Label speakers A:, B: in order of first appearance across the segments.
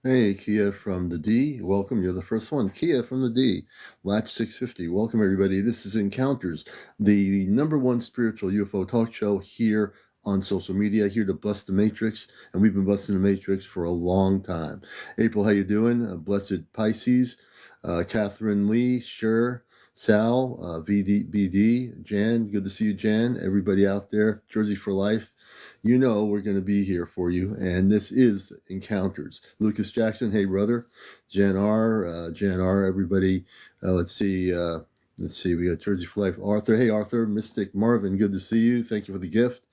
A: Hey, Kia from the D. Welcome. You're the first one. Kia from the D. Latch 650. Welcome, everybody. This is Encounters, the #1 spiritual UFO talk show here on social media, here to bust the matrix. And we've been busting the matrix for a long time. April, how you doing? Blessed Pisces. Catherine Lee, Sure. Sal, BD, Jan. Good to see you, Jan. Everybody out there. Jersey for life. You know we're going to be here for you, and this is Encounters. Lucas Jackson, hey brother. Jan R, everybody. Let's see, we got Jersey for Life. Arthur, hey Arthur. Mystic Marvin, good to see you. Thank you for the gift.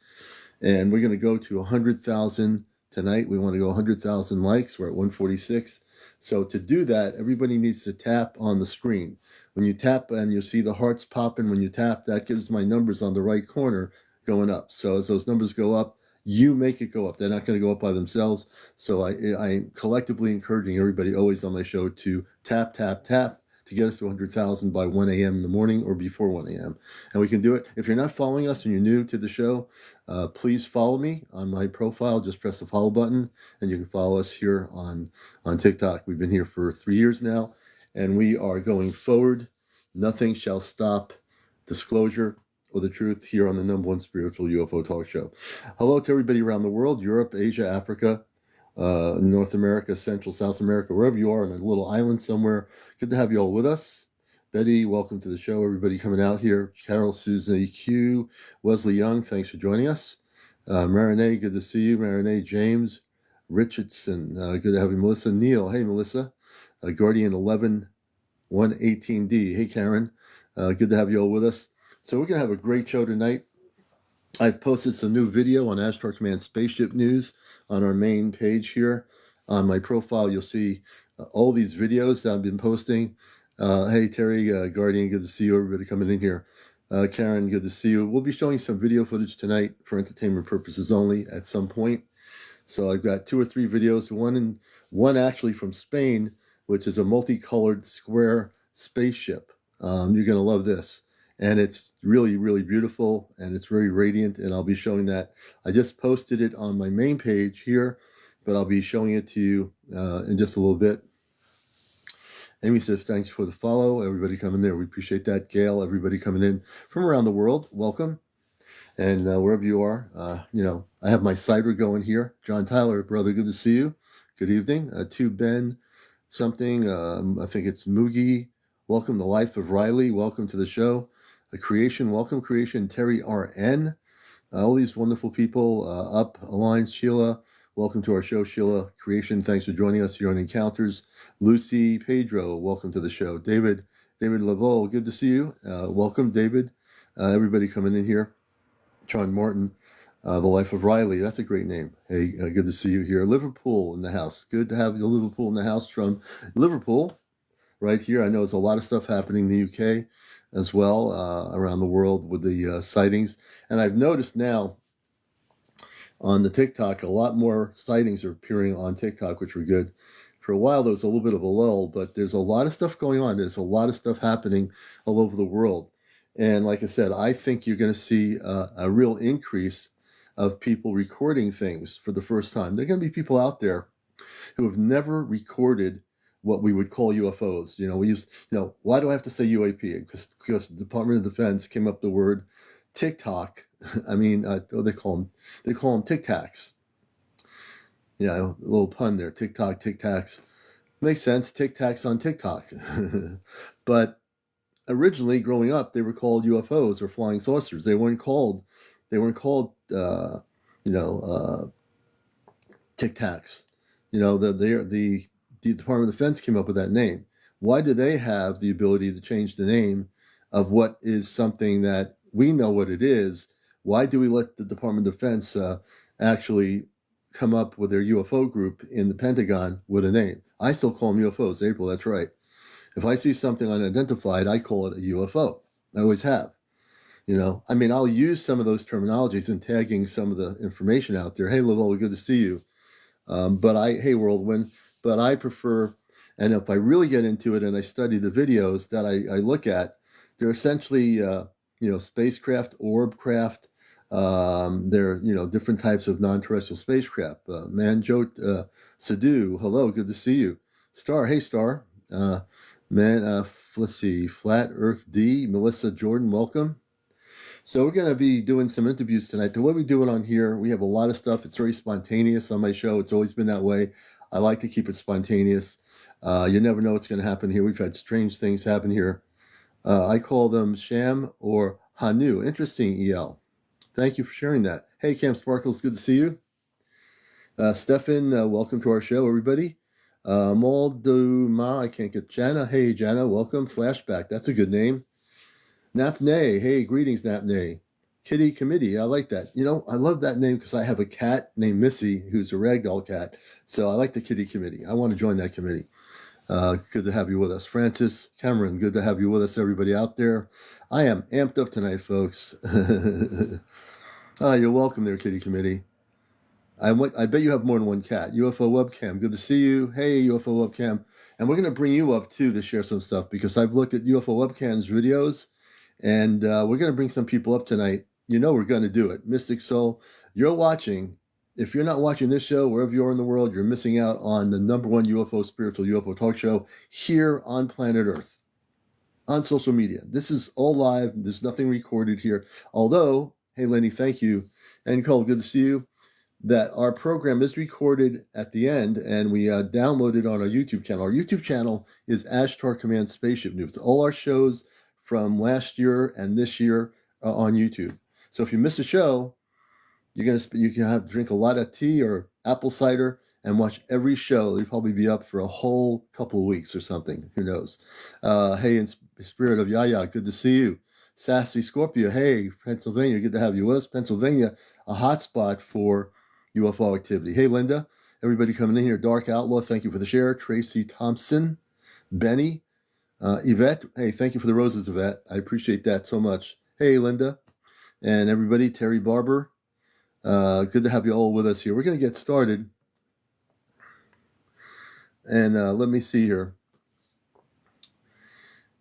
A: And we're going to go to 100,000 tonight. We want to go 100,000 likes. We're at 146. So to do that, everybody needs to tap on the screen. When you tap and you'll see the hearts popping, when you tap, that gives my numbers on the right corner going up. So as those numbers go up, you make it go up. They're not going to go up by themselves. So I'm collectively encouraging everybody always on my show to tap, tap, tap to get us to 100,000 by 1 a.m. in the morning or before 1 a.m. And we can do it. If you're not following us and you're new to the show, please follow me on my profile. Just press the follow button and you can follow us here on TikTok. We've been here for 3 years now and we are going forward. Nothing shall stop disclosure or the truth here on the #1 spiritual UFO talk show. Hello to everybody around the world, Europe, Asia, Africa, North America, Central, South America, wherever you are on a little island somewhere. Good to have you all with us. Betty, welcome to the show. Everybody coming out here. Carol, Susan Q, Wesley Young, thanks for joining us. Marinee, good to see you. Marinee, James, Richardson, good to have you. Melissa Neal, hey Melissa. Guardian 11118D, hey Karen, good to have you all with us. So we're going to have a great show tonight. I've posted some new video on Ashtar Command Spaceship News on our main page here. On my profile, you'll see all these videos that I've been posting. Hey, Terry, Guardian, good to see you. Everybody coming in here. Karen, good to see you. We'll be showing some video footage tonight for entertainment purposes only at some point. So I've got 2 or 3 videos, one actually from Spain, which is a multicolored square spaceship. You're going to love this. And it's really, really beautiful, and it's very radiant, and I'll be showing that. I just posted it on my main page here, but I'll be showing it to you in just a little bit. Amy says, thanks for the follow. Everybody coming there. We appreciate that. Gail, everybody coming in from around the world, welcome. And wherever you are, I have my cider going here. John Tyler, brother, good to see you. Good evening. To Ben something, I think it's Moogie. Welcome to Life of Riley. Welcome to the show. Creation, welcome Creation, Terry RN, all these wonderful people, Up, Align, Sheila, welcome to our show, Sheila, Creation, thanks for joining us here on Encounters, Lucy, Pedro, welcome to the show, David Laveau, good to see you, welcome David, everybody coming in here, John Martin, The Life of Riley, that's a great name, hey, good to see you here, Liverpool in the house, good to have you, Liverpool in the house from Liverpool, right here, I know there's a lot of stuff happening in the UK, as well around the world with the sightings. And I've noticed now on the TikTok, a lot more sightings are appearing on TikTok, which were good. For a while, there was a little bit of a lull, but there's a lot of stuff going on. There's a lot of stuff happening all over the world. And like I said, I think you're going to see a real increase of people recording things for the first time. There are going to be people out there who have never recorded what we would call UFOs. Why do I have to say UAP? Because the Department of Defense came up with the word TikTok. I mean, they call them Tic-Tacs. A little pun there. TikTok, Tic-Tacs. Makes sense. Tic-Tacs on TikTok. But originally, growing up, they were called UFOs or flying saucers. They weren't called Tic-Tacs. The Department of Defense came up with that name. Why do they have the ability to change the name of what is something that we know what it is? Why do we let the Department of Defense actually come up with their UFO group in the Pentagon with a name? I still call them UFOs, April, that's right. If I see something unidentified, I call it a UFO. I always have. I'll use some of those terminologies in tagging some of the information out there. Hey, Lavelle, good to see you. But I prefer, and if I really get into it and I study the videos that I look at, they're essentially, spacecraft, orb craft, There are, different types of non-terrestrial spacecraft. Jan.22, hello, good to see you. Star, hey Star. Let's see, Flat Earth D, Melissa Jordan, welcome. So we're going to be doing some interviews tonight. The way we do it on here, we have a lot of stuff. It's very spontaneous on my show. It's always been that way. I like to keep it spontaneous. You never know what's going to happen here. We've had strange things happen here. I call them Sham or Hanu. Interesting, EL. Thank you for sharing that. Hey, Cam Sparkles, good to see you. Stefan, welcome to our show, everybody. Molduma, I can't get Jana. Hey, Jana, welcome. Flashback, that's a good name. Napney, hey, greetings, Napney. Kitty Committee, I like that. I love that name because I have a cat named Missy who's a ragdoll cat. So I like the Kitty Committee. I want to join that committee. Good to have you with us. Francis Cameron, good to have you with us, everybody out there. I am amped up tonight, folks. You're welcome there, Kitty Committee. I bet you have more than one cat. UFO Webcam, good to see you. Hey, UFO Webcam. And we're going to bring you up, too, to share some stuff because I've looked at UFO Webcam's videos, and we're going to bring some people up tonight. We're going to do it. Mystic Soul, you're watching. If you're not watching this show, wherever you are in the world, you're missing out on the #1 UFO spiritual UFO talk show here on planet Earth, on social media. This is all live. There's nothing recorded here. Although, hey, Lenny, thank you. And Cole, good to see you. That our program is recorded at the end, and we download it on our YouTube channel. Our YouTube channel is Ashtar Command Spaceship News. All our shows from last year and this year are on YouTube. So if you miss a show, you can have drink a lot of tea or apple cider and watch every show. You'll probably be up for a whole couple of weeks or something. Who knows? Hey, in spirit of Yaya, good to see you. Sassy Scorpio, hey, Pennsylvania, good to have you with us. Pennsylvania, a hot spot for UFO activity. Hey, Linda, everybody coming in here. Dark Outlaw, thank you for the share. Tracy Thompson, Benny, Yvette, hey, thank you for the roses, Yvette. I appreciate that so much. Hey, Linda, and everybody, Terry Barber, good to have you all with us here. We're going to get started. And let me see here.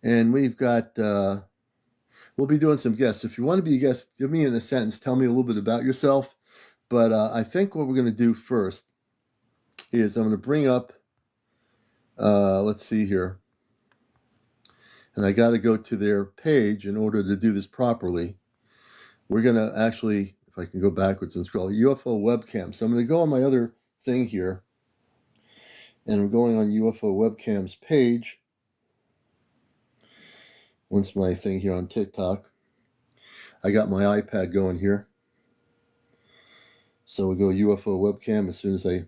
A: And we've got, we'll be doing some guests. If you want to be a guest, give me in a sentence, tell me a little bit about yourself. But I think what we're going to do first is I'm going to bring up, let's see here. And I got to go to their page in order to do this properly. We're going to actually, if I can go backwards and scroll, UFO Webcam. So I'm going to go on my other thing here. And I'm going on UFO Webcam's page. Once my thing here on TikTok. I got my iPad going here. So we'll go UFO Webcam as soon as I...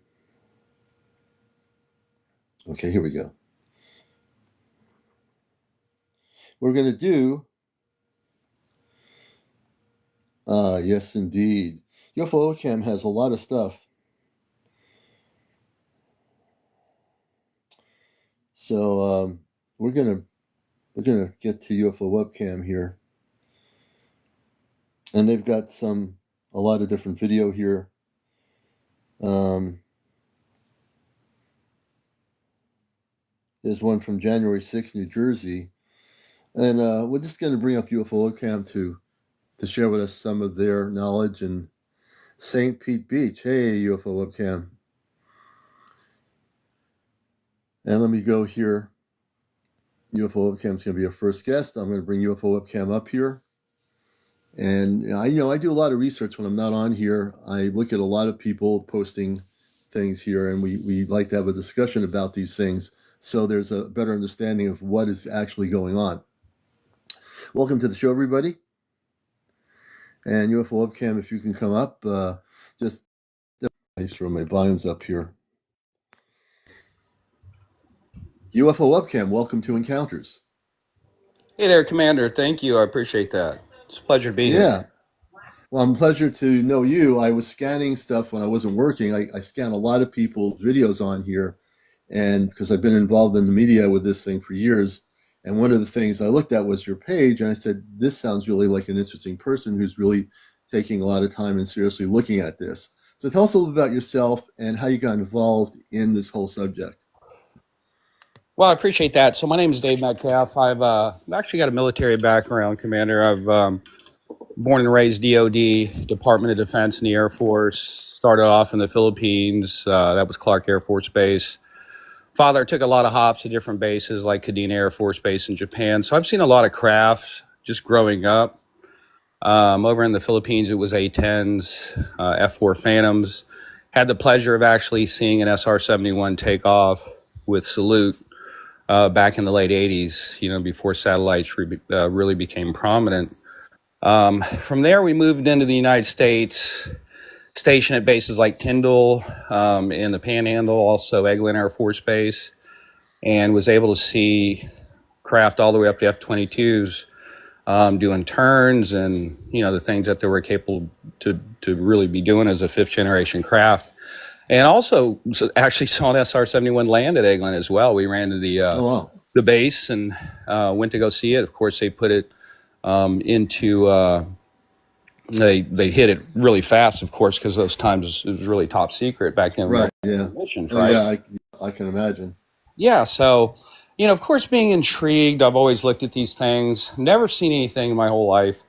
A: Okay, here we go. We're going to do... yes, indeed. UFO Webcam has a lot of stuff. So we're gonna get to UFO Webcam here, and they've got a lot of different video here. There's one from January 6th, New Jersey, and we're just going to bring up UFO Webcam to share with us some of their knowledge. And St. Pete Beach, hey, UFO Webcam. And let me go here. UFO Webcam is going to be our first guest. I'm going to bring UFO Webcam up here. And I do a lot of research when I'm not on here. I look at a lot of people posting things here, and we like to have a discussion about these things so there's a better understanding of what is actually going on. Welcome to the show, everybody. And UFO Webcam, if you can come up, just make sure my volume's up here. UFO Webcam, welcome to Encounters.
B: Hey there, Commander. Thank you. I appreciate that. It's a pleasure to be here.
A: Yeah. Well, I'm pleasure to know you. I was scanning stuff when I wasn't working. I scan a lot of people's videos on here, and because I've been involved in the media with this thing for years. And one of the things I looked at was your page, and I said, this sounds really like an interesting person who's really taking a lot of time and seriously looking at this. So tell us a little about yourself and how you got involved in this whole subject.
B: Well, I appreciate that. So my name is Dave Metcalf. I've actually got a military background, Commander. I've born and raised DOD, Department of Defense in the Air Force. Started off in the Philippines. That was Clark Air Force Base. Father took a lot of hops to different bases like Kadena Air Force Base in Japan. So I've seen a lot of crafts just growing up. Over in the Philippines, it was A-10s, F-4 Phantoms. Had the pleasure of actually seeing an SR-71 take off with salute back in the late 80s, before satellites really became prominent. From there, we moved into the United States, stationed at bases like Tyndall in the Panhandle, also Eglin Air Force Base, and was able to see craft all the way up to F-22s doing turns and, the things that they were capable to really be doing as a fifth generation craft. And also actually saw an SR-71 land at Eglin as well. We ran to the base and went to go see it. Of course, they put it into... They hit it really fast, of course, because those times it was really top secret back then.
A: Right. Yeah.
B: Missions,
A: right. Yeah. I can imagine.
B: Yeah. So, of course, being intrigued, I've always looked at these things. Never seen anything in my whole life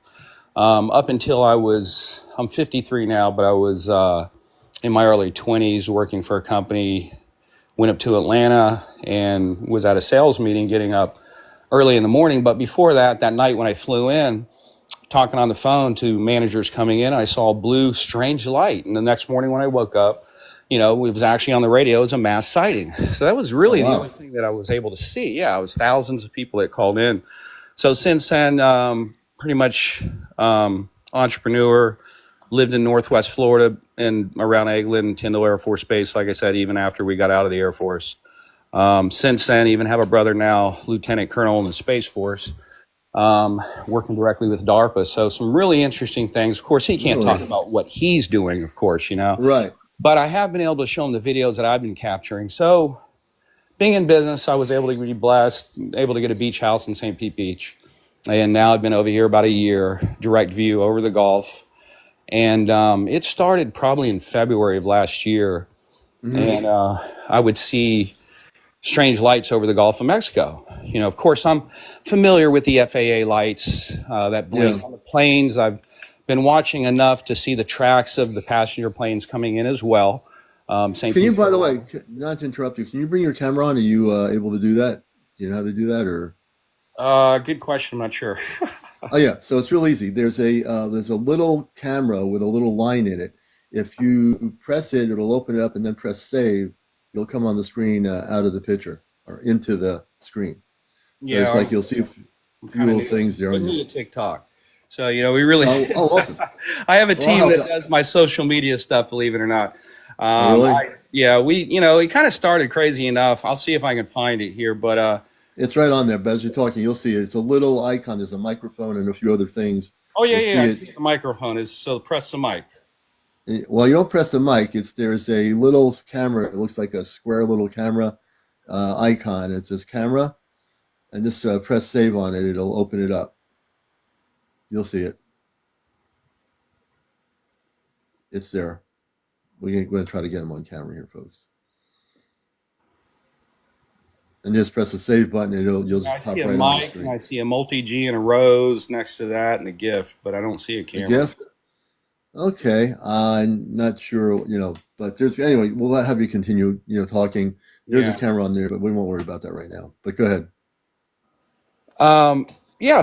B: up until I'm 53 now, but I was in my early 20s working for a company. Went up to Atlanta and was at a sales meeting, getting up early in the morning. But before that night when I flew in, talking on the phone to managers coming in, I saw a blue strange light. And the next morning when I woke up, it was actually on the radio as a mass sighting. So that was really the only thing that I was able to see. Yeah, it was thousands of people that called in. So since then, pretty much entrepreneur, lived in Northwest Florida and around Eglin, Tyndall Air Force Base, like I said, even after we got out of the Air Force. Since then, even have a brother now, Lieutenant Colonel in the Space Force. Working directly with DARPA. So some really interesting things. Of course, he can't talk about what he's doing, of course,
A: Right.
B: But I have been able to show him the videos that I've been capturing. So being in business, I was able to be blessed, able to get a beach house in St. Pete Beach. And now I've been over here about a year, direct view over the Gulf. And it started probably in February of last year. Mm-hmm. And I would see strange lights over the Gulf of Mexico. Of course, I'm familiar with the FAA lights that blink on the planes. I've been watching enough to see the tracks of the passenger planes coming in as well.
A: By the way, not to interrupt you, can you bring your camera on? Are you able to do that? Do you know how to do that, or?
B: Good question. I'm not sure.
A: Oh yeah, so it's real easy. There's a little camera with a little line in it. If you press it, it'll open it up, and then press save. You'll come on the screen out of the picture or into the screen. So yeah, it's like you'll see a few little things there on your
B: TikTok. So we really.
A: Awesome.
B: I have a team that does my social media stuff. Believe it or not.
A: Really?
B: We kind of started crazy enough. I'll see if I can find it here, but
A: it's right on there. But as you're talking, you'll see it. It's a little icon. There's a microphone and a few other things.
B: Oh yeah. The microphone is so. Press the mic.
A: Well, you don't press the mic. There's a little camera. It looks like a square little camera icon. It says camera, and just press save on it. It'll open it up. You'll see it. It's there. We're going to try to get them on camera here, folks. And just press the save button, and you'll just pop right on the screen.
B: I see a multi-G and a rose next to that, and a GIF, but I don't see a camera.
A: A GIF? Okay, I'm not sure, but anyway, we'll have you continue, talking. There's a camera on there, but we won't worry about that right now. But go ahead.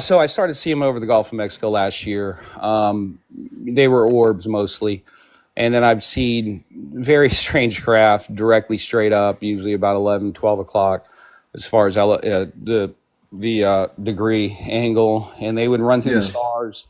B: So I started seeing them over the Gulf of Mexico last year. They were orbs mostly. And then I've seen very strange craft directly straight up, usually about 11, 12 o'clock, as far as the degree angle, and they would run through the stars.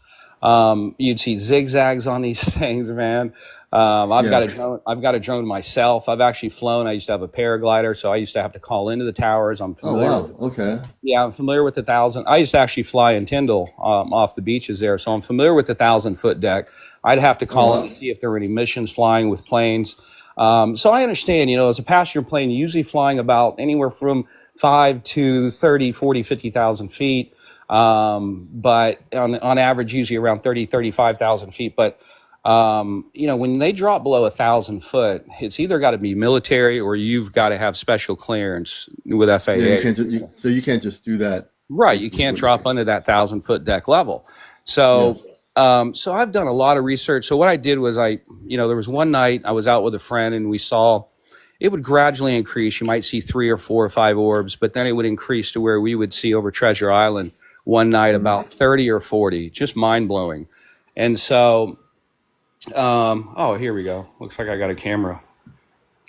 B: You'd see zigzags on these things, man. I've got a drone myself. I've actually flown. I used to have a paraglider, so I used to have to call into the towers. I'm familiar.
A: Oh wow, okay.
B: Yeah, I'm familiar with the 1,000. I used to actually fly in Tyndall off the beaches there, so I'm familiar with the 1,000-foot deck. I'd have to call in to see if there were any missions flying with planes. So I understand, as a passenger plane, you're usually flying about anywhere from 5 to 30, 40, 50,000 feet. But on average, usually around 30, 35,000 feet. But, when they drop below 1,000 foot, it's either got to be military or you've got to have special clearance with FAA.
A: Yeah, you can't just do that.
B: Right. You can't drop under that 1,000-foot deck level. So So I've done a lot of research. So what I did was there was one night I was out with a friend and we saw it would gradually increase. You might see 3 or 4 or 5 orbs, but then it would increase to where we would see over Treasure Island one night about 30 or 40, just mind blowing. And so, oh, here we go. Looks like I got a camera.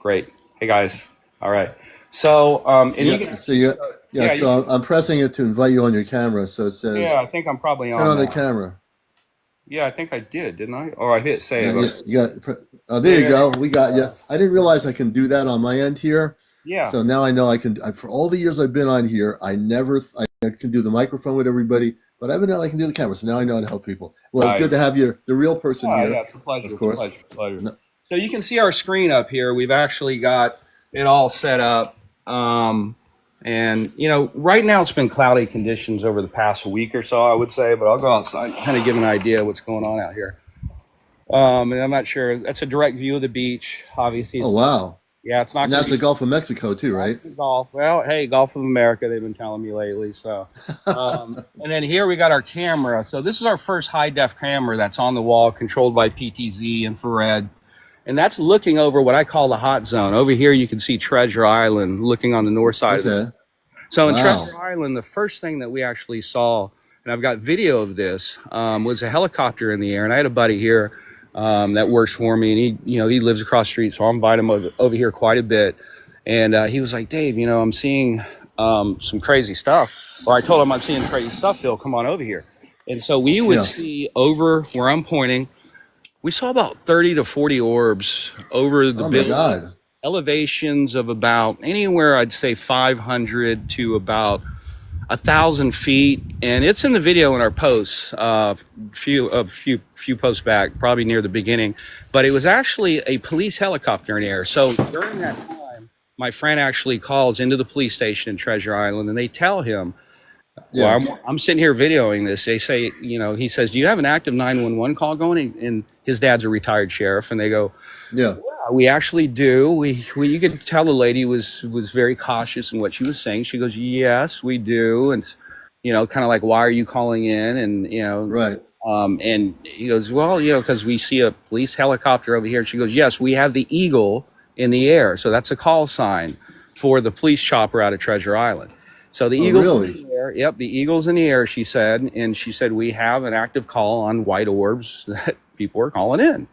B: Great. Hey guys. All right. So, and you can,
A: so I'm pressing it to invite you on your camera. So it says,
B: yeah, I think I'm probably on.
A: Turn on
B: now.
A: the camera.
B: Yeah, I think I did, didn't I? Or I hit save.
A: There you go. We got you. I didn't realize I can do that on my end here.
B: Yeah.
A: So now I know I can. For all the years I've been on here, I can do the microphone with everybody, but evidently I can do the camera. So now I know how to help people. Well, good to have you, the real person here.
B: Yeah, it's a pleasure.
A: Of course.
B: It's a pleasure. No. So you can see our screen up here. We've actually got it all set up. And, right now it's been cloudy conditions over the past week or so, I would say, but I'll go outside and kind of give an idea of what's going on out here. And I'm not sure. That's a direct view of the beach, obviously.
A: Oh, wow.
B: Yeah, it's not.
A: And that's the Gulf of Mexico too, right?
B: Gulf. Well, hey, Gulf of America, they've been telling me lately. So, and then here we got our camera. So this is our first high-def camera that's on the wall, controlled by PTZ infrared. And that's looking over what I call the hot zone. Over here, you can see Treasure Island looking on the north side of it. So in Treasure Island, the first thing that we actually saw, and I've got video of this, was a helicopter in the air. And I had a buddy here that works for me, and he lives across the street, so I invite him over here quite a bit. And he was like, Dave, I'm seeing some crazy stuff. Or I told him I'm seeing crazy stuff, Phil, come on over here. And so we would see over where I'm pointing, we saw about 30 to 40 orbs over the building. Elevations of about anywhere, I'd say 500 to about 1,000 feet, and it's in the video in our posts, few posts back, probably near the beginning. But it was actually a police helicopter in the air. So during that time, my friend actually calls into the police station in Treasure Island, and they tell him, well, I'm sitting here videoing this. They say, he says, do you have an active 911 call going? And his dad's a retired sheriff, and they go, yeah, we actually do. You could tell the lady was very cautious in what she was saying. She goes, yes, we do. And, kind of like, why are you calling in? And,
A: right.
B: And he goes, well, because we see a police helicopter over here. And she goes, yes, we have the Eagle in the air. So that's a call sign for the police chopper out of Treasure Island. So the Eagle's in the air. Yep, the Eagle's in the air, she said. And she said, we have an active call on white orbs that people are calling in.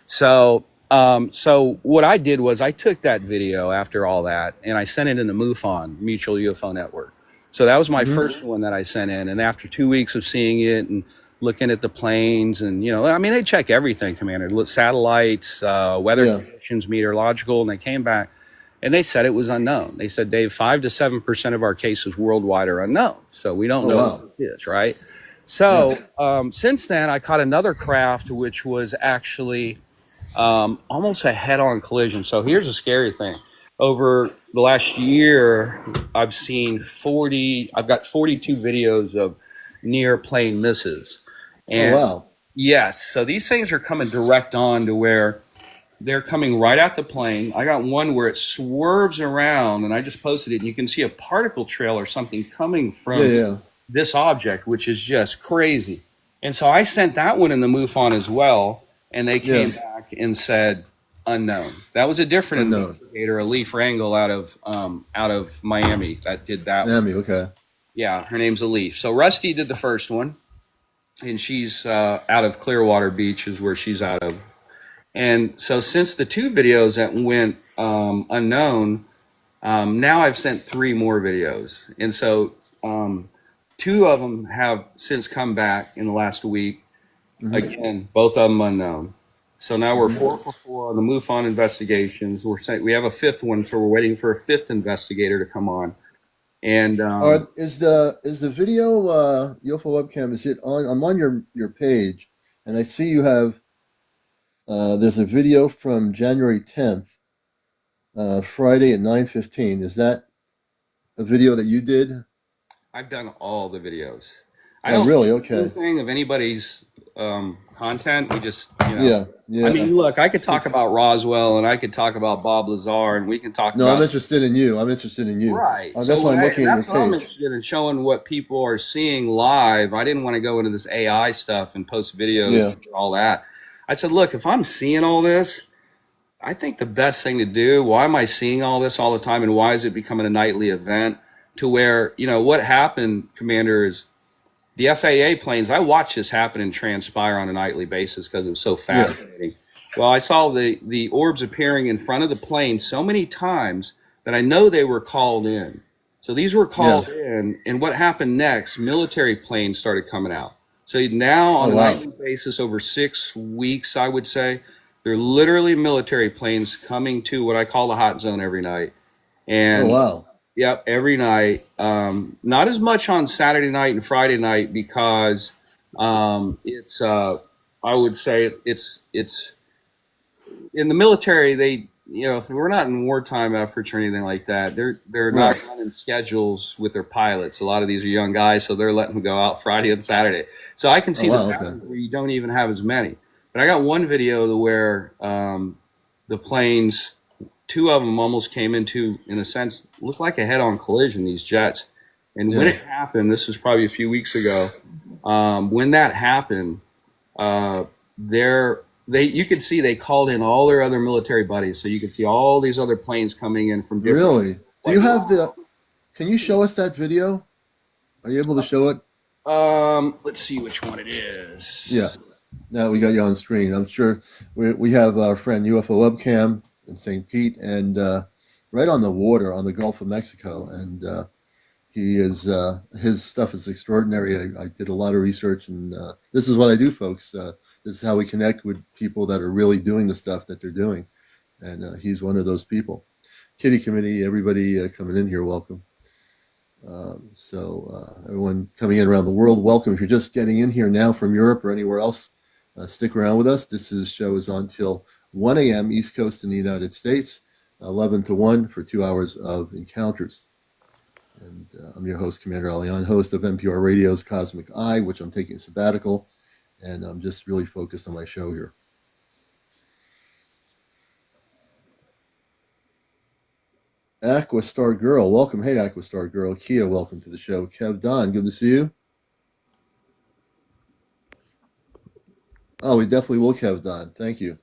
B: So what I did was I took that video after all that, and I sent it in the MUFON, Mutual UFO Network. So that was my first one that I sent in. And after 2 weeks of seeing it and looking at the planes and, they check everything, Commander, satellites, weather conditions, meteorological, and they came back. And they said it was unknown. They said, Dave, 5 to 7% of our cases worldwide are unknown. So we don't know what it is, right? So since then, I caught another craft, which was actually almost a head-on collision. So here's a scary thing. Over the last year, I've got 42 videos of near plane misses. And yes, so these things are coming direct on to where they're coming right at the plane. I got one where it swerves around, and I just posted it, and you can see a particle trail or something coming from this object, which is just crazy. And so I sent that one in the MUFON as well, and they came back and said unknown. That was a different investigator, a Leaf Rangel out of Miami that did that.
A: Miami, okay.
B: Yeah, her name's a Leaf. So Rusty did the first one, and she's out of Clearwater Beach is where she's out of. And so since the 2 videos that went unknown, now I've sent 3 more videos. And so 2 of them have since come back in the last week. Again, both of them unknown. So now we're 4 for 4 on the MUFON investigations. We have a 5th one, so we're waiting for a 5th investigator to come on. And
A: is the video UFO webcam, is it on? I'm on your page, and I see you have there's a video from January 10th, Friday at 9:15. Is that a video that you did?
B: I've done all the videos.
A: I don't really
B: anything of anybody's content. We just,
A: Yeah, yeah.
B: I mean, look, I could talk about Roswell and I could talk about Bob Lazar and we can talk
A: No, I'm
B: about.
A: interested in you. I'm interested in you.
B: Right. So
A: That's why I'm looking at your
B: that's what I'm
A: page.
B: interested in, showing what people are seeing live. I didn't want to go into this AI stuff and post videos
A: Yeah,
B: and all that. I said, look, if I'm seeing all this, I think the best thing to do, why am I seeing all this all the time and why is it becoming a nightly event to where, what happened, Commander, is the FAA planes, I watched this happen and transpire on a nightly basis because it was so
A: yeah.
B: fascinating. Well, I saw the orbs appearing in front of the plane so many times that I know they were called in. So these were
A: Yeah.
B: called in, and what happened next? Military planes started coming out. So now on
A: Oh,
B: a
A: wow.
B: nightly basis, over 6 weeks, I would say, they're literally military planes coming to what I call the hot zone every night.
A: Oh,
B: And
A: wow.
B: yep, every night. Not as much on Saturday night and Friday night because it's I would say it's in the military. They if we're not in wartime efforts or anything like that, they're not
A: Right.
B: running schedules with their pilots. A lot of these are young guys, so they're letting them go out Friday and Saturday. So I can
A: Oh,
B: see the
A: wow. Okay.
B: patterns where you don't even have as many. But I got one video to where the planes, two of them almost came into, in a sense, looked like a head-on collision, these jets. And when
A: Yeah.
B: it happened, this was probably a few weeks ago, when that happened, uh, you could see they called in all their other military buddies. So you could see all these other planes coming in from different,
A: Really? Do
B: like,
A: you have can you show us that video? Are you able to show it?
B: let's see which one it
A: Yeah.
B: is.
A: Now we got you on screen. I'm sure we have our friend UFO Webcam in St. Pete and right on the water on the Gulf of Mexico. And he is his stuff is extraordinary. I did a lot of research, and this is what I do, folks. This is how we connect with people that are really doing the stuff that they're doing, and he's one of those people. Kitty Committee, everybody coming in here, welcome. Everyone coming in around the world, welcome. If you're just getting in here now from Europe or anywhere else, stick around with us. This show is on till 1 a.m. East Coast in the United States, 11 to 1 for 2 hours of encounters. And I'm your host, CmdrAleon, host of NPR Radio's Cosmic Eye, which I'm taking a sabbatical, and I'm just really focused on my show here. Aquastar Girl, welcome. Hey, Aquastar Girl. Kia, welcome to the show. Kev Don, good to see you. Oh, we definitely will, Kev Don. Thank you.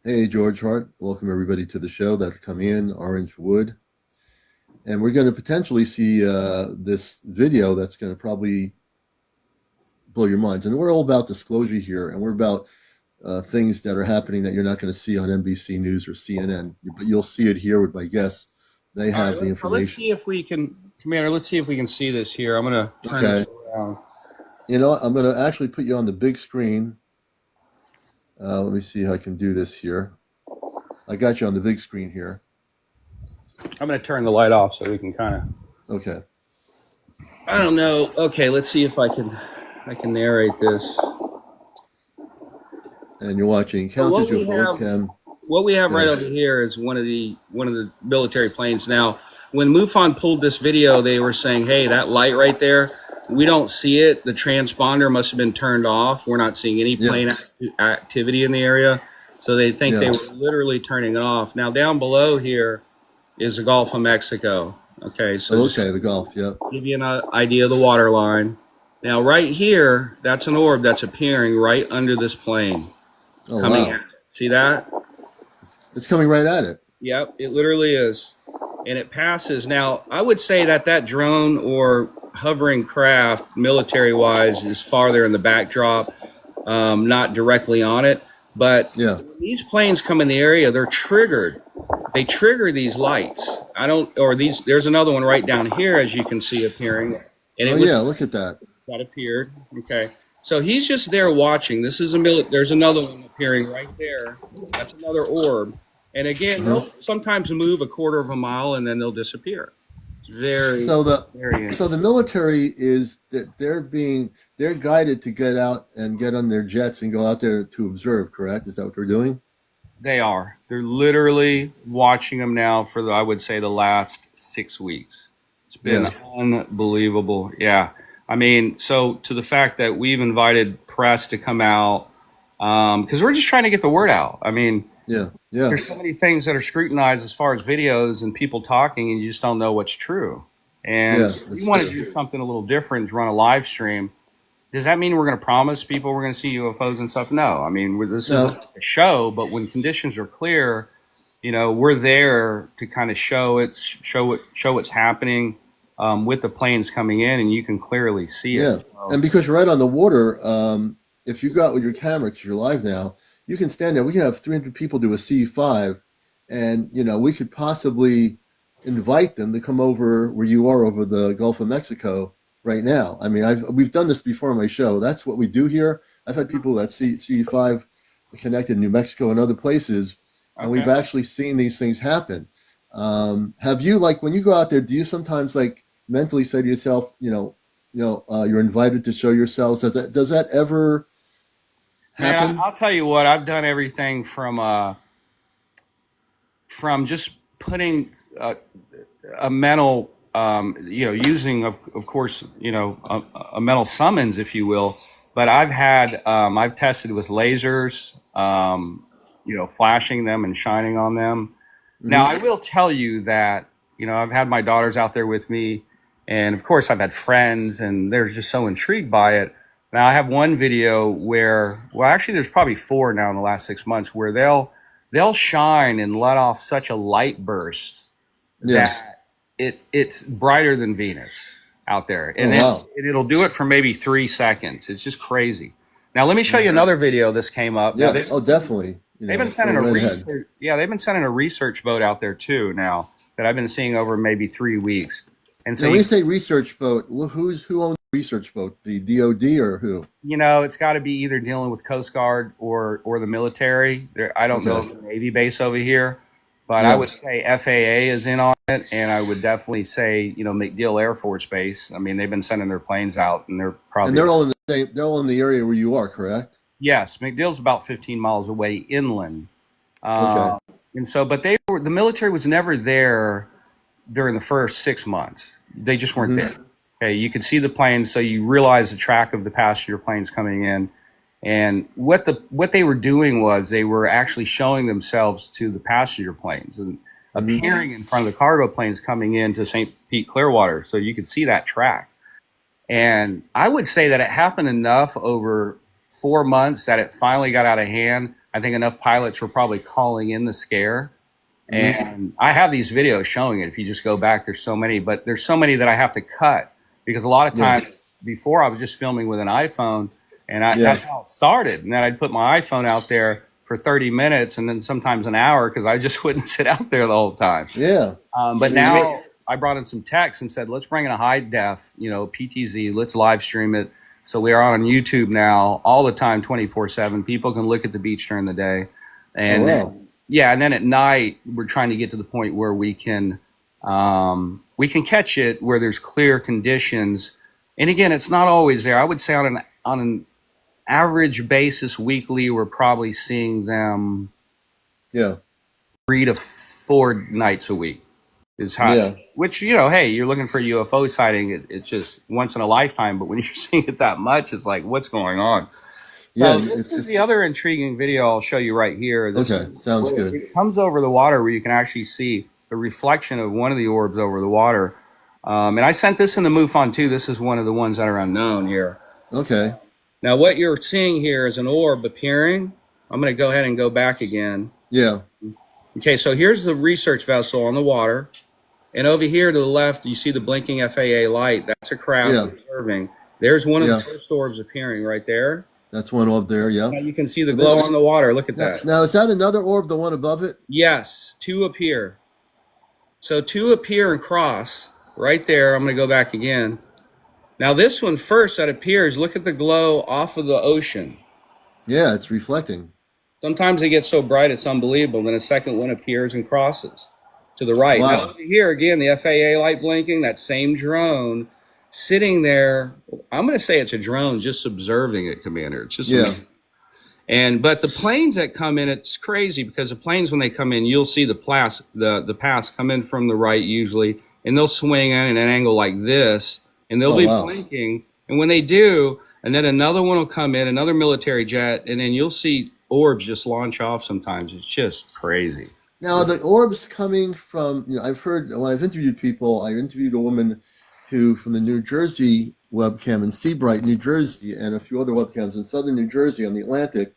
A: Hey, George Hart. Welcome, everybody, to the show that come in, Orange Wood. And we're going to potentially see this video that's going to probably blow your minds. And we're all about disclosure here, and we're about things that are happening that you're not going to see on NBC News or CNN, but you'll see it here with my guests. They have the information.
B: Let's see if we can, Commander. Let's see if we can see this here. I'm going to turn this around.
A: You know what? I'm going to actually put you on the big screen. Let me see how I can do this here. I got you on the big screen here.
B: I'm going to turn the light off so we can kind of.
A: Okay.
B: I don't know. Okay, let's see if I can narrate this.
A: And you're watching Encounters with Webcam.
B: What we have right over here is one of the military planes. Now, when MUFON pulled this video, they were saying, "Hey, that light right there, we don't see it. The transponder must have been turned off. We're not seeing any plane activity in the area." So they think they were literally turning it off. Now, down below here is the Gulf of Mexico. Okay, so
A: the Gulf. Yeah.
B: Give you an idea of the water line. Now, right here, that's an orb that's appearing right under this plane.
A: Oh,
B: coming
A: wow.
B: at it. See that?
A: It's coming right at it.
B: Yep, it literally is. And it passes. Now, I would say that drone or hovering craft, military-wise, is farther in the backdrop, not directly on it. But when these planes come in the area, they're triggered. They trigger these lights. There's another one right down here, as you can see, appearing. And
A: look at that.
B: That appeared. Okay. So he's just there watching. This is there's another one appearing right there. That's another orb. And again, they'll sometimes move a quarter of a mile and then they'll disappear. Very
A: so the military is that they're guided to get out and get on their jets and go out there to observe, correct? Is that what they're doing?
B: They are. They're literally watching them now for I would say the last 6 weeks. It's been
A: Yeah.
B: unbelievable. Yeah. I mean, so to the fact that we've invited press to come out, because we're just trying to get the word out. I mean,
A: Yeah. Yeah.
B: there's so many things that are scrutinized as far as videos and people talking, and you just don't know what's true. And
A: Yeah.
B: so we
A: That's
B: want to
A: true.
B: do something a little different, run a live stream. Does that mean we're going to promise people we're going to see UFOs and stuff? No. I mean, this is
A: No.
B: a show, but when conditions are clear, we're there to kind of show what's happening with the planes coming in, and you can clearly see it.
A: Yeah. And because you're right on the water, if you go out with your camera, because you're live now, you can stand there. We can have 300 people do a C5, and we could possibly invite them to come over where you are over the Gulf of Mexico right now. I mean, we've done this before on my show. That's what we do here. I've had people that see C5 connected in New Mexico and other places, and we've
B: Okay.
A: actually seen these things happen. Have you, like, when you go out there, do you sometimes like mentally say to yourself, you're invited to show yourselves? Does that ever
B: Man,
A: happen?
B: I'll tell you what. I've done everything from just putting a mental, using of course, a mental summons, if you will. But I've tested with lasers, flashing them and shining on them. Now,
A: Hmm.
B: I will tell you that, I've had my daughters out there with me, and of course, I've had friends, and they're just so intrigued by it. Now, I have one video where, well, actually, there's probably four now in the last 6 months where they'll shine and let off such a light burst
A: Yeah.
B: that it's brighter than Venus out there,
A: Oh
B: and
A: wow.
B: it'll do it for maybe 3 seconds. It's just crazy. Now, let me show you another video. This came up. Now,
A: Yeah. Oh, definitely.
B: they've been
A: Go
B: sending a
A: right ahead.
B: research. Yeah, they've been sending a research boat out there too now that I've been seeing over maybe 3 weeks. And so
A: Now, when you say research boat, who owns the research boat? The DoD or who?
B: it's got to be either dealing with Coast Guard or the military. I don't know
A: Okay.
B: of the Navy base over here, but I
A: Yeah.
B: would say FAA is in on it, and I would definitely say McDill Air Force Base. I mean, they've been sending their planes out, and they're
A: And
B: probably
A: they're all in the same. They're all in the area where you are, correct?
B: yes, McDill's about 15 miles away inland.
A: Okay.
B: And so, but the military was never there during the first 6 months. They just weren't
A: Hmm.
B: there. Okay, you could see the planes, so you realize the track of the passenger planes coming in. And what they were doing was they were actually showing themselves to the passenger planes and
A: Hmm.
B: appearing in front of the cargo planes coming into St. Pete Clearwater, so you could see that track. And I would say that it happened enough over 4 months that it finally got out of hand. I think enough pilots were probably calling in the scare,
A: Hmm.
B: and I have these videos showing it. If you just go back, there's so many, but there's so many that I have to cut because a lot of
A: Yeah.
B: times before I was just filming with an iPhone, and
A: Yeah.
B: that's how it started. And then I'd put my iPhone out there for 30 minutes and then sometimes an hour because I just wouldn't sit out there the whole time.
A: Yeah.
B: But
A: So you.
B: now I brought in some text and said, let's bring in a high def, PTZ, let's live stream it. So we are on YouTube now all the time, 24/7. People can look at the beach during the day.
A: Oh
B: And
A: wow.
B: yeah, and then at night we're trying to get to the point where we can catch it where there's clear conditions. And again, it's not always there. I would say on an average basis weekly, we're probably seeing them
A: Yeah.
B: 3 to 4 nights a week. Is hot.
A: Yeah.
B: Which hey, you're looking for a UFO sighting. It's just once in a lifetime. But when you're seeing it that much, it's like, what's going on?
A: Yeah.
B: So
A: And
B: this
A: it's
B: is the
A: just
B: other intriguing video I'll show you right here. This
A: okay.
B: is
A: Sounds
B: where
A: good.
B: it comes over the water where you can actually see the reflection of one of the orbs over the water. And I sent this in the MUFON too. This is one of the ones that are unknown here.
A: Okay.
B: Now what you're seeing here is an orb appearing. I'm going to go ahead and go back again.
A: Yeah.
B: Okay, so here's the research vessel on the water. And over here to the left, you see the blinking FAA light. That's a craft
A: Yeah.
B: observing. There's one of the
A: Yeah.
B: first orbs appearing right there.
A: That's one up there. Yeah.
B: Now you can see the
A: And
B: glow
A: then
B: on the water. Look at
A: now,
B: that.
A: now is that another orb? The one above it?
B: Yes, two appear. So two appear and cross right there. I'm going to go back again. Now this one first that appears, look at the glow off of the ocean.
A: Yeah. It's reflecting.
B: Sometimes they get so bright it's unbelievable. Then a second one appears and crosses to the right. Now
A: Wow.
B: over here again, the FAA light blinking, that same drone sitting there. I'm going to say it's a drone just observing it, Commander. It's just
A: Yeah.
B: but the planes that come in, it's crazy because the planes when they come in, you'll see the paths come in from the right usually, and they'll swing at an angle like this, and they'll
A: Oh
B: be
A: wow.
B: blinking. And when they do, and then another one will come in, another military jet, and then you'll see orbs just launch off sometimes. It's just crazy.
A: Now the orbs coming from, I've heard when I've interviewed people. I interviewed a woman who from the New Jersey webcam in Seabright, New Jersey, and a few other webcams in southern New Jersey on the Atlantic.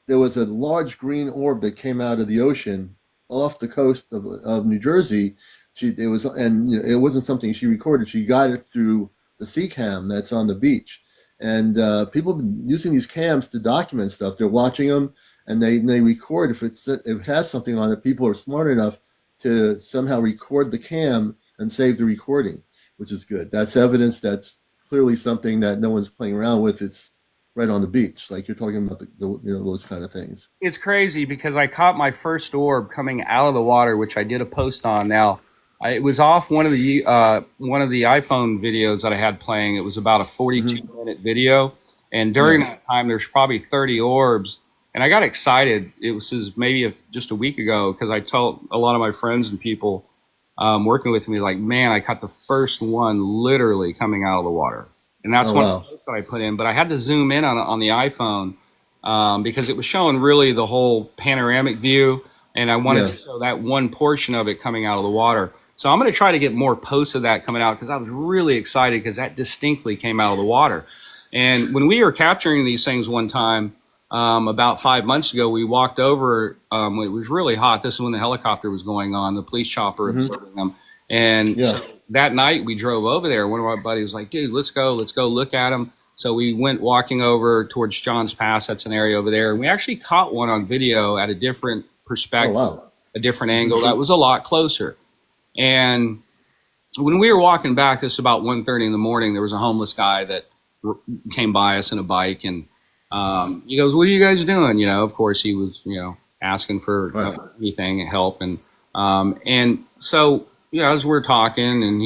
A: There was a large green orb that came out of the ocean off the coast of New Jersey. It was, and it wasn't something she recorded. She got it through the sea cam that's on the beach, and people have been using these cams to document stuff. They're watching them, and they record if it has something on it. People are smart enough to somehow record the cam and save the recording, which is good. That's evidence. That's clearly something that no one's playing around with. It's right on the beach, like you're talking about those kind of things.
B: It's crazy because I caught my first orb coming out of the water, which I did a post on. Now, it was off one of the iPhone videos that I had playing. It was about a 42-minute video, and during that time, there's probably 30 orbs. And I got excited. It was maybe just a week ago because I told a lot of my friends and people working with me, like, man, I caught the first one literally coming out of the water. And that's one of the posts that I put in. But I had to zoom in on the iPhone because it was showing really the whole panoramic view. And I wanted to show that one portion of it coming out of the water. So I'm going to try to get more posts of that coming out because I was really excited because that distinctly came out of the water. And when we were capturing these things one time, about 5 months ago, we walked over. It was really hot. This is when the helicopter was going on, the police chopper observing them. And so that night we drove over there. One of our buddies was like, dude, let's go look at them. So we went walking over towards John's Pass. That's an area over there. And we actually caught one on video at a different perspective, a different angle. That was a lot closer. And when we were walking back, this was about 1:30 in the morning, there was a homeless guy that came by us in a bike. And he goes, what are you guys doing? Of course, he was, asking for anything, help. And so, as we're talking and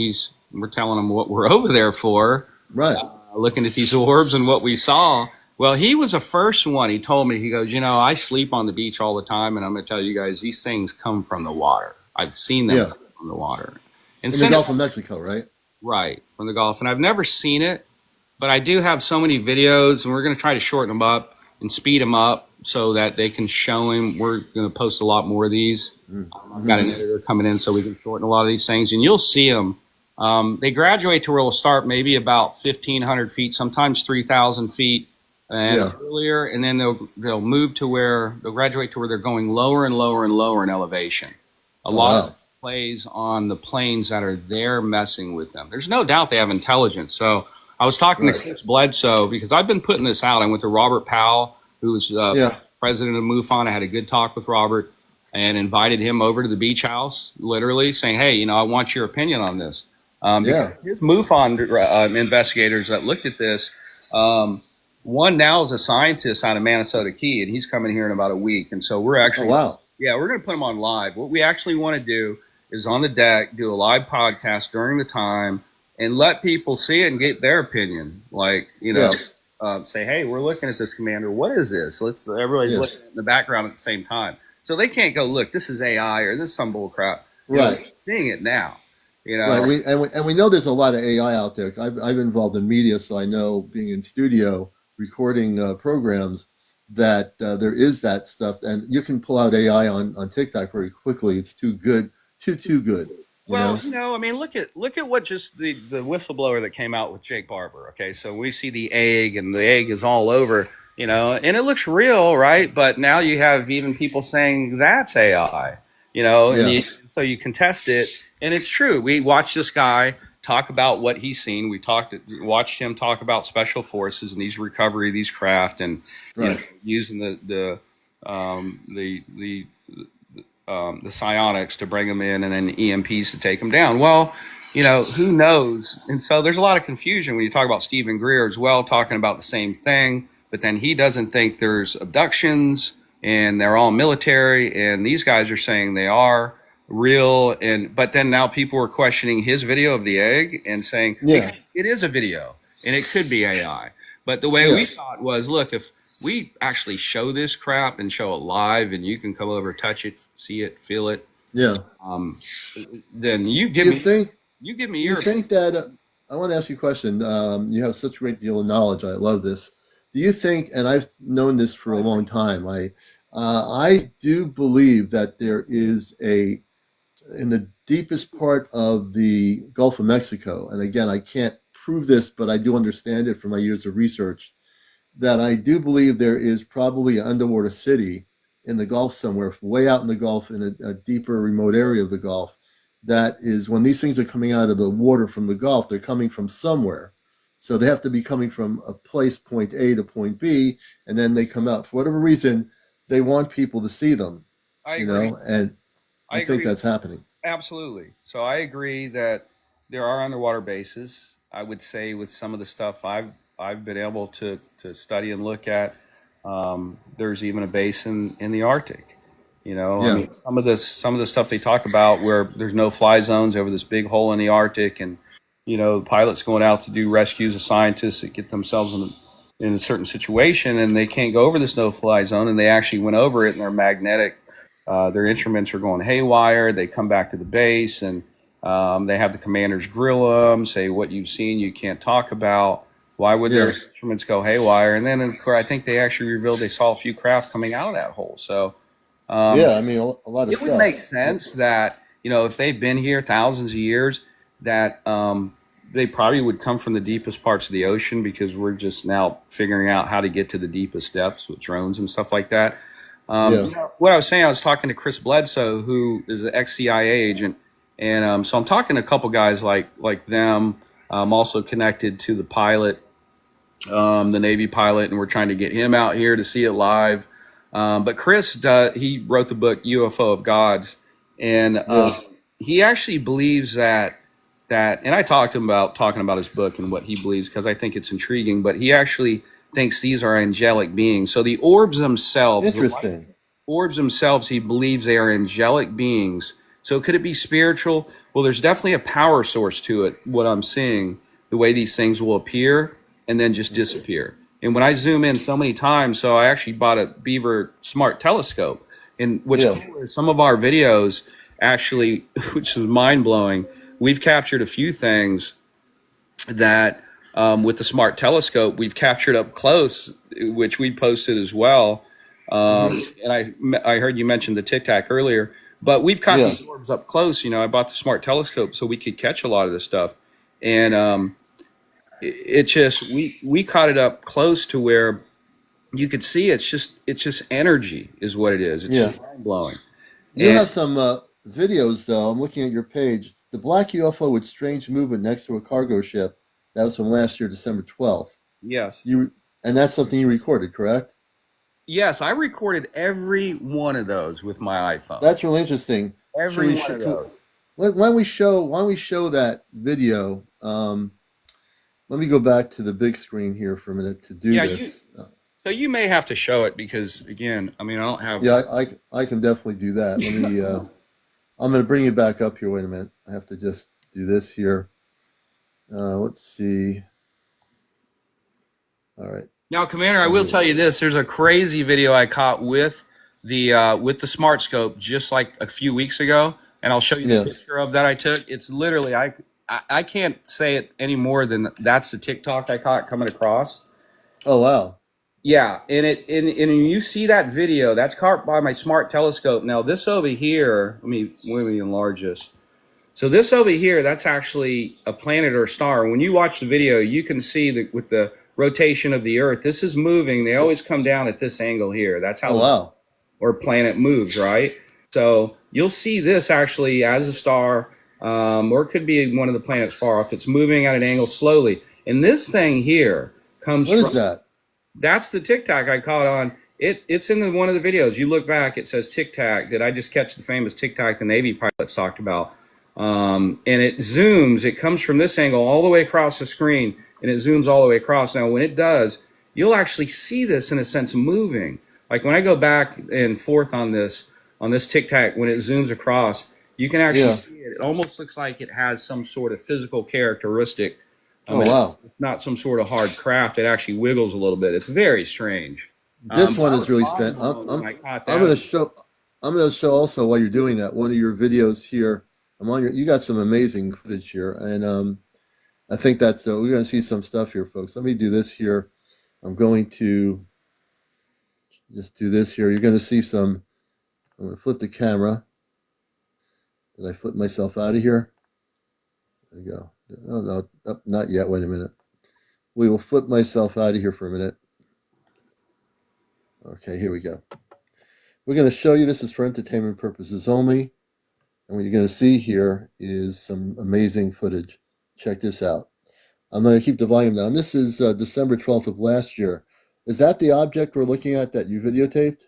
B: we're telling him what we're over there for, looking at these orbs and what we saw. Well, he was the first one. He told me, he goes, I sleep on the beach all the time. And I'm going to tell you guys, these things come from the water. I've seen them come from the water. And
A: in the Gulf of Mexico, right? Right,
B: from the Gulf. And I've never seen it, but I do have so many videos, and we're going to try to shorten them up and speed them up so that they can show him. We're going to post a lot more of these. I've got an editor coming in so we can shorten a lot of these things, and you'll see them. They graduate to where they'll start maybe about 1,500 feet, sometimes 3,000 feet and earlier, and then they'll move to where they'll graduate to where they're going lower and lower and lower in elevation. A lot of it plays on the planes that are there messing with them. There's no doubt they have intelligence. So I was talking to Chris Bledsoe because I've been putting this out. I went to Robert Powell, who was president of MUFON. I had a good talk with Robert and invited him over to the beach house, literally saying, hey, I want your opinion on this. His MUFON investigators that looked at this, one now is a scientist out of Manasota Key, and he's coming here in about a week. And so we're actually, we're going to put him on live. What we actually want to do is on the deck, do a live podcast during the time and let people see it and get their opinion. Like, say, hey, we're looking at this, Commander. What is this? Everybody's looking in the background at the same time. So they can't go, look, this is AI or this is some bull crap. We're seeing it now.
A: Right. We know there's a lot of AI out there. I've been involved in media, so I know, being in studio recording programs, that there is that stuff, and you can pull out AI on TikTok very quickly. It's too good, too good.
B: Look at what just the whistleblower that came out with Jake Barber. Okay, so we see the egg, and the egg is all over, and it looks real, right? But now you have even people saying that's AI, and so you can test it, and it's true. We watched this guy talk about what he's seen. We watched him talk about special forces and these recovery, these craft, and using the psionics to bring them in, and then EMPs to take them down. Well, who knows? And so there's a lot of confusion when you talk about Stephen Greer as well, talking about the same thing, but then he doesn't think there's abductions and they're all military, and these guys are saying they are real. But then now people are questioning his video of the egg and saying, it is a video and it could be AI. But the way we thought was, look, if we actually show this crap and show it live, and you can come over, touch it, see it, feel it, then you give me. You give me
A: Do you
B: your
A: think
B: opinion.
A: that I want to ask you a question? You have such a great deal of knowledge. I love this. Do you think, and I've known this for a long time, I do believe that there is a in the deepest part of the Gulf of Mexico, and again, I can't prove this, but I do understand it from my years of research, that I do believe there is probably an underwater city in the Gulf somewhere, way out in the Gulf, in a deeper, remote area of the Gulf. That is, when these things are coming out of the water from the Gulf, they're coming from somewhere. So they have to be coming from a place, point A to point B, and then they come out. For whatever reason, they want people to see them,
B: I agree.
A: and
B: I
A: I think
B: agree.
A: that's happening.
B: Absolutely. So I agree that there are underwater bases. I would say with some of the stuff I've been able to study and look at, there's even a base in the Arctic. I
A: Yeah,
B: mean, some of the stuff they talk about where there's no fly zones over this big hole in the Arctic, and pilots going out to do rescues of scientists that get themselves in a certain situation, and they can't go over this no fly zone, and they actually went over it, and they're magnetic. Their instruments are going haywire. They come back to the base, and they have the commanders grill them, say what you've seen you can't talk about. Why would their
A: yeah,
B: instruments go haywire? And then, of course, I think they actually revealed they saw a few craft coming out of that hole. So
A: yeah. I mean, a lot of
B: it would make
A: stuff.
B: sense that if they've been here thousands of years, that they probably would come from the deepest parts of the ocean, because we're just now figuring out how to get to the deepest depths with drones and stuff like that.
A: Yeah,
B: What I was saying, I was talking to Chris Bledsoe, who is an ex-CIA agent, and so I'm talking to a couple guys like them. Also connected to the pilot, the Navy pilot, and we're trying to get him out here to see it live. But Chris, he wrote the book UFO of Gods, and
A: yeah,
B: he actually believes that, and I talked to him about talking about his book and what he believes, because I think it's intriguing. But he actually thinks these are angelic beings. So the orbs themselves, the
A: interesting.
B: orbs themselves, he believes they are angelic beings. So could it be spiritual? Well, there's definitely a power source to it. What I'm seeing, the way these things will appear and then just disappear. And when I zoom in so many times, so I actually bought a Beaver Smart Telescope. And what's
A: Yeah,
B: cool is some of our videos actually, which is mind blowing, we've captured a few things that with the Smart Telescope we've captured up close, which we posted as well.
A: hmm,
B: And I heard you mention the TicTac earlier, but we've caught
A: yeah.
B: these orbs up close. I bought the Smart Telescope so we could catch a lot of this stuff, and it just we caught it up close to where you could see it's just energy is what it is. It's
A: Yeah.
B: just mind blowing.
A: You
B: And
A: have some videos, though. I'm looking at your page. The black UFO with strange movement next to a cargo ship. That was from last year, December 12th.
B: yes,
A: You and that's something you recorded, correct?
B: yes, I recorded every one of those with my iPhone.
A: That's really interesting. Should
B: Every
A: we?
B: one of those.
A: Why don't we show that video? Let me go back to the big screen here for a minute to do
B: Yeah,
A: this.
B: so you may have to show it, because again, I mean, I don't have.
A: Yeah, I can definitely do that. Let me. I'm going to bring it back up here. Wait a minute. I have to just do this here. Let's see. All right.
B: Now, Commander, I
A: Let
B: will
A: me.
B: tell you this: there's a crazy video I caught with the Smart Scope just like a few weeks ago, and I'll show you the
A: Yeah.
B: picture of that I took. It's literally I can't say it any more than that's the TikTok I caught coming across.
A: Oh wow.
B: Yeah, and when you see that video, that's caught by my Smart Telescope. Now, this over here, let me enlarge this. So this over here, that's actually a planet or a star. When you watch the video, you can see that with the rotation of the Earth, this is moving. They always come down at this angle here. That's how
A: Oh
B: the
A: wow.
B: or planet moves, right? So you'll see this actually as a star, or it could be one of the planets far off. It's moving at an angle slowly. And this thing here comes
A: What is
B: from
A: that?
B: that's the TikTok I caught on. It's in one of the videos. You look back, it says TikTok. Did I just catch the famous TikTok the Navy pilots talked about? And it zooms. It comes from this angle all the way across the screen, and it zooms all the way across. Now, when it does, you'll actually see this in a sense moving. Like when I go back and forth on this TikTok, when it zooms across, you can actually
A: Yeah.
B: see it. It almost looks like it has some sort of physical characteristic.
A: Oh
B: It's
A: wow.
B: not some sort of hard craft. It actually wiggles a little bit. It's very strange.
A: This
B: So
A: one
B: I
A: is
B: was
A: really
B: mind
A: spent.
B: blown when I caught
A: I'm
B: that.
A: going to show. I'm going to show also while you're doing that one of your videos here. I'm on your. You got some amazing footage here, and I think that's we're going to see some stuff here, folks. Let me do this here. I'm going to just do this here. You're going to see some. I'm going to flip the camera. Did I flip myself out of here? There you go. Oh no, oh, not yet. Wait a minute. We will flip myself out of here for a minute. Okay, here we go. We're going to show you. This is for entertainment purposes only. And what you're going to see here is some amazing footage. Check this out. I'm going to keep the volume down. This is December 12th of last year. Is that the object we're looking at that you videotaped?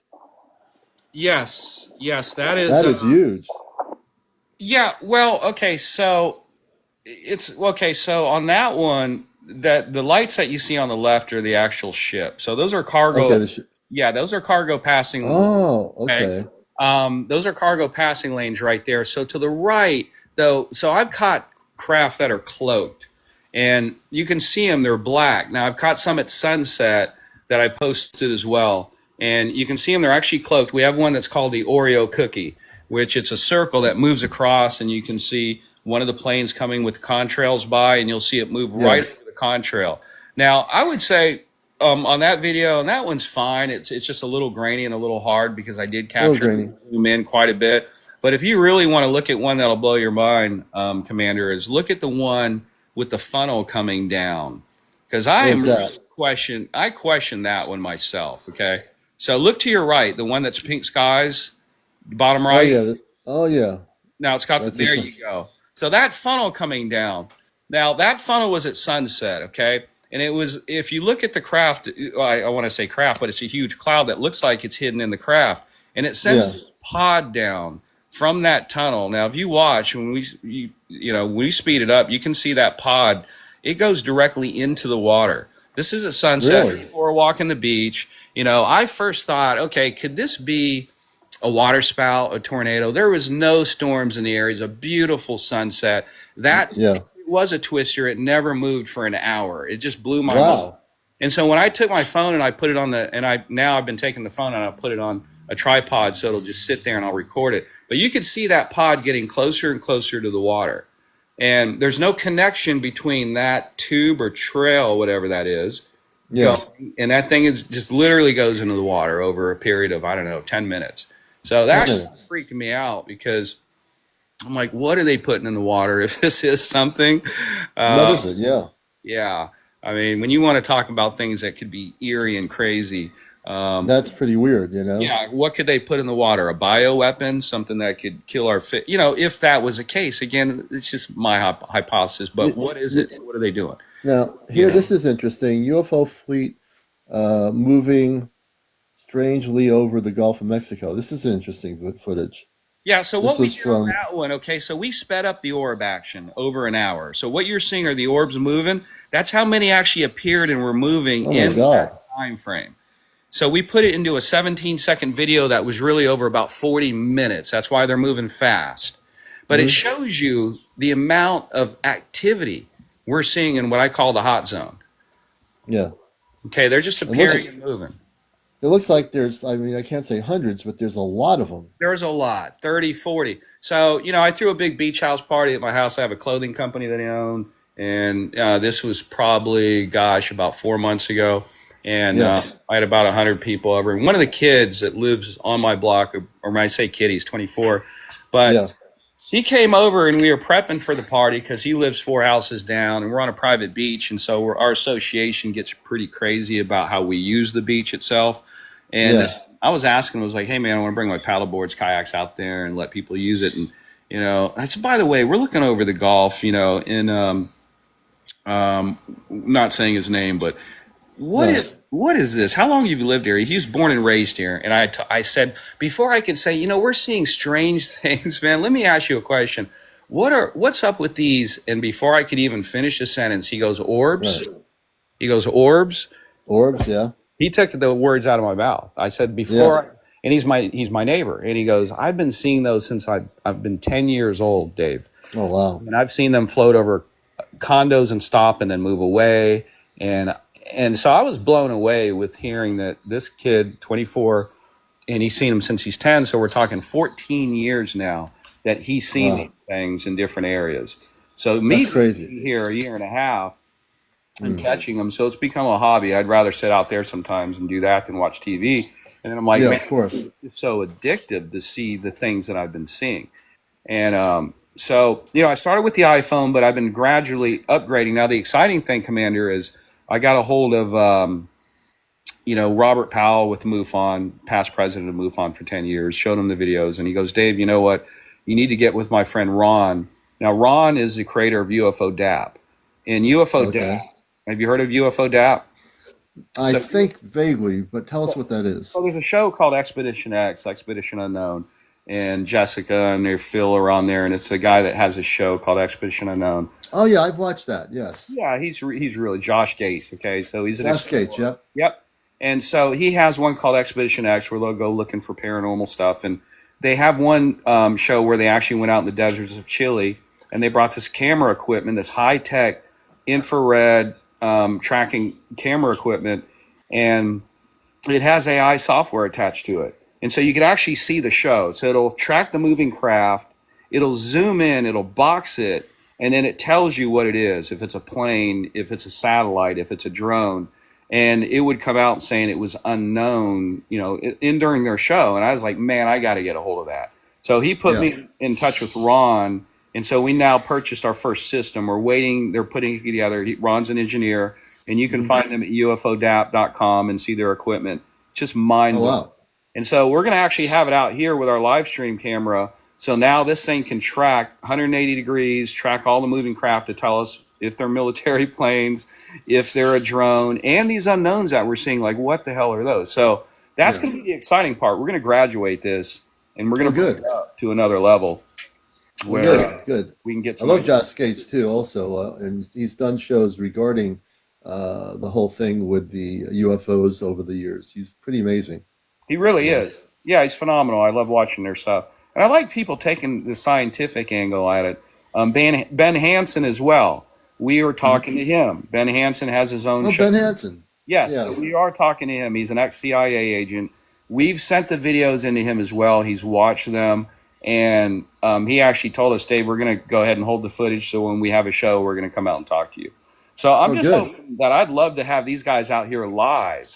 B: Yes, yes, that is.
A: That is huge.
B: Yeah, well, okay, so so on that one, that the lights that you see on the left are the actual ship. So those are cargo.
A: Okay.
B: Yeah, those are cargo passing.
A: Oh,
B: Okay.
A: okay.
B: Those are cargo passing lanes right there. So to the right, though, so I've caught craft that are cloaked, and you can see them. They're black. Now I've caught some at sunset that I posted as well, and you can see them. They're actually cloaked. We have one that's called the Oreo cookie, which it's a circle that moves across, and you can see one of the planes coming with contrails by, and you'll see it move right over the contrail. Now I would say on that video, and that one's fine. It's just a little grainy and a little hard because I did capture and zoom in quite a bit. But if you really want to look at one that'll blow your mind, Commander, is look at the one with the funnel coming down, because I question that one myself. Okay, so look to your right, the one that's pink skies, bottom
A: Oh
B: right.
A: yeah. Oh yeah.
B: Now it's got there you go. So that funnel coming down. Now that funnel was at sunset, okay? And it was, if you look at the craft, I want to say craft, but it's a huge cloud that looks like it's hidden in the craft. And it sends this pod down from that tunnel. Now, if you watch, when when we speed it up, you can see that pod. It goes directly into the water. This is at sunset.
A: Really?
B: People are walking the beach. I first thought, okay, could this be a water spout, a tornado? There was no storms in the area. It's a beautiful sunset. That was a twister. It never moved for an hour. It just blew my mind. And so when I took my phone and I put it on I've been taking the phone and I put it on a tripod so it'll just sit there and I'll record it. But you could see that pod getting closer and closer to the water. And there's no connection between that tube or trail, whatever that is, going, and that thing is just literally goes into the water over a period of, I don't know, 10 minutes. So that freaked me out because I'm like, what are they putting in the water if this is something?
A: What is it? Yeah.
B: Yeah. I mean, when you want to talk about things that could be eerie and crazy.
A: That's pretty weird,
B: Yeah. What could they put in the water? A bioweapon? Something that could kill our fish? If that was the case. Again, it's just my hypothesis. But what is it? What are they doing?
A: Now, here, this is interesting. UFO fleet moving strangely over the Gulf of Mexico. This is interesting footage.
B: Yeah, so what we did on that one, okay, so we sped up the orb action over an hour. So what you're seeing are the orbs moving. That's how many actually appeared and were moving in that time frame. So we put it into a 17-second video that was really over about 40 minutes. That's why they're moving fast. But it shows you the amount of activity we're seeing in what I call the hot zone.
A: Yeah.
B: Okay, they're just appearing and moving.
A: It looks like there's, I mean, I can't say hundreds, but there's a lot of them.
B: There's a lot, 30, 40. So, I threw a big beach house party at my house. I have a clothing company that I own. And this was probably, about 4 months ago. And I had about 100 people over. And one of the kids that lives on my block, or when I say kid, he's 24. But he came over and we were prepping for the party because he lives 4 houses down. And we're on a private beach. And so our association gets pretty crazy about how we use the beach itself. And I was asking, I was like, hey, man, I want to bring my paddle boards, kayaks out there and let people use it. And, I said, by the way, we're looking over the Gulf, in, not saying his name, but what is this? How long have you lived here? He was born and raised here. And I said, before I could say, we're seeing strange things, man, let me ask you a question. What's up with these? And before I could even finish the sentence, he goes, orbs. He goes, orbs.
A: Orbs, yeah.
B: He took the words out of my mouth. I said before, and he's my neighbor, and he goes, I've been seeing those since I've been 10 years old, Dave.
A: Oh wow!
B: And I've seen them float over condos and stop and then move away, and so I was blown away with hearing that this kid, 24, and he's seen them since he's 10. So we're talking 14 years now that he's seen these
A: Wow,
B: things in different areas. So me
A: that's crazy.
B: being here a year and a half and
A: Mm.
B: catching them, so it's become a hobby. I'd rather sit out there sometimes and do that than watch TV. And then I'm like,
A: Yeah,
B: man,
A: of course.
B: it's so addictive to see the things that I've been seeing. And so, I started with the iPhone, but I've been gradually upgrading. Now, the exciting thing, Commander, is I got a hold of, Robert Powell with MUFON, past president of MUFON for 10 years, showed him the videos, and he goes, Dave, you know what? You need to get with my friend Ron. Now, Ron is the creator of UFO DAP. And UFO
A: Okay.
B: DAP, have you heard of UFO DAP?
A: I
B: So,
A: think vaguely, but tell us what that is.
B: well, there's a show called Expedition X, Expedition Unknown, and Jessica and their Phil are on there, and it's a guy that has a show called Expedition Unknown.
A: Oh yeah, I've watched that. Yes.
B: Yeah, he's really Josh Gates. Okay, so he's an
A: Josh Gates.
B: explorer.
A: Yep.
B: Yep. And so he has one called Expedition X where they'll go looking for paranormal stuff, and they have one show where they actually went out in the deserts of Chile and they brought this camera equipment, this high tech infrared tracking camera equipment, and it has AI software attached to it. And so you can actually see the show. So it'll track the moving craft, it'll zoom in, it'll box it, and then it tells you what it is. If it's a plane, if it's a satellite, if it's a drone. And it would come out saying it was unknown, in during their show. And I was like, man, I got to get a hold of that. So he put
A: Yeah.
B: me in touch with Ron. And so we now purchased our first system. We're waiting. They're putting it together. Ron's an engineer, and you can find them at ufodap.com and see their equipment. It's just mind
A: Oh
B: blowing.
A: wow.
B: And so we're going to actually have it out here with our live stream camera. So now this thing can track 180 degrees, track all the moving craft to tell us if they're military planes, if they're a drone, and these unknowns that we're seeing, like what the hell are those? So that's
A: Yeah.
B: going to be the exciting part. We're going to graduate this, and we're going
A: Oh
B: to bring
A: good.
B: it up to another level
A: Oh
B: where
A: good. Good.
B: we can get
A: I
B: some
A: love
B: ideas.
A: Josh Gates too. Also, and he's done shows regarding the whole thing with the UFOs over the years. He's pretty amazing.
B: He really
A: Yeah.
B: is. Yeah, he's phenomenal. I love watching their stuff. And I like people taking the scientific angle at it. Ben Hansen as well. We are
A: Mhm.
B: talking to him. Ben Hansen has his own
A: Oh,
B: show.
A: Ben Hansen.
B: Yes,
A: Yeah.
B: so we are talking to him. He's an ex-CIA agent. We've sent the videos into him as well. He's watched them. And he actually told us, Dave, we're going to go ahead and hold the footage. So when we have a show, we're going to come out and talk to you. So I'm
A: Oh,
B: just
A: good.
B: hoping that I'd love to have these guys out here live.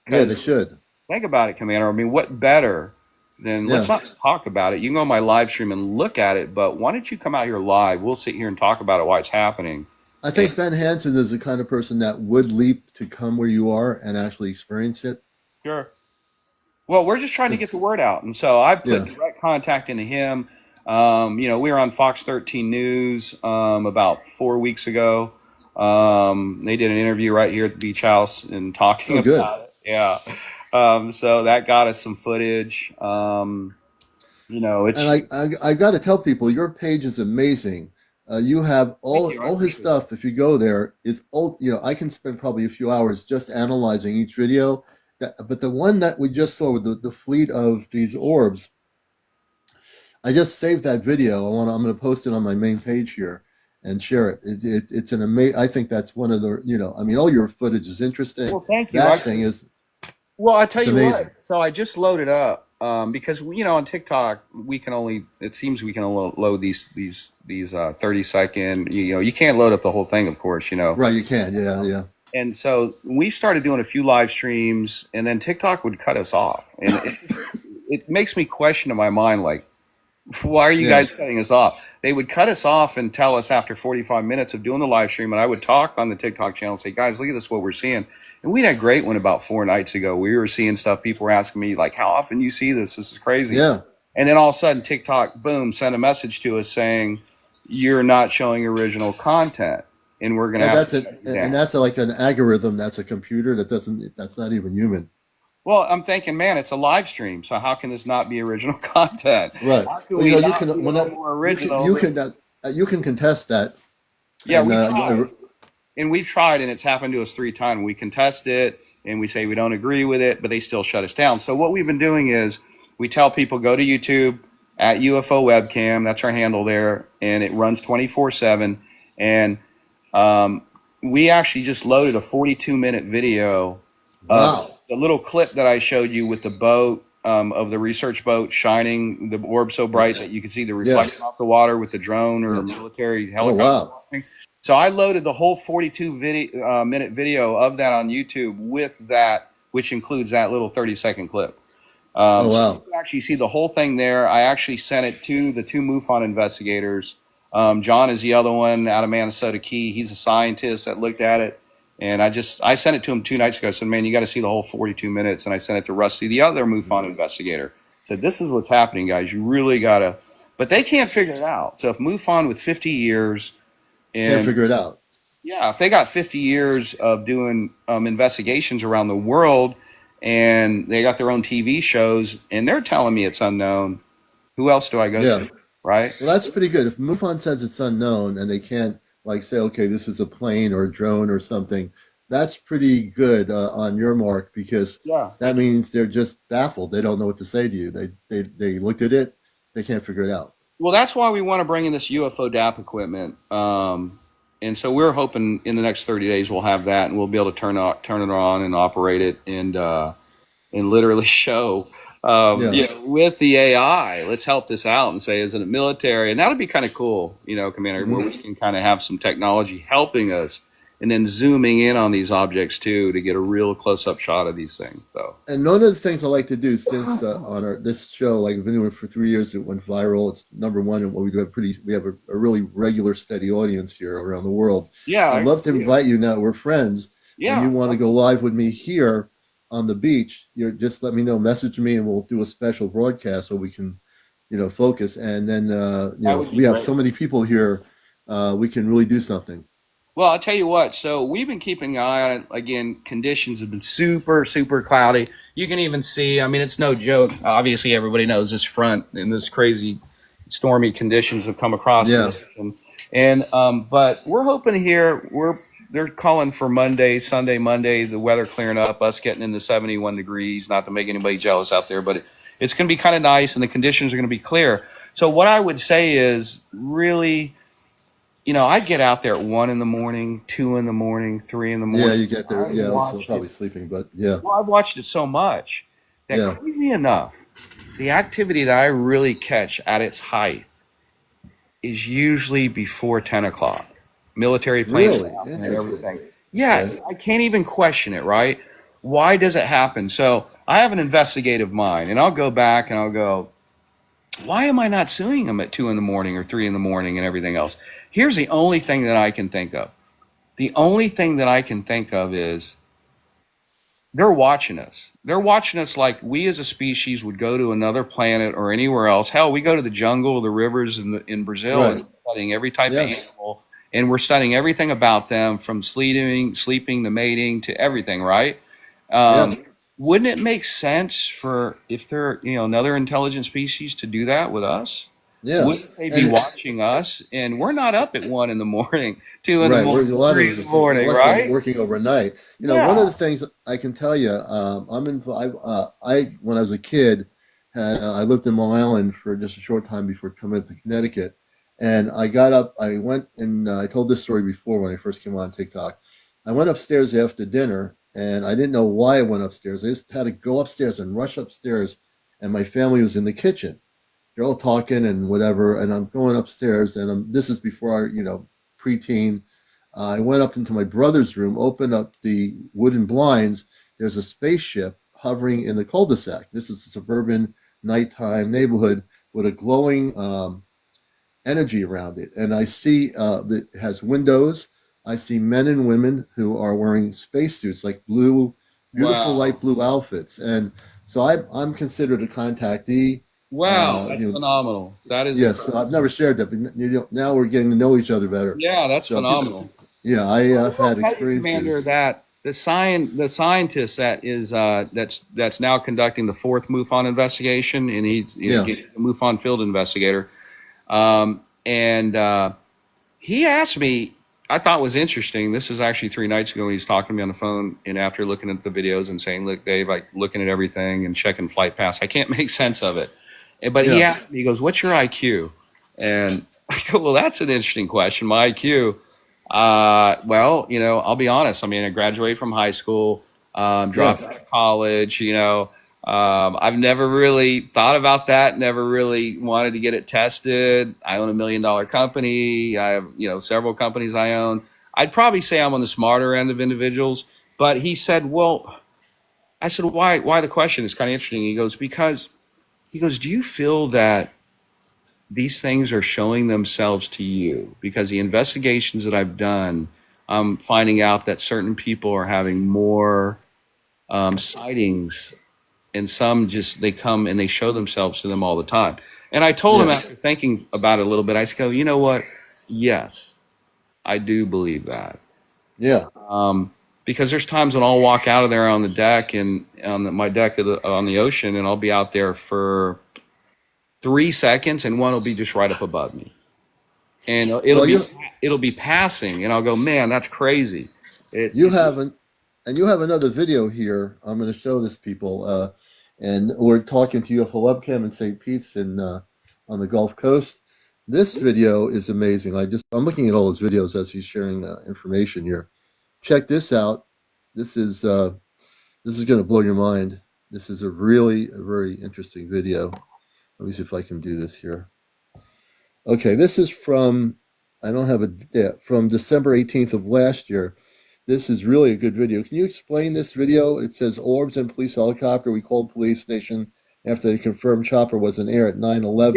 A: Yeah, they
B: Because
A: should.
B: think about it, Commander. I mean, what better than let's
A: Yeah.
B: not talk about it. You can go on my live stream and look at it, but why don't you come out here live? We'll sit here and talk about it while it's happening.
A: I
B: And
A: think Ben Hansen is the kind of person that would leap to come where you are and actually experience it.
B: sure. Well, we're just trying to
A: 'Cause-
B: get the word out. And so I've put
A: yeah.
B: direct contact into him. We were on Fox 13 News about 4 weeks ago. They did an interview right here at the beach house and talking
A: Oh, good.
B: about it. Yeah. So that got us some footage.
A: And
B: It's
A: I got to tell people, your page is amazing. You have
B: thank you. I
A: all his
B: appreciate it.
A: stuff. If you go there, is all I can spend probably a few hours just analyzing each video. But the one that we just saw with the fleet of these orbs, I just saved that video. I'm going to post it on my main page here and share it. It's an amazing. I think that's one of the I mean, all your footage is interesting.
B: Well, thank you.
A: That thing is
B: Well, I tell
A: it's
B: you what.
A: amazing.
B: So I just loaded up because on TikTok it seems we can only load these 30-second. You can't load up the whole thing, of course.
A: Right, you can. Yeah, yeah.
B: And so we started doing a few live streams, and then TikTok would cut us off, and it makes me question in my mind, like, why are you
A: Yeah.
B: guys cutting us off? They would cut us off and tell us after 45 minutes of doing the live stream, and I would talk on the TikTok channel and say, guys, look at this, what we're seeing. And we had a great one about 4 nights ago. We were seeing stuff. People were asking me, like, how often you see this? This is crazy.
A: Yeah.
B: And then all of a sudden, TikTok, boom, sent a message to us saying, you're not showing original content, and we're going to
A: And
B: have
A: that's
B: to
A: it.
B: shut you
A: And
B: down.
A: that's like an algorithm. That's a computer that's not even human.
B: Well, I'm thinking, man, it's a live stream, so how can this not be original content?
A: Right.
B: How can
A: Well,
B: we
A: you
B: not
A: can
B: be a
A: when
B: little
A: that
B: more original?
A: you can contest that.
B: Yeah,
A: And
B: we tried. And we've tried, and it's happened to us 3 times. We contest it, and we say we don't agree with it, but they still shut us down. So what we've been doing is we tell people, go to YouTube at UFO Webcam. That's our handle there, and it runs 24/7. And we actually just loaded a 42-minute video of
A: wow.
B: the little clip that I showed you with the boat of the research boat shining the orb so bright that you could see the
A: Yeah.
B: reflection off the water with the drone or
A: Yeah.
B: military
A: Oh
B: helicopter
A: wow.
B: watching. So I loaded the whole 42 minute video of that on YouTube with that, which includes that little 30-second clip.
A: Oh
B: So you
A: wow.
B: can actually see the whole thing there. I actually sent it to the two MUFON investigators. John is the other one out of Minnesota Key. He's a scientist that looked at it. And I sent it to him 2 nights ago. I said, man, you got to see the whole 42 minutes. And I sent it to Rusty, the other MUFON investigator. I said, this is what's happening, guys. You really got to, but they can't figure it out. So if MUFON with 50 years
A: Can't
B: and
A: figure it out.
B: yeah, if they got 50 years of doing investigations around the world and they got their own TV shows and they're telling me it's unknown, who else do I go
A: Yeah.
B: to? Right?
A: Well, that's pretty good. If MUFON says it's unknown and they can't like say, okay, this is a plane or a drone or something, that's pretty good on your mark because
B: Yeah.
A: that means they're just baffled. They don't know what to say to you. They looked at it, they can't figure it out.
B: Well, that's why we want to bring in this UFO DAP equipment. And so we're hoping in the next 30 days we'll have that and we'll be able to turn it on and operate it and literally show,
A: Yeah.
B: with the AI, let's help this out and say, isn't it military? And that'd be kind of cool, Commander, where we can kind of have some technology helping us and then zooming in on these objects too to get a real close up shot of these things. So,
A: And one of the things I like to do since on this show, like I've been doing it for 3 years, it went viral. It's number one, and we have a really regular, steady audience here around the world.
B: yeah,
A: I'd love to invite you now. We're friends. When you want to go live with me here on the beach, you just let me know, message me, and we'll do a special broadcast so we can, focus. And then we have so many people here, we can really do something.
B: Well, I'll tell you what. So we've been keeping an eye on it. Again, conditions have been super, super cloudy. You can even see, I mean, it's no joke. Obviously, everybody knows this front and this crazy stormy conditions have come across.
A: Yeah.
B: But we're hoping here, they're calling for Sunday, Monday, the weather clearing up, us getting into 71 degrees, not to make anybody jealous out there, but it's going to be kind of nice and the conditions are going to be clear. So what I would say is really, I get out there at 1 in the morning, 2 in the morning, 3 in the morning.
A: Yeah, you get there. Yeah, I'm still probably sleeping, but yeah.
B: Well, I've watched it so much that crazy enough, the activity that I really catch at its height is usually before 10 o'clock. Military planes
A: Really?
B: and everything. Yeah, I can't even question it, right? Why does it happen? So I have an investigative mind, and I'll go back and I'll go, why am I not suing them at 2 in the morning or 3 in the morning and everything else? Here's the only thing that I can think of. The only thing that I can think of is they're watching us. They're watching us like we as a species would go to another planet or anywhere else. Hell, we go to the jungle, the rivers in Brazil, and we're studying every type of animal, and we're studying everything about them from sleeping to mating to everything, right? Wouldn't it make sense for if they're another intelligent species to do that with us?
A: Yeah.
B: Wouldn't they be watching us? And we're not up at 1 in the morning, 2 in the
A: Right.
B: morning,
A: A lot
B: 3
A: of
B: in
A: us
B: the morning, right?
A: working overnight. One of the things I can tell you, when I was a kid, I lived in Long Island for just a short time before coming up to Connecticut, and I got up. I went and I told this story before when I first came on TikTok. I went upstairs after dinner, and I didn't know why I went upstairs. I just had to go upstairs and rush upstairs, and my family was in the kitchen. They're all talking and whatever, and I'm going upstairs, and this is before preteen. I went up into my brother's room, opened up the wooden blinds. There's a spaceship hovering in the cul-de-sac. This is a suburban nighttime neighborhood with a glowing energy around it, and I see that it has windows. I see men and women who are wearing spacesuits, like beautiful light blue outfits, and so I'm considered a contactee.
B: Wow, that's phenomenal. That is
A: yes. I've never shared that, but now we're getting to know each other better.
B: Yeah, that's phenomenal.
A: Yeah, I've had experiences.
B: Commander, that the scientist that is that's now conducting the 4th MUFON investigation, and he's a MUFON field investigator, and he asked me. I thought was interesting. This is actually 3 nights ago when he was talking to me on the phone, and after looking at the videos and saying, "Look, Dave, like looking at everything and checking flight paths, I can't make sense of it." But he asked me, he goes, "What's your IQ?" And I go, "Well, that's an interesting question. My IQ, well, I'll be honest. I mean, I graduated from high school, dropped out of college, I've never really thought about that. Never really wanted to get it tested. I own $1 million company. I have, several companies I own. I'd probably say I'm on the smarter end of individuals. But he said, well, I said, why the question? It's kind of interesting. He goes, do you feel that these things are showing themselves to you? Because the investigations that I've done, I'm finding out that certain people are having more sightings, and some just they come and they show themselves to them all the time. And I told him
A: Yeah,
B: after thinking about it a little bit, I said, you know what? Yes, I do believe that.
A: yeah.
B: Um, because there's times when I'll walk out of there on the deck and my deck on the ocean, and I'll be out there for 3 seconds, and one will be just right up above me, and
A: Well,
B: it'll be passing, and I'll go, man, that's crazy.
A: you
B: It
A: have an and you have another video here. I'm going to show this people, and we're talking to UFO webcam in St. Pete's in on the Gulf Coast. This video is amazing. I'm looking at all his videos as he's sharing information here. Check this out. This is uh, this is going to blow your mind. This is a very interesting video. Let me see if I can do this here. Okay, this is from, I don't have a, yeah, from December 18th of last year. This is really a good video. Can you explain this video? It says orbs and police helicopter. We called police station after they confirmed chopper was in air at 9/11.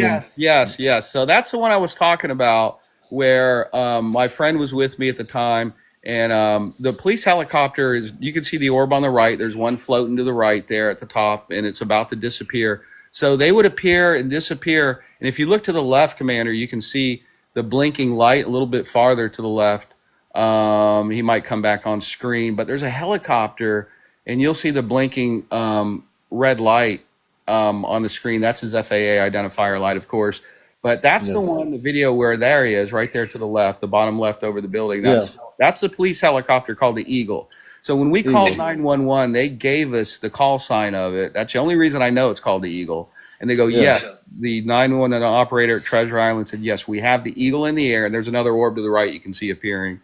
B: Yes. So that's the one I was talking about, where my friend was with me at the time, and the police helicopter is. You can see the orb on the right. There's one floating to the right there at the top, and it's about to disappear. So they would appear and disappear. And if you look to the left, Commander, you can see the blinking light a little bit farther to the left. He might come back on screen, but there's a helicopter, and you'll see the blinking red light on the screen. That's his FAA identifier light, of course. But that's the
A: Yeah,
B: one, the video where there he is, right there to the left, the bottom left over the building.
A: yeah,
B: That's the police helicopter called the Eagle. So when we called
A: Eagle.
B: 911, they gave us the call sign of it. That's the only reason I know it's called the Eagle. And they go,
A: Yeah,
B: yes. The 911 operator at Treasure Island said, yes, we have the Eagle in the air. And there's another orb to the right you can see appearing.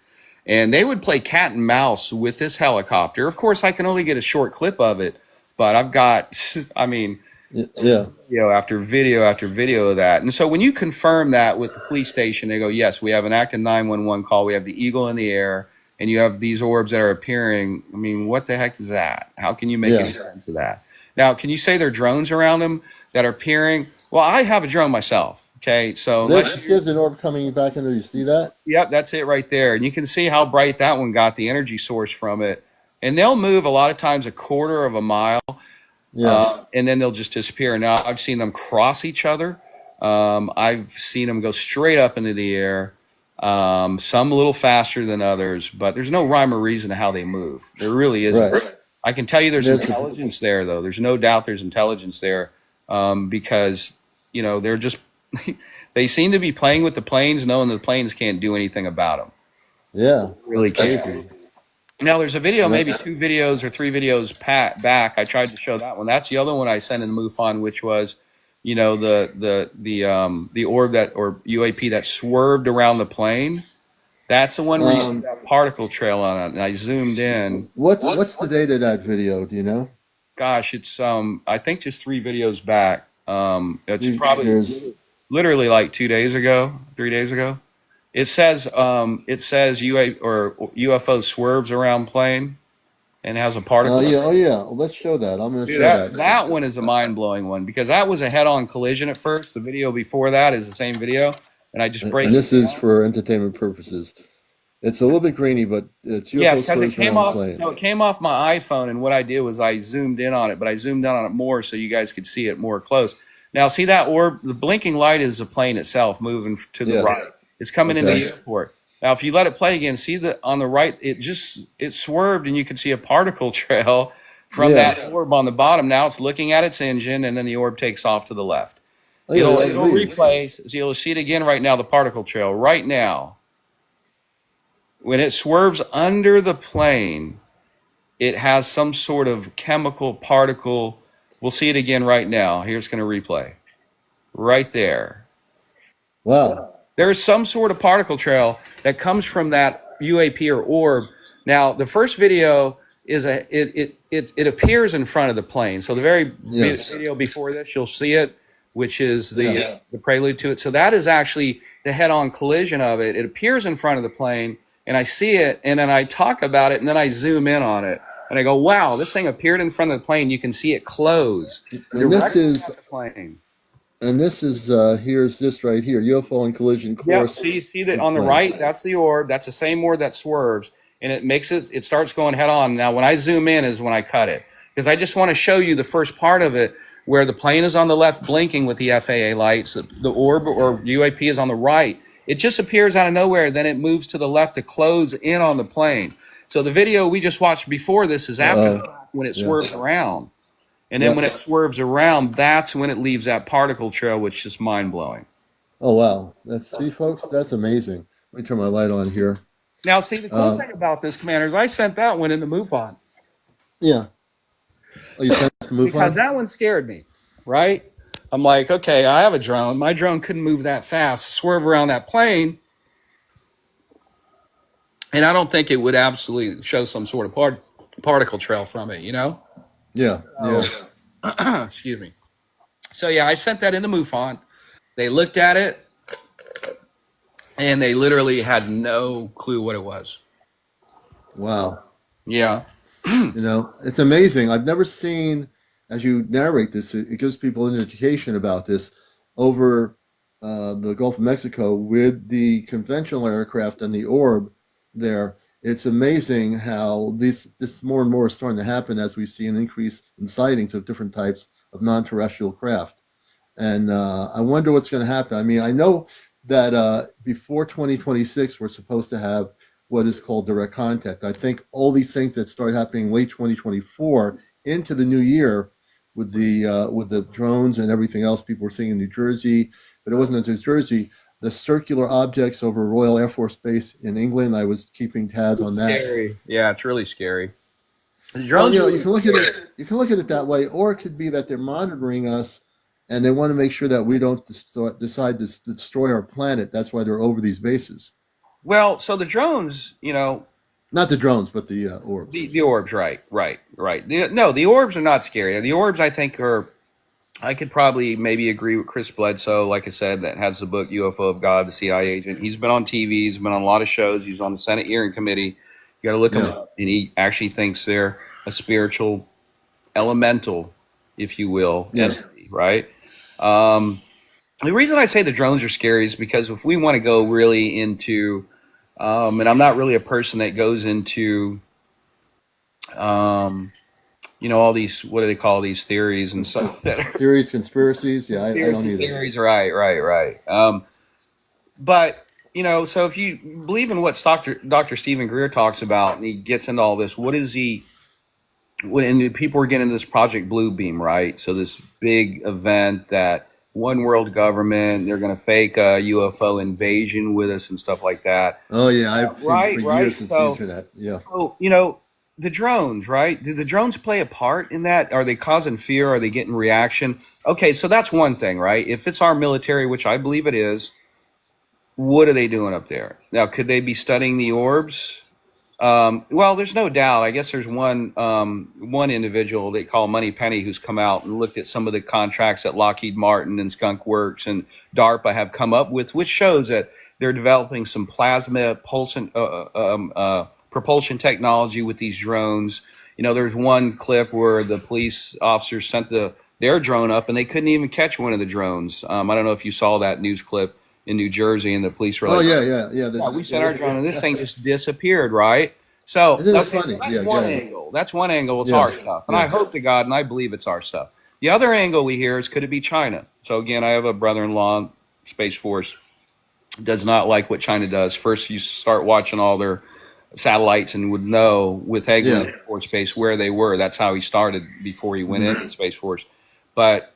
B: And they would play cat and mouse with this helicopter. Of course, I can only get a short clip of it, but I've got, I mean,
A: yeah,
B: video after video after video of that. And so when you confirm that with the police station, they go, yes, we have an active 911 call. We have the Eagle in the air, and you have these orbs that are appearing. I mean, what the heck is that? How can you make
A: yeah.
B: any sense of that? Now, can you say there are drones around them that are appearing? Well, I have a drone myself. Okay, so
A: There's an orb coming back into. You see that?
B: yep, that's it right there. And you can see how bright that one got, the energy source from it. And they'll move a lot of times a quarter of a mile,
A: Yeah,
B: and then they'll just disappear. Now, I've seen them cross each other. I've seen them go straight up into the air, some a little faster than others, but there's no rhyme or reason to how they move. There really isn't.
A: right.
B: I can tell you there's
A: There's
B: intelligence there, though. There's no doubt there's intelligence there, because, they're just, they seem to be playing with the planes, knowing the planes can't do anything about them.
A: yeah.
B: Really
A: That's
B: can't.
A: crazy.
B: Now there's a video,
A: And
B: maybe 2 videos or 3 videos back. I tried to show that one. That's the other one I sent in MUFON, which was, the orb that or UAP that swerved around the plane. That's the one where you see
A: um,
B: that particle trail on it. And I zoomed in.
A: what's the date of that video? Do you know?
B: Gosh, it's I think just 3 videos back. It's probably
A: There's
B: literally like 2 days ago, 3 days ago. It says UFO swerves around plane and has a particle.
A: yeah, oh yeah. Well, let's show that. I'm going to
B: Dude,
A: show
B: that
A: that.
B: that one is a mind blowing one, because that was a head on collision at first. The video before that is the same video, and I just break
A: And
B: it
A: this is
B: down.
A: for entertainment purposes. It's a little bit grainy, but it's
B: Yes,
A: UFO
B: because it
A: swerves
B: came
A: around
B: off.
A: plane.
B: So it came off my iPhone, and what I did was I zoomed in on it, but I zoomed in on it more so you guys could see it more close. Now, see that orb? The blinking light is the plane itself moving to the
A: Yeah.
B: right. It's coming into the
A: Okay.
B: airport. Now, if you let it play again, see that on the right, it swerved, and you can see a particle trail from
A: Yeah.
B: that orb on the bottom. Now it's looking at its engine, and then the orb takes off to the left.
A: Oh yeah.
B: It'll
A: It
B: it'll
A: leaves.
B: replay. So you'll see it again right now. The particle trail right now. When it swerves under the plane, it has some sort of chemical particle. We'll see it again right now. Here's going to replay. Right there.
A: Wow.
B: There is some sort of particle trail that comes from that UAP or orb. Now, the first video, is it appears in front of the plane. So the very
A: Yes.
B: video before this, you'll see it, which is
A: Yeah.
B: the prelude to it. So that is actually the head-on collision of it. It appears in front of the plane, and I see it, and then I talk about it, and then I zoom in on it, and I go, "Wow, this thing appeared in front of the plane. You can see it close
A: And this
B: directly
A: is
B: at the plane."
A: here's this right here, UFO and collision
B: Yep.
A: course
B: See that
A: and
B: on the
A: plane.
B: right? That's the orb. That's the same orb that swerves, and it starts going head on. Now, when I zoom in is when I cut it, because I just want to show you the first part of it, where the plane is on the left blinking with the FAA lights. The orb or UAP is on the right. It just appears out of nowhere. Then it moves to the left to close in on the plane. So the video we just watched before this is after the fact, when it
A: Yeah.
B: swerves around. And then
A: Yep.
B: when it swerves around, that's when it leaves that particle trail, which is mind-blowing.
A: Oh wow, see folks, that's amazing. Let me turn my light on here.
B: Now, see, the cool thing about this, Commander, is I sent that one in the MUFON.
A: Yeah. Oh, you sent it to
B: Because
A: MUFON?
B: that one scared me, right? I'm like, okay, I have a drone. My drone couldn't move that fast, swerve around that plane, and I don't think it would absolutely show some sort of particle trail from it, you know?
A: Yeah. Yeah.
B: Excuse me. So, yeah, I sent that in the MUFON. They looked at it, and they literally had no clue what it was.
A: Wow.
B: Yeah.
A: You know, it's amazing. I've never seen, as you narrate this, it gives people an education about this over the Gulf of Mexico with the conventional aircraft and the orb there. It's amazing how this more and more is starting to happen as we see an increase in sightings of different types of non-terrestrial craft. And I wonder what's going to happen. I mean, I know that before 2026, we're supposed to have what is called direct contact. I think all these things that start happening late 2024 into the new year with the drones and everything else people were seeing in New Jersey, but it wasn't in New Jersey. The circular objects over Royal Air Force Base in England, I was keeping tabs on that.
B: Scary. Yeah, it's really scary. The
A: Well,
B: drones.
A: you know, you can look at it. You can look at it that way, or it could be that they're monitoring us, and they want to make sure that we don't decide to destroy our planet. That's why they're over these bases.
B: Well, so the drones, you know,
A: Not the drones, but the orbs.
B: the orbs, right. No, the orbs are not scary. The orbs, I think, are. I could probably maybe agree with Chris Bledsoe, like I said, that has the book UFO of God, the CIA agent. He's been on TV. He's been on a lot of shows. He's on the Senate hearing committee. You got to look him up, and he actually thinks they're a spiritual elemental, if you will, entity, right? The reason I say the drones are scary is because if we want to go really into, and I'm not really a person that goes into, you know, all these, what do they call these theories and stuff that are
A: Theories, conspiracies. Yeah, I don't either.
B: theories, right. But, you know, so if you believe in what Dr. Stephen Greer talks about, and he gets into all this, what is he, and people are getting into this Project Blue Beam, right? So this big event that one world government, they're going to fake a UFO invasion with us and stuff like that.
A: Oh yeah, I've seen
B: Right,
A: for
B: right.
A: years since the
B: So,
A: internet. Yeah.
B: so, you know, the drones, right? Do the drones play a part in that? Are they causing fear? Are they getting reaction? Okay, so that's one thing, right? If it's our military, which I believe it is, what are they doing up there? Now, could they be studying the orbs? Well, there's no doubt. I guess there's one individual they call Money Penny who's come out and looked at some of the contracts that Lockheed Martin and Skunk Works and DARPA have come up with, which shows that they're developing some plasma propulsion technology with these drones. You know, there's one clip where the police officers sent their drone up and they couldn't even catch one of the drones. I don't know if you saw that news clip in New Jersey, and the police were
A: Oh
B: like,
A: yeah.
B: we sent our drone, and this thing just disappeared, right? So
A: Isn't it
B: okay,
A: funny?
B: that's
A: Yeah,
B: one
A: yeah.
B: angle. That's one angle. It's
A: Yeah,
B: our stuff, and I
A: yeah.
B: hope to God, and I believe it's our stuff. The other angle we hear is, could it be China? So again, I have a brother-in-law, Space Force, does not like what China does. First, you start watching all their satellites and would know with Eglin Air Force Base where they were. That's how he started before he went into Space Force. But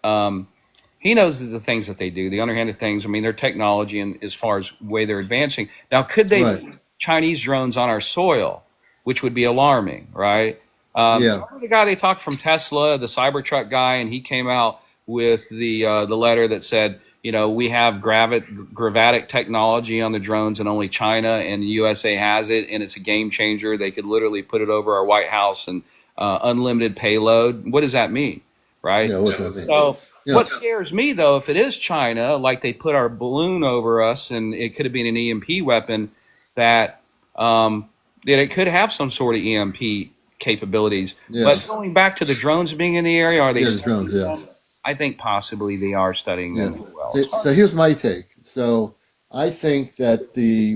B: he knows the things that they do, the underhanded things. I mean, their technology and as far as way they're advancing. Now, could they
A: Right.
B: put Chinese drones on our soil, which would be alarming, right?
A: Yeah.
B: Remember the guy they talked from Tesla, the Cybertruck guy, and he came out with the letter that said, You know, we have gravatic technology on the drones, and only China and the USA has it, and it's a game changer. They could literally put it over our White House and unlimited payload. What does that mean, right?
A: Yeah, what's that mean?
B: So
A: Yeah,
B: what scares me, though, if it is China, like they put our balloon over us, and it could have been an EMP weapon, that that it could have some sort of EMP capabilities.
A: yeah,
B: But going back to the drones being in the area, are they
A: yeah. The drones,
B: studying
A: yeah.
B: them? I think possibly they are studying
A: Yeah.
B: them as well.
A: So here's my take. So I think that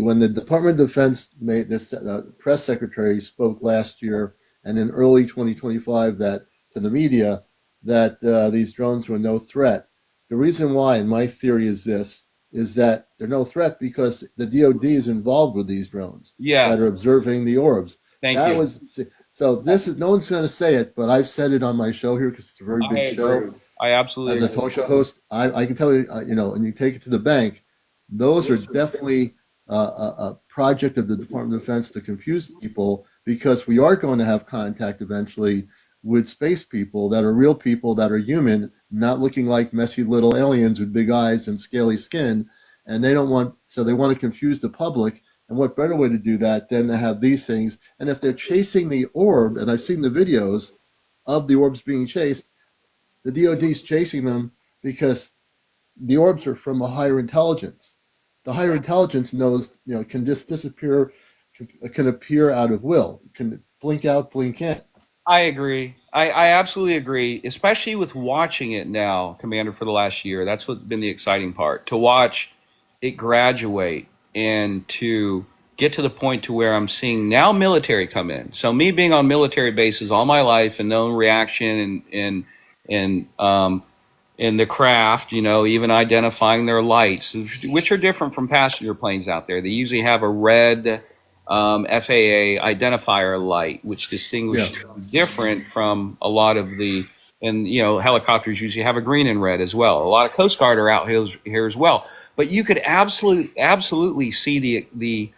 A: when the Department of Defense made this, press secretary spoke last year and in early 2025 that to the media that these drones were no threat. The reason why, and my theory is this, is that they're no threat because the DoD is involved with these drones that
B: Yes,
A: are observing the orbs.
B: thank
A: That
B: you.
A: was so. This is no one's going to say it, but I've said it on my show here because it's a very
B: I
A: big show
B: agree. I absolutely
A: as a
B: agree.
A: talk show host, I can tell you, and you take it to the bank, those are definitely a project of the Department of Defense to confuse people because we are going to have contact eventually with space people that are real people that are human, not looking like messy little aliens with big eyes and scaly skin. And they don't want, so they want to confuse the public. And what better way to do that than to have these things? And if they're chasing the orb, and I've seen the videos of the orbs being chased, the DoD's chasing them because the orbs are from a higher intelligence. The higher intelligence knows, can just disappear, can appear out of will, can blink out, blink in.
B: I agree. I absolutely agree, especially with watching it now, Commander, for the last year. That's what's been the exciting part, to watch it graduate and to get to the point to where I'm seeing now military come in. So me being on military bases all my life and knowing reaction and in the craft, you know, even identifying their lights, which are different from passenger planes out there. They usually have a red FAA identifier light, which
A: Yeah,
B: distinguishes them different from a lot of the, and you know, helicopters usually have a green and red as well. A lot of Coast Guard are out here as well. But you could absolutely see the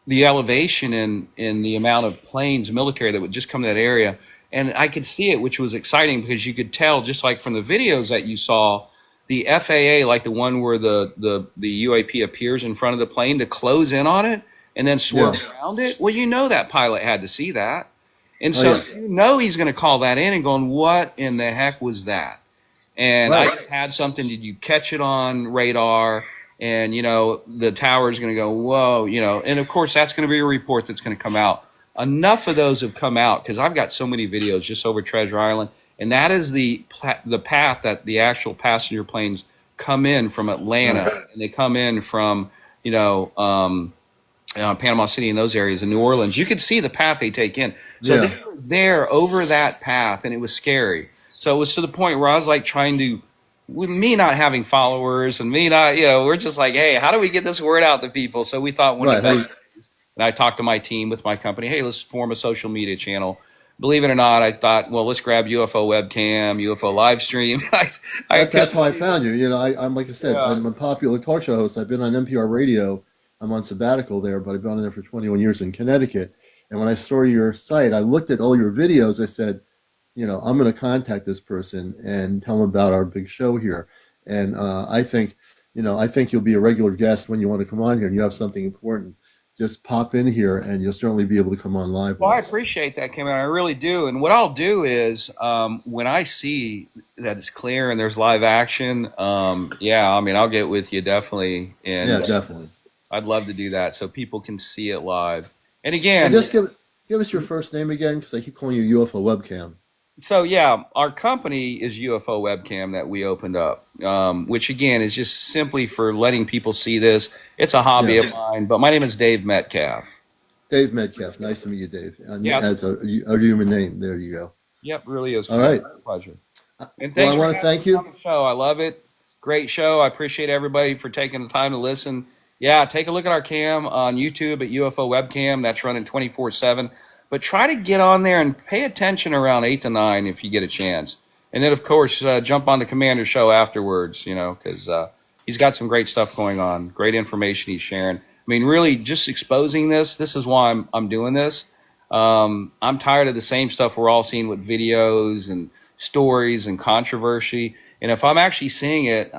B: the elevation in the amount of planes, military that would just come to that area. And I could see it, which was exciting because you could tell, just like from the videos that you saw, the FAA, like the one where the UAP appears in front of the plane to close in on it and then
A: yeah,
B: swerve around it. Well, you know that pilot had to see that. And
A: oh
B: so
A: yeah,
B: you know he's going to call that in and going, what in the heck was that? And I
A: right,
B: just had something. Did you catch it on radar? And you know the tower is going to go, whoa, you know. And of course, that's going to be a report that's going to come out. Enough of those have come out because I've got so many videos just over Treasure Island, and that is the path that the actual passenger planes come in from Atlanta,
A: right,
B: and they come in from you know Panama City and those areas in New Orleans. You could see the path they take in. So
A: yeah.
B: they were there over that path, and it was scary. So it was to the point where I was like trying to, with me not having followers and me not, you know, we're just like, hey, how do we get this word out to people? So we thought one of
A: Right.
B: the best, and I talked to my team with my company, hey, let's form a social media channel. Believe it or not, I thought, well, let's grab UFO webcam, UFO live stream. I
A: That's
B: couldn't
A: how I
B: believe it.
A: found you. I'm like I said,
B: Yeah.
A: I'm a popular talk show host. I've been on NPR radio. I'm on sabbatical there, but I've been on there for 21 years in Connecticut. And when I saw your site, I looked at all your videos. I said, I'm going to contact this person and tell them about our big show here. And I think you'll be a regular guest when you want to come on here and you have something important. Just pop in here and you'll certainly be able to come on live
B: Well,
A: with
B: I
A: us.
B: appreciate that, Kim, and I really do. And what I'll do is, when I see that it's clear and there's live action, yeah, I mean, I'll get with you definitely,
A: Yeah,
B: and
A: definitely.
B: I'd love to do that so people can see it live. And
A: And
B: again,
A: just give us your first name again, because I keep calling you UFO webcam.
B: so yeah, our company is UFO Webcam that we opened up, which again is just simply for letting people see this. It's a hobby
A: Yeah,
B: of mine, but my name is Dave Metcalf.
A: Dave Metcalf. Nice to meet you, Dave. And
B: Yeah,
A: as a human name, there you go.
B: yep, really is
A: All right.
B: a pleasure. And
A: Well, I
B: thanks for
A: want to
B: having
A: thank
B: me on
A: you.
B: the show. I love it. Great show. I appreciate everybody for taking the time to listen. Yeah, take a look at our cam on YouTube at UFO Webcam. That's running 24/7. But try to get on there and pay attention around 8 to 9 if you get a chance. And then, of course, jump on the Commander show afterwards, you know, because he's got some great stuff going on, great information he's sharing. I mean, really, just exposing this. This is why I'm doing this. I'm tired of the same stuff we're all seeing with videos and stories and controversy. And if I'm actually seeing it,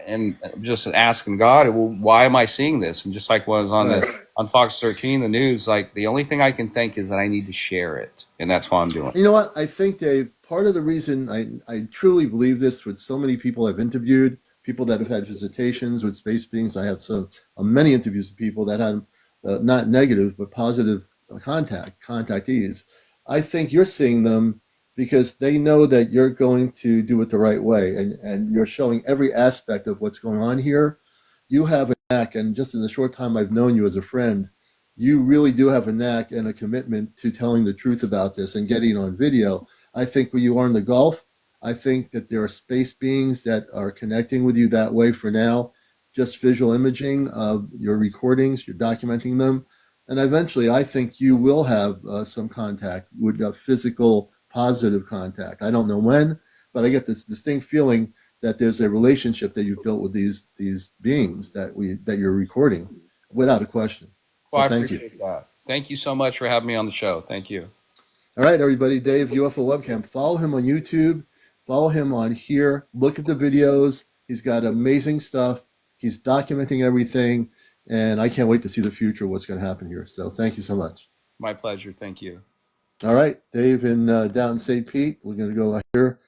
B: and I'm just asking God, well, why am I seeing this? And just like when I was on
A: Right.
B: on Fox 13, the news, like the only thing I can think is that I need to share it, and that's what I'm doing.
A: You know what? I think, Dave, part of the reason I truly believe this with so many people I've interviewed, people that have had visitations with space beings. I have so many interviews with people that had not negative, but positive contactees. I think you're seeing them because they know that you're going to do it the right way, and you're showing every aspect of what's going on here. You have a knack, and just in the short time I've known you as a friend, you really do have a knack and a commitment to telling the truth about this and getting it on video. I think where you are in the Gulf, I think that there are space beings that are connecting with you that way for now. Just visual imaging of your recordings, you're documenting them. And eventually, I think you will have some contact with physical positive contact. I don't know when, but I get this distinct feeling that there's a relationship that you've built with these beings that you're recording, without a question.
B: Well,
A: So
B: I
A: thank you.
B: appreciate that. Thank you so much for having me on the show. Thank you.
A: All right, everybody, Dave, UFO Webcam. Follow him on YouTube. Follow him on here. Look at the videos. He's got amazing stuff. He's documenting everything. And I can't wait to see the future, what's going to happen here. So thank you so much.
B: My pleasure. Thank you.
A: All right, Dave in down in St. Pete. We're going to go here.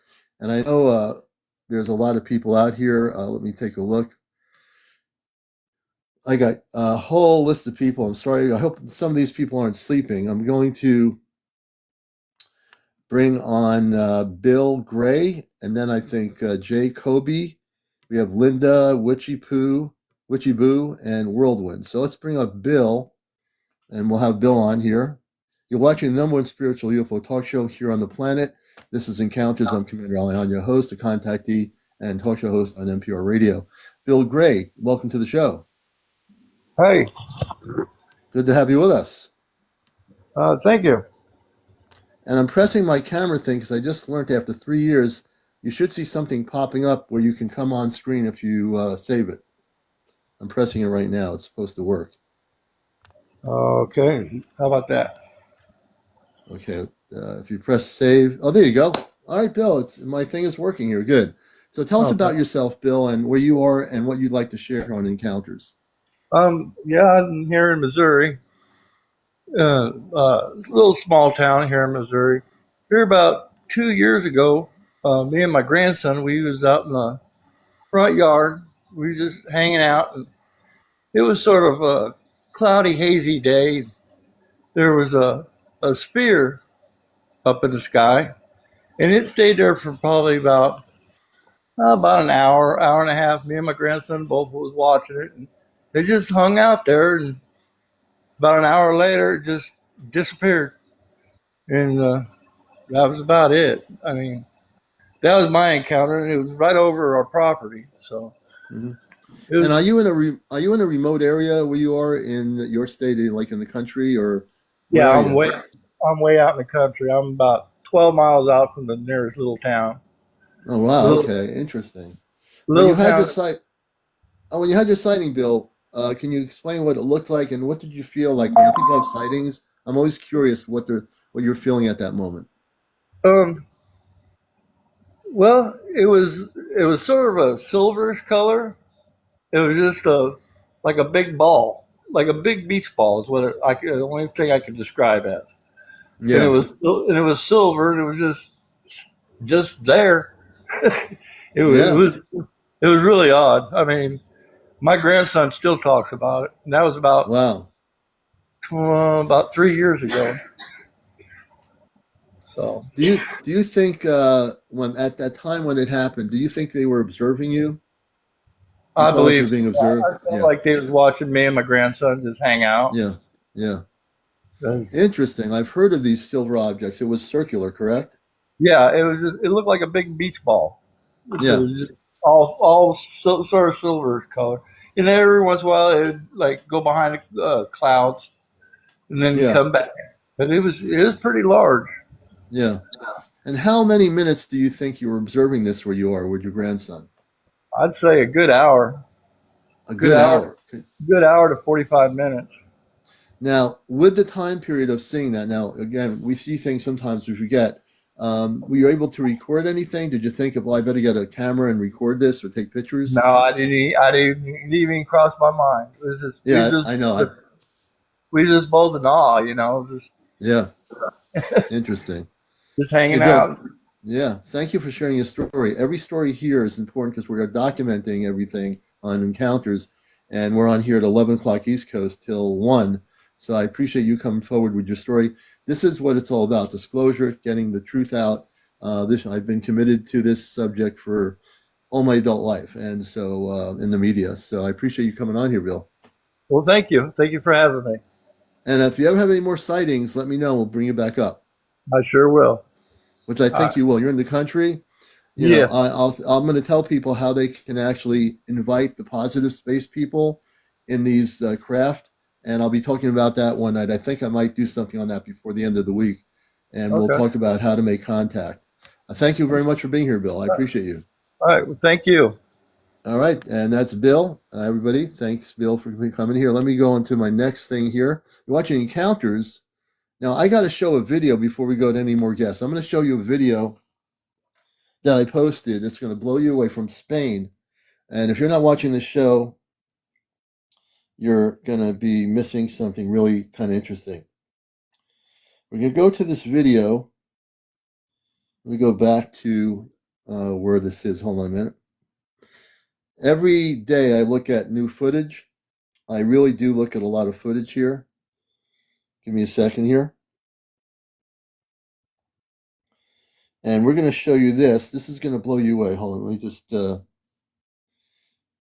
A: And I know there's a lot of people out here. Let me take a look. I got a whole list of people. I'm sorry. I hope some of these people aren't sleeping. I'm going to bring on Bill Gray, and then I think Jay Kobe. We have Linda, Witchy Boo, and Whirlwind. So let's bring up Bill, and we'll have Bill on here. You're watching the #1 spiritual UFO talk show here on the planet. This is Encounters. I'm CmdrAleon, your host, a contactee, and talk show host on NPR Radio. Bill Gray, welcome to the show.
C: Hey,
A: Good to have you with us.
C: thank you.
A: And I'm pressing my camera thing because I just learned after 3 years, you should see something popping up where you can come on screen if you save it. I'm pressing it right now. It's supposed to work.
C: Okay, how about that?
A: Okay, if you press save. Oh, there you go. All right, Bill, my thing is working here. Good. So tell us
C: Okay.
A: about yourself, Bill, and where you are and what you'd like to share on Encounters.
C: Yeah, I'm here in Missouri, a little small town here in Missouri. Here about 2 years ago, me and my grandson, we was out in the front yard. We were just hanging out, and it was sort of a cloudy, hazy day. There was a sphere up in the sky, and it stayed there for probably about an hour, hour and a half. Me and my grandson both was watching it, and they just hung out there. And about an hour later, it just disappeared, and that was about it. I mean, that was my encounter, and it was right over our property. So
A: Hmm.
C: it
A: And
C: was.
A: are you in a remote area where you are in your state, like in the country, or where
C: Yeah,
A: are
C: I'm
A: you?
C: way out in the country. I'm about 12 miles out from the nearest little town.
A: Oh, wow.
C: Little
A: Okay, interesting. When you
C: little
A: had your
C: town.
A: site, when you had your sighting, Bill, can you explain what it looked like and what did you feel like when people have sightings? I'm always curious what you're feeling at that moment.
C: Um, well, it was sort of a silverish color. It was just like a big ball, like a big beach ball is what the only thing I could describe as. And
A: Yeah,
C: it was silver, and it was just there. It
A: yeah.
C: was really odd. I mean, my grandson still talks about it, and that was
A: Wow.
C: about 3 years ago. So
A: Do you think when at that time when it happened, do you think they were observing you? Do you
C: I
A: feel like you're
C: believe
A: being observed?
C: I felt
A: Yeah,
C: like they was watching me and my grandson just hang out.
A: yeah, yeah.
C: 'Cause,
A: Interesting. I've heard of these silver objects. It was circular, correct?
C: yeah, it looked like a big beach ball. It
A: Yeah,
C: was just all sort of silver color. And then every once in a while, it would like go behind the clouds and then
A: yeah,
C: come back. But it was pretty large.
A: yeah. And how many minutes do you think you were observing this where you are with your grandson?
C: I'd say a good hour,
A: A
C: good
A: good
C: hour,
A: hour.
C: good hour to 45 minutes.
A: Now, with the time period of seeing that, now again, we see things sometimes we forget. Were you able to record anything? Did you think of, well, I better get a camera and record this or take pictures?
C: No, I didn't even cross my mind. It was just
A: Yeah, I know.
C: we just both in awe, just
A: Yeah, interesting.
C: just
A: Okay,
C: hanging
A: Bill.
C: out.
A: Yeah, thank you for sharing your story. Every story here is important because we're documenting everything on encounters, and we're on here at 11 o'clock East Coast till 1. So I appreciate you coming forward with your story. This is what it's all about, disclosure, getting the truth out. I've been committed to this subject for all my adult life, and so in the media. So I appreciate you coming on here, Bill.
C: Well, thank you. Thank you for having me.
A: And if you ever have any more sightings, let me know. We'll bring you back up,
C: I sure will.
A: which I
C: All
A: think
C: right.
A: you will. You're in the country.
C: Yeah.
A: I'm going to tell people how they can actually invite the positive space people in these craft, and I'll be talking about that one night. I think I might do something on that before the end of the week, and we'll
C: Okay.
A: talk about how to make contact. Thank you very much for being here, Bill. I appreciate you.
C: All right. Well, thank you.
A: All right, and that's Bill. Everybody, thanks, Bill, for coming here. Let me go on to my next thing here. You're watching Encounters. Now, I got to show a video before we go to any more guests. I'm going to show you a video that I posted. It's going to blow you away, from Spain. And if you're not watching the show, you're going to be missing something really kind of interesting. We're going to go to this video. Let me go back to where this is. Hold on a minute. Every day I look at new footage. I really do look at a lot of footage here. Give me a second here. And we're going to show you this. This is going to blow you away. Hold on. Let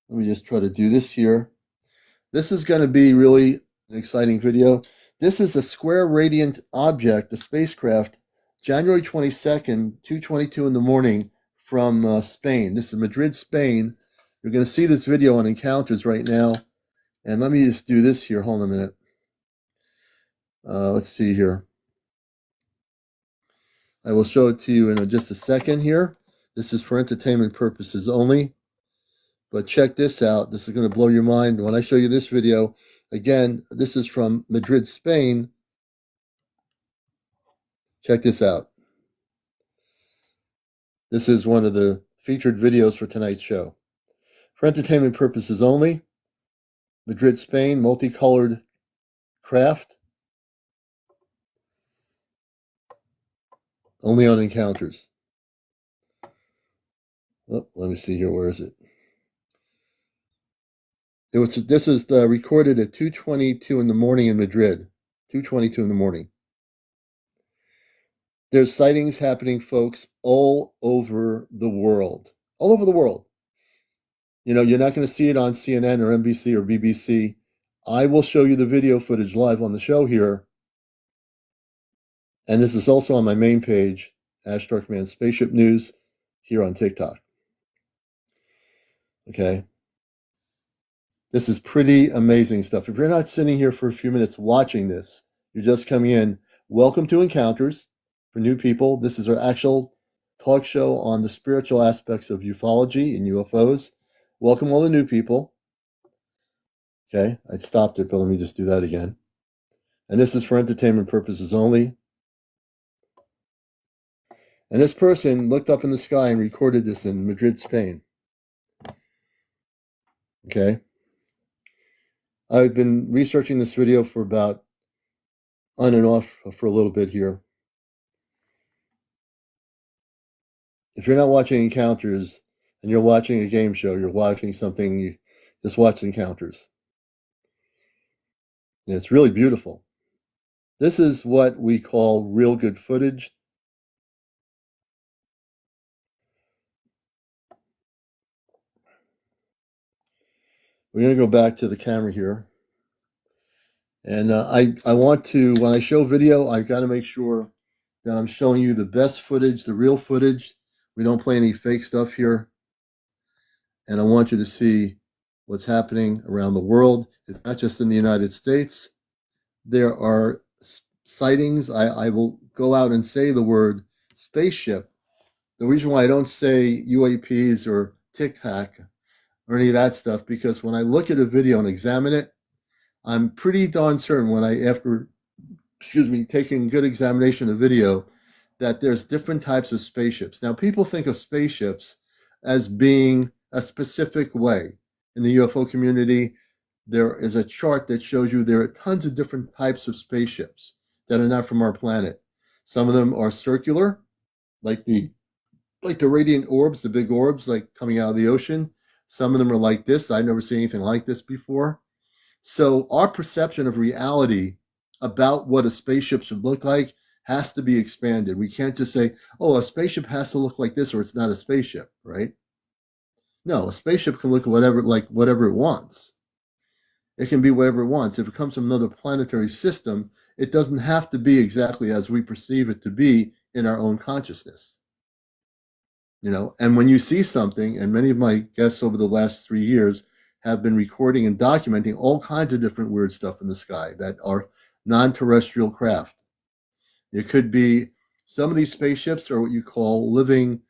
A: me just try to do this here. This is going to be really an exciting video. This is a square radiant object, a spacecraft, January 22nd, 2:22 in the morning, from Spain. This is Madrid, Spain. You're going to see this video on Encounters right now. And let me just do this here. Hold on a minute. Let's see here. I will show it to you in just a second here. This is for entertainment purposes only. But check this out. This is going to blow your mind when I show you this video. Again, this is from Madrid, Spain. Check this out. This is one of the featured videos for tonight's show. For entertainment purposes only, Madrid, Spain, multicolored craft, only on Encounters. Oh, let me see here. Where is it? This is recorded at 2:22 in the morning in Madrid. 2:22 in the morning. There's sightings happening, folks, all over the world. All over the world. You're not going to see it on CNN or NBC or BBC. I will show you the video footage live on the show here. And this is also on my main page, Ash Darkman Spaceship News, here on TikTok. Okay. This is pretty amazing stuff. If you're not sitting here for a few minutes watching this, you're just coming in, welcome to Encounters. For new people, this is our actual talk show on the spiritual aspects of ufology and UFOs. Welcome all the new people. Okay, I stopped it, but let me just do that again. And this is for entertainment purposes only. And this person looked up in the sky and recorded this in Madrid, Spain. Okay. I've been researching this video for about on and off for a little bit here. If you're not watching Encounters and you're watching a game show, you're watching something, you just watch Encounters. And it's really beautiful. This is what we call real good footage. We're going to go back to the camera here. And I want to, when I show video, I've got to make sure that I'm showing you the best footage, the real footage. We don't play any fake stuff here. And I want you to see what's happening around the world. It's not just in the United States. There are sightings. I will go out and say the word spaceship. The reason why I don't say UAPs or TicTok or any of that stuff, because when I look at a video and examine it, I'm pretty darn certain after taking good examination of video, that there's different types of spaceships. Now, people think of spaceships as being a specific way. In the UFO community, there is a chart that shows you there are tons of different types of spaceships that are not from our planet. Some of them are circular, like the radiant orbs, the big orbs like coming out of the ocean. Some of them are like this. I've never seen anything like this before. So our perception of reality about what a spaceship should look like has to be expanded. We can't just say, oh, a spaceship has to look like this or it's not a spaceship, right? No, a spaceship can look like whatever it wants. It can be whatever it wants. If it comes from another planetary system, it doesn't have to be exactly as we perceive it to be in our own consciousness. And when you see something, and many of my guests over the last 3 years have been recording and documenting all kinds of different weird stuff in the sky that are non-terrestrial craft. It could be some of these spaceships are what you call living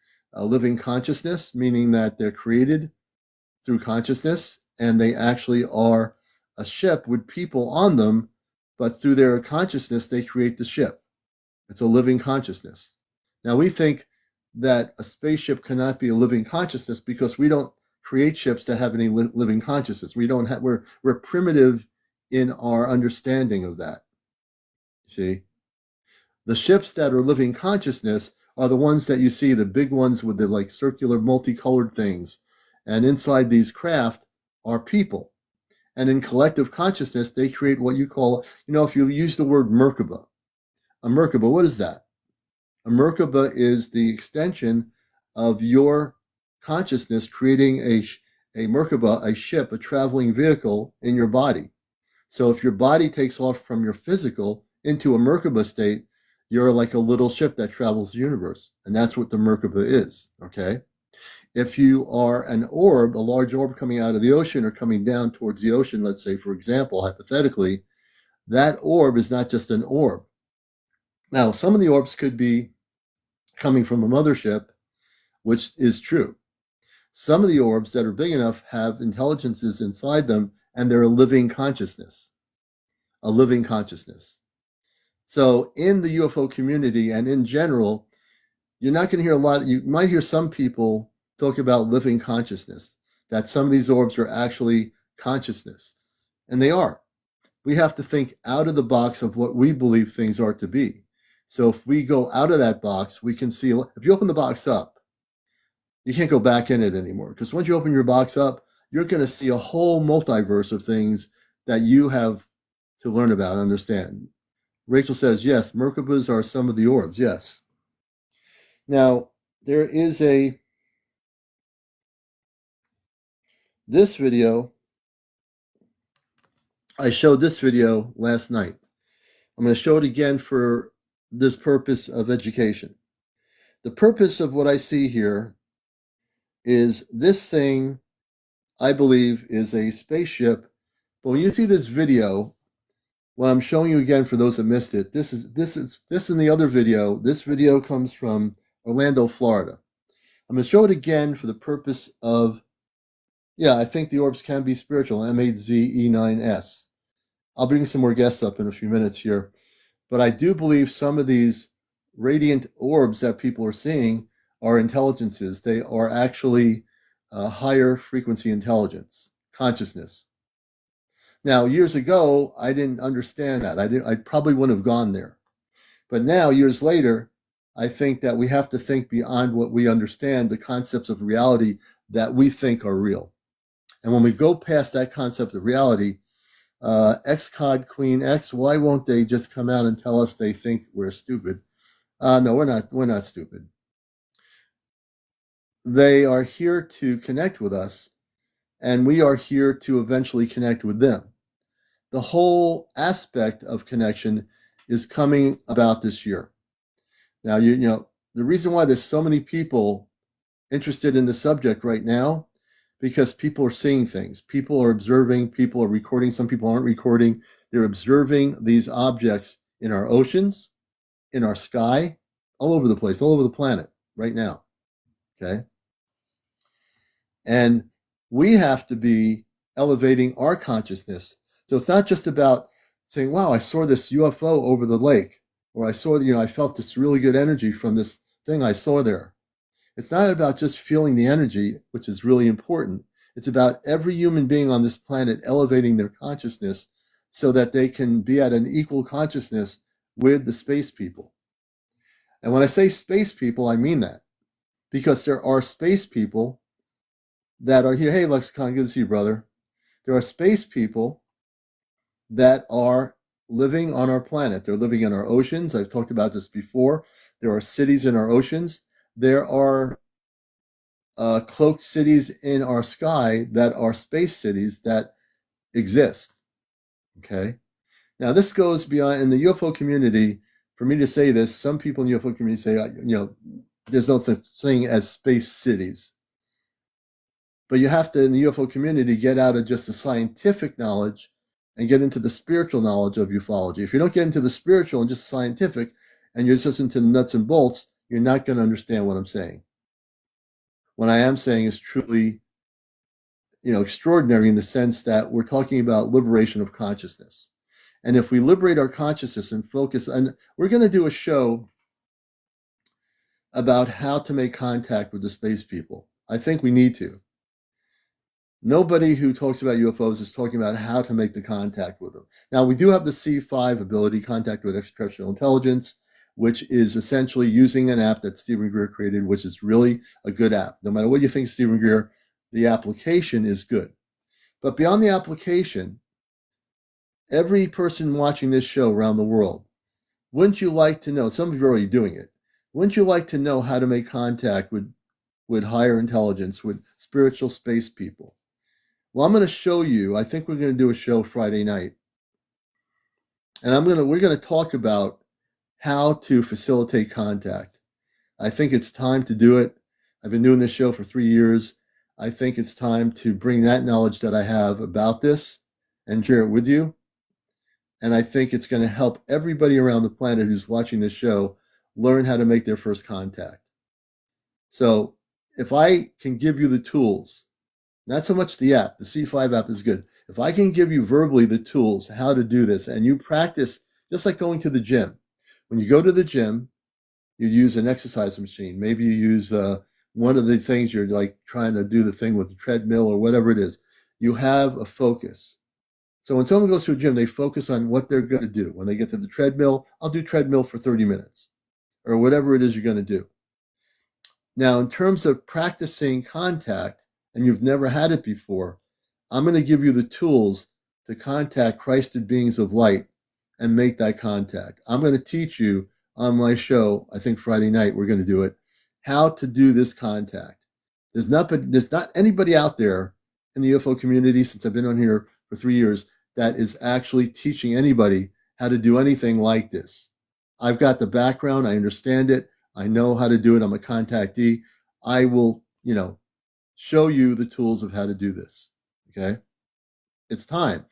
A: consciousness, meaning that they're created through consciousness, and they actually are a ship with people on them, but through their consciousness, they create the ship. It's a living consciousness. Now, we think that a spaceship cannot be a living consciousness because we don't create ships that have any living consciousness. We're primitive in our understanding of that. See, the ships that are living consciousness are the ones that you see, the big ones with the like circular multicolored things, and inside these craft are people. And in collective consciousness, they create what you call, if you use the word Merkaba. A Merkaba, what is that? A Merkaba is the extension of your consciousness creating a Merkaba, a ship, a traveling vehicle in your body. So if your body takes off from your physical into a Merkaba state, you're like a little ship that travels the universe. And that's what the Merkaba is, okay? If you are an orb, a large orb coming out of the ocean or coming down towards the ocean, let's say, for example, hypothetically, that orb is not just an orb. Now, some of the orbs could be coming from a mothership, which is true. Some of the orbs that are big enough have intelligences inside them, and they're a living consciousness. A living consciousness. So in the UFO community and in general, you're not going to hear you might hear some people talk about living consciousness, that some of these orbs are actually consciousness. And they are. We have to think out of the box of what we believe things are to be. So if we go out of that box, we can see, if you open the box up, you can't go back in it anymore. Because once you open your box up, you're going to see a whole multiverse of things that you have to learn about and understand. Rachel says, yes, Merkabas are some of the orbs, yes. Now, there is this video, I showed this video last night. I'm going to show it again for this purpose of education. The purpose of what I see here is this thing, I believe, is a spaceship. But when you see this video, what I'm showing you again for those that missed it, this in the other video. This video comes from Orlando, Florida. I'm going to show it again for the purpose of, I think the orbs can be spiritual, M8ZE9S. I'll bring some more guests up in a few minutes here. But I do believe some of these radiant orbs that people are seeing are intelligences. They are actually higher frequency intelligence, consciousness. Now, years ago, I didn't understand that. I probably wouldn't have gone there. But now, years later, I think that we have to think beyond what we understand, the concepts of reality that we think are real. And when we go past that concept of reality, XCOD Queen X, why won't they just come out and tell us they think we're stupid? No, we're not stupid. They are here to connect with us, and we are here to eventually connect with them. The whole aspect of connection is coming about this year. Now, the reason why there's so many people interested in the subject right now, because people are seeing things. People are observing, people are recording, some people aren't recording. They're observing these objects in our oceans, in our sky, all over the place, all over the planet right now. Okay? And we have to be elevating our consciousness. So it's not just about saying, wow, I saw this UFO over the lake. or I saw, I felt this really good energy from this thing I saw there. It's not about just feeling the energy, which is really important. It's about every human being on this planet elevating their consciousness so that they can be at an equal consciousness with the space people. And when I say space people, I mean that, because there are space people that are here. Hey, Lexicon, good to see you, brother. There are space people that are living on our planet. They're living in our oceans. I've talked about this before. There are cities in our oceans. There are cloaked cities in our sky that are space cities that exist. Okay. Now, this goes beyond in the UFO community. For me to say this, some people in the UFO community say, there's no thing as space cities. But you have to, in the UFO community, get out of just the scientific knowledge and get into the spiritual knowledge of ufology. If you don't get into the spiritual and just scientific, and you're just into the nuts and bolts, you're not going to understand what I'm saying. What I am saying is truly, extraordinary in the sense that we're talking about liberation of consciousness. And if we liberate our consciousness and focus, and we're going to do a show about how to make contact with the space people. I think we need to. Nobody who talks about UFOs is talking about how to make the contact with them. Now, we do have the C5 ability, contact with extraterrestrial intelligence, which is essentially using an app that Stephen Greer created, which is really a good app. No matter what you think of Stephen Greer, the application is good. But beyond the application, every person watching this show around the world, wouldn't you like to know, some of you are already doing it, wouldn't you like to know how to make contact with higher intelligence, with spiritual space people? Well, I'm going to show you. I think we're going to do a show Friday night, and we're going to talk about how to facilitate contact. I think it's time to do it. I've been doing this show for 3 years. I think it's time to bring that knowledge that I have about this and share it with you. And I think it's going to help everybody around the planet who's watching this show learn how to make their first contact. So if I can give you the tools, not so much the app, the C5 app is good. If I can give you verbally the tools, how to do this, and you practice, just like going to the gym. When you go to the gym, you use an exercise machine. Maybe you use one of the things you're like trying to do the thing with the treadmill or whatever it is. You have a focus. So when someone goes to a gym, they focus on what they're going to do. When they get to the treadmill, I'll do treadmill for 30 minutes or whatever it is you're going to do. Now, in terms of practicing contact, and you've never had it before, I'm going to give you the tools to contact Christed beings of light and make that contact. I'm going to teach you on my show, I think Friday night we're going to do it, how to do this contact. There's not anybody out there in the UFO community, since I've been on here for 3 years, that is actually teaching anybody how to do anything like this. I've got the background. I understand it. I know how to do it. I'm a contactee. I will, show you the tools of how to do this. Okay? It's time.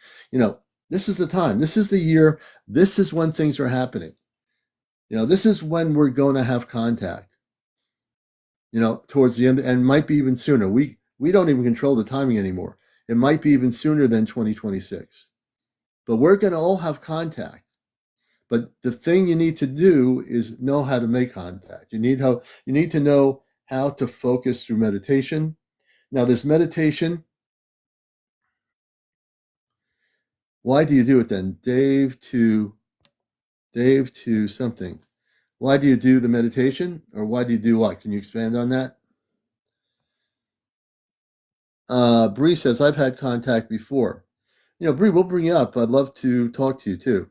A: This is the time. This is the year. This is when things are happening. This is when we're going to have contact. Towards the end, and might be even sooner. We don't even control the timing anymore. It might be even sooner than 2026. But we're going to all have contact. But the thing you need to do is know how to make contact. You need to know how to focus through meditation. Now, there's meditation. Why do you do it then? Dave to something. Why do you do the meditation? Or why do you do what? Can you expand on that? Bree says, I've had contact before. Bree, we'll bring you up. I'd love to talk to you too.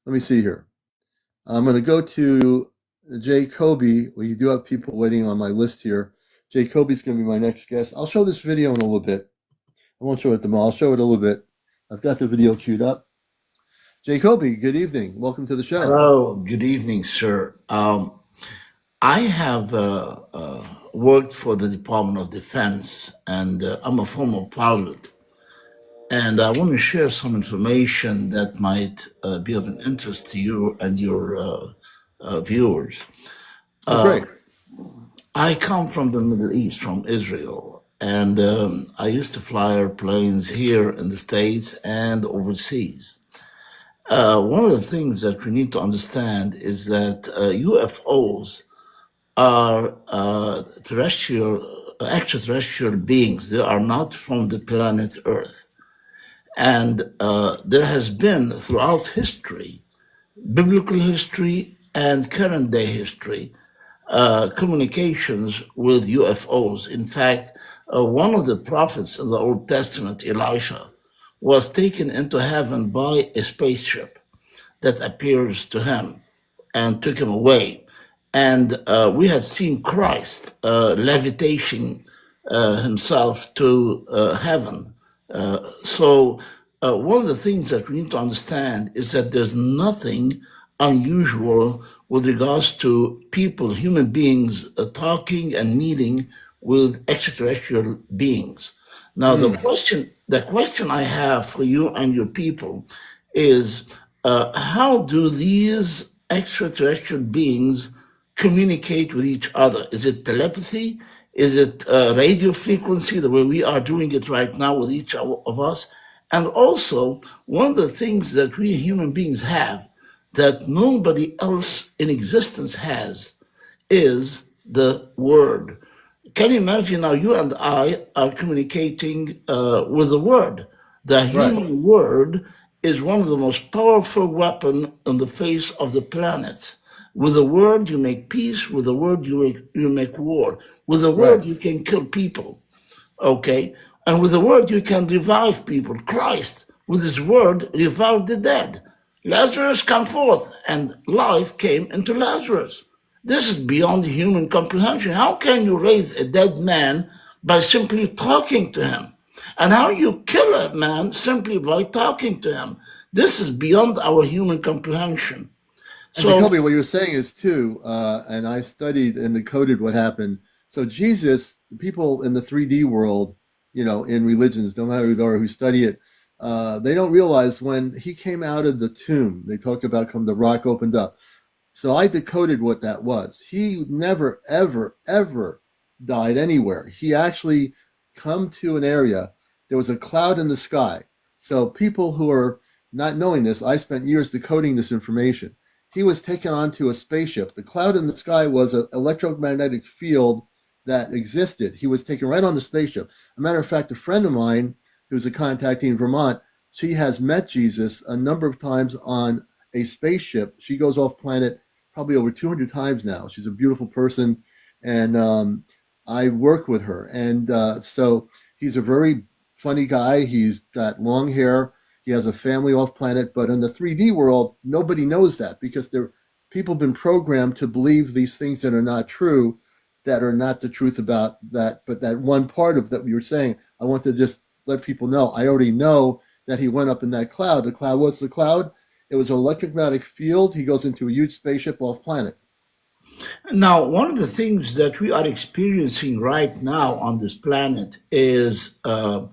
A: Let me see here. I'm going to go to Jay Kobe. We do have people waiting on my list here. Jay Kobe's going to be my next guest. I'll show this video in a little bit. I won't show it them all. I'll show it a little bit. I've got the video queued up. Jay Kobe, good evening. Welcome to the show.
D: Hello, good evening, sir. I have worked for the Department of Defense, and I'm a former pilot. And I want to share some information that might be of an interest to you and your viewers.
A: Great.
D: I come from the Middle East, from Israel, and I used to fly airplanes here in the States and overseas. One of the things that we need to understand is that UFOs are extraterrestrial beings. They are not from the planet Earth. And there has been throughout history, biblical history and current day history, communications with UFOs. In fact, one of the prophets in the Old Testament, Elisha, was taken into heaven by a spaceship that appears to him and took him away. And we have seen Christ levitating himself to heaven. So one of the things that we need to understand is that there's nothing unusual with regards to people, human beings, talking and meeting with extraterrestrial beings. Now, the question I have for you and your people is, how do these extraterrestrial beings communicate with each other? Is it telepathy? Is it radio frequency, the way we are doing it right now with each of us? And also, one of the things that we human beings have that nobody else in existence has is the word. Can you imagine now you and I are communicating with the word? The
A: Right.
D: human word is one of the most powerful weapons on the face of the planet. With the word, you make peace. With the word, you make war. With the
A: Right.
D: word, you can kill people. Okay? And with the word, you can revive people. Christ, with his word, revived the dead. Lazarus, come forth, and life came into Lazarus. This is beyond human comprehension. How can you raise a dead man by simply talking to him? And how you kill a man simply by talking to him? This is beyond our human comprehension.
A: And Jacoby,
D: So,
A: what you're saying is too, and I've studied and decoded what happened. So Jesus, the people in the 3D world, in religions, no matter who they are, who study it, they don't realize when he came out of the tomb, they talk about the rock opened up. So I decoded what that was. He never, ever, ever died anywhere. He actually come to an area. There was a cloud in the sky. So people who are not knowing this, I spent years decoding this information. He was taken onto a spaceship. The cloud in the sky was an electromagnetic field that existed. He was taken right on the spaceship. A matter of fact, a friend of mine who's a contactee in Vermont, she has met Jesus a number of times on a spaceship. She goes off planet probably over 200 times now. She's a beautiful person, and I work with her. And so he's a very funny guy. He's got long hair. He has a family off planet, but in the 3D world, nobody knows that because people have been programmed to believe these things that are not true, that are not the truth about that. But that one part of that we were saying, I want to just let people know. I already know that he went up in that cloud. The cloud, what's the cloud? It was an electromagnetic field. He goes into a huge spaceship off planet.
D: now, one of the things that we are experiencing right now on this planet is drone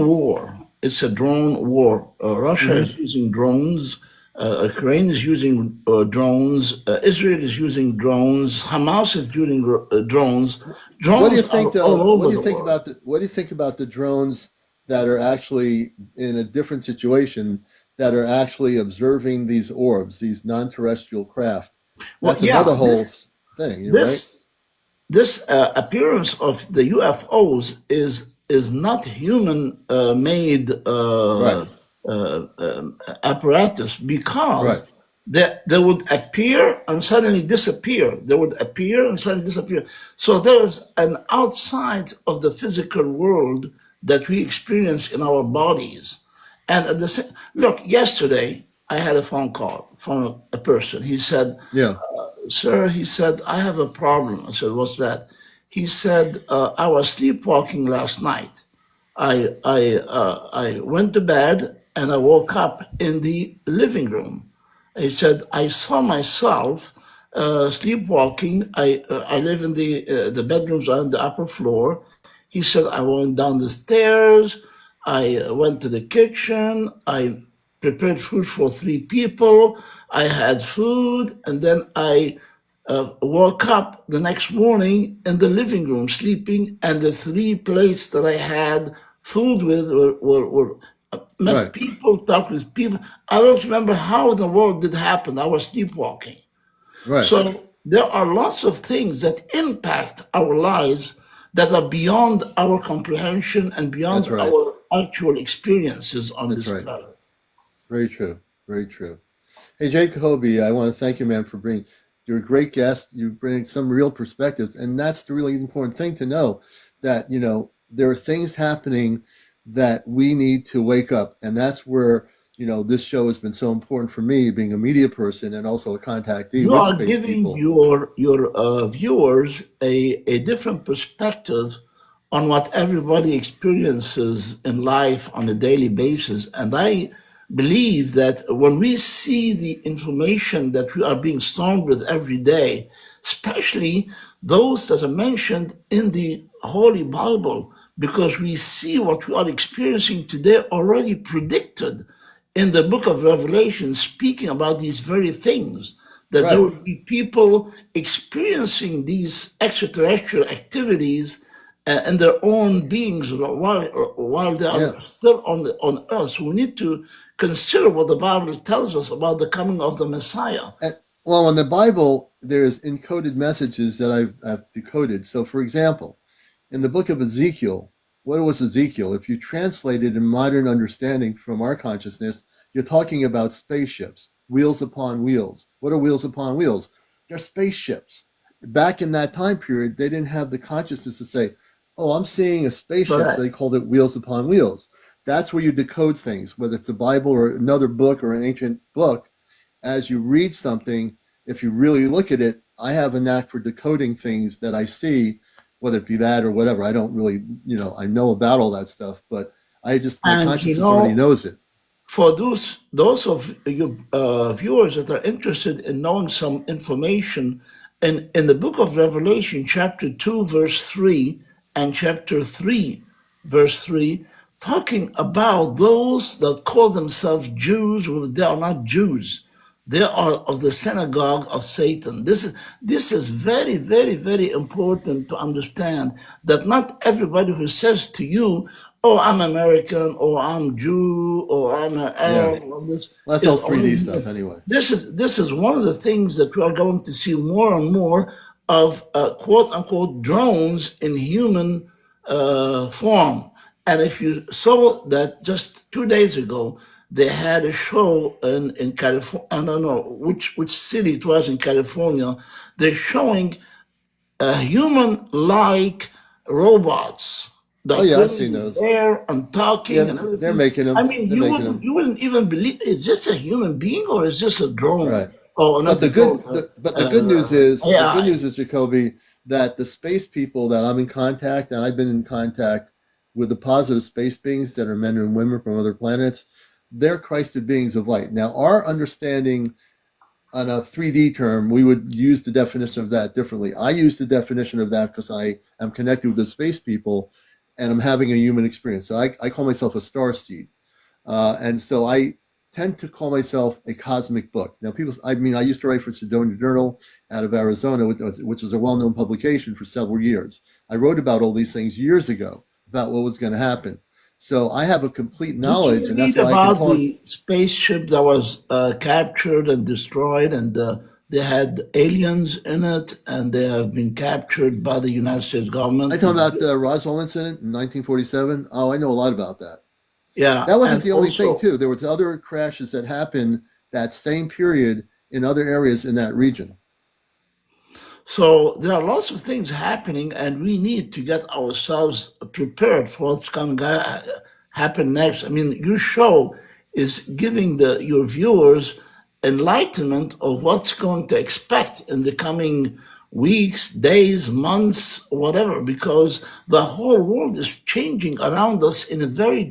D: war. It's a drone war. Russia
A: Mm-hmm.
D: is using drones. Ukraine is using drones. Israel is using drones. Hamas is using drones.
A: What do you
D: Drones are
A: think
D: all
A: though? What
D: over
A: do you
D: the
A: think
D: world.
A: about the drones that are actually in a different situation that are actually observing these orbs, these non-terrestrial craft?
D: Well,
A: That's
D: yeah,
A: another whole thing, right?
D: this this appearance of the UFOs is not human made
A: Right,
D: apparatus
A: right,
D: because they would appear and suddenly disappear. They would appear and suddenly disappear. So there is an outside of the physical world that we experience in our bodies. And at the same, look, yesterday I had a phone call from a person. He said,
A: yeah.
D: sir, he said, I have a problem. I said, what's that? He said, I was sleepwalking last night. I went to bed and I woke up in the living room. He said, I saw myself sleepwalking. I live in the bedrooms are on the upper floor. He said, I went down the stairs. I went to the kitchen. I prepared food for 3 people. I had food, and then I woke up the next morning in the living room sleeping, and the 3 plates that I had food with were
A: Right.
D: met people, talked with people. I don't remember how in the world did happen. I was sleepwalking.
A: Right.
D: So there are lots of things that impact our lives that are beyond our comprehension and beyond
A: That's right.
D: our actual experiences on
A: That's
D: this
A: right.
D: planet.
A: Very true. Very true. Hey, Jacoby, I want to thank you, man, for bringing. You're a great guest. You bring some real perspectives, and that's the really important thing to know. That there are things happening that we need to wake up, and that's where this show has been so important for me, being a media person and also a contactee
D: You
A: with
D: are
A: space
D: giving
A: people.
D: your viewers a different perspective on what everybody experiences in life on a daily basis. And I believe that when we see the information that we are being stormed with every day, especially those that are mentioned in the Holy Bible, because we see what we are experiencing today already predicted in the book of Revelation, speaking about these very things, that there
A: Right.
D: will be people experiencing these extraterrestrial activities in their own beings while they
A: Yeah.
D: are still on earth. So we need to consider what the Bible tells us about the coming of the Messiah.
A: Well, in the Bible, there's encoded messages that I've decoded. So, for example, in the book of Ezekiel, what was Ezekiel? If you translate it in modern understanding from our consciousness, you're talking about spaceships, wheels upon wheels. What are wheels upon wheels? They're spaceships. Back in that time period, they didn't have the consciousness to say, oh, I'm seeing a spaceship, so
D: Correct.
A: they called it wheels upon wheels. That's where you decode things, whether it's the Bible or another book or an ancient book. As you read something, if you really look at it, I have a knack for decoding things that I see, whether it be that or whatever. I don't really, I know about all that stuff, but my
D: And
A: consciousness already knows it.
D: for those of you viewers that are interested in knowing some information, in the book of Revelation, chapter 2, verse 3, and chapter 3, verse 3, talking about those that call themselves Jews, well, they are not Jews. They are of the synagogue of Satan. This is very, very, very important to understand, that not everybody who says to you, oh, I'm American, or I'm Jew, or I'm an
A: Yeah.
D: Arab, or this
A: Well, that's
D: is
A: all
D: only
A: 3D
D: here.
A: stuff anyway.
D: This is one of the things that we are going to see more and more of, quote unquote, drones in human form. And if you saw that just 2 days ago, they had a show in California. I don't know which city it was in California. They're showing human-like robots,
A: Oh,
D: like
A: yeah, I've
D: living
A: seen
D: in
A: those.
D: the air and talking
A: Yeah,
D: and
A: they're
D: everything.
A: making
D: I
A: them.
D: mean,
A: They're
D: you
A: making
D: wouldn't
A: them.
D: you wouldn't even believe, is this a human being or is this a drone?
A: Right.
D: Or
A: But
D: not
A: the
D: a
A: good,
D: drone,
A: but the good
D: AI.
A: news is, Jacoby, that the space people that I'm in contact, and I've been in contact with the positive space beings that are men and women from other planets, they're Christed beings of light. Now, our understanding on a 3D term, we would use the definition of that differently. I use the definition of that because I am connected with the space people, and I'm having a human experience. So I call myself a star seed. And so I tend to call myself a cosmic book. Now, I used to write for Sedona Journal out of Arizona, which is a well-known publication for several years. I wrote about all these things years ago, about what was going to happen. So I have a complete
D: Did you
A: knowledge, and that's
D: read
A: why I can
D: about
A: talk.
D: the spaceship that was captured and destroyed, and they had aliens in it, and they have been captured by the United States
A: I
D: government?
A: talking about the Roswell incident in 1947. Oh, I know a lot about that.
D: Yeah,
A: That wasn't
D: and
A: the only thing,
D: also,
A: too. There was other crashes that happened that same period in other areas in that region.
D: so there are lots of things happening, and we need to get ourselves prepared for what's going to happen next. I mean, your show is giving your viewers enlightenment of what's going to expect in the coming weeks, days, months, whatever, because the whole world is changing around us in a very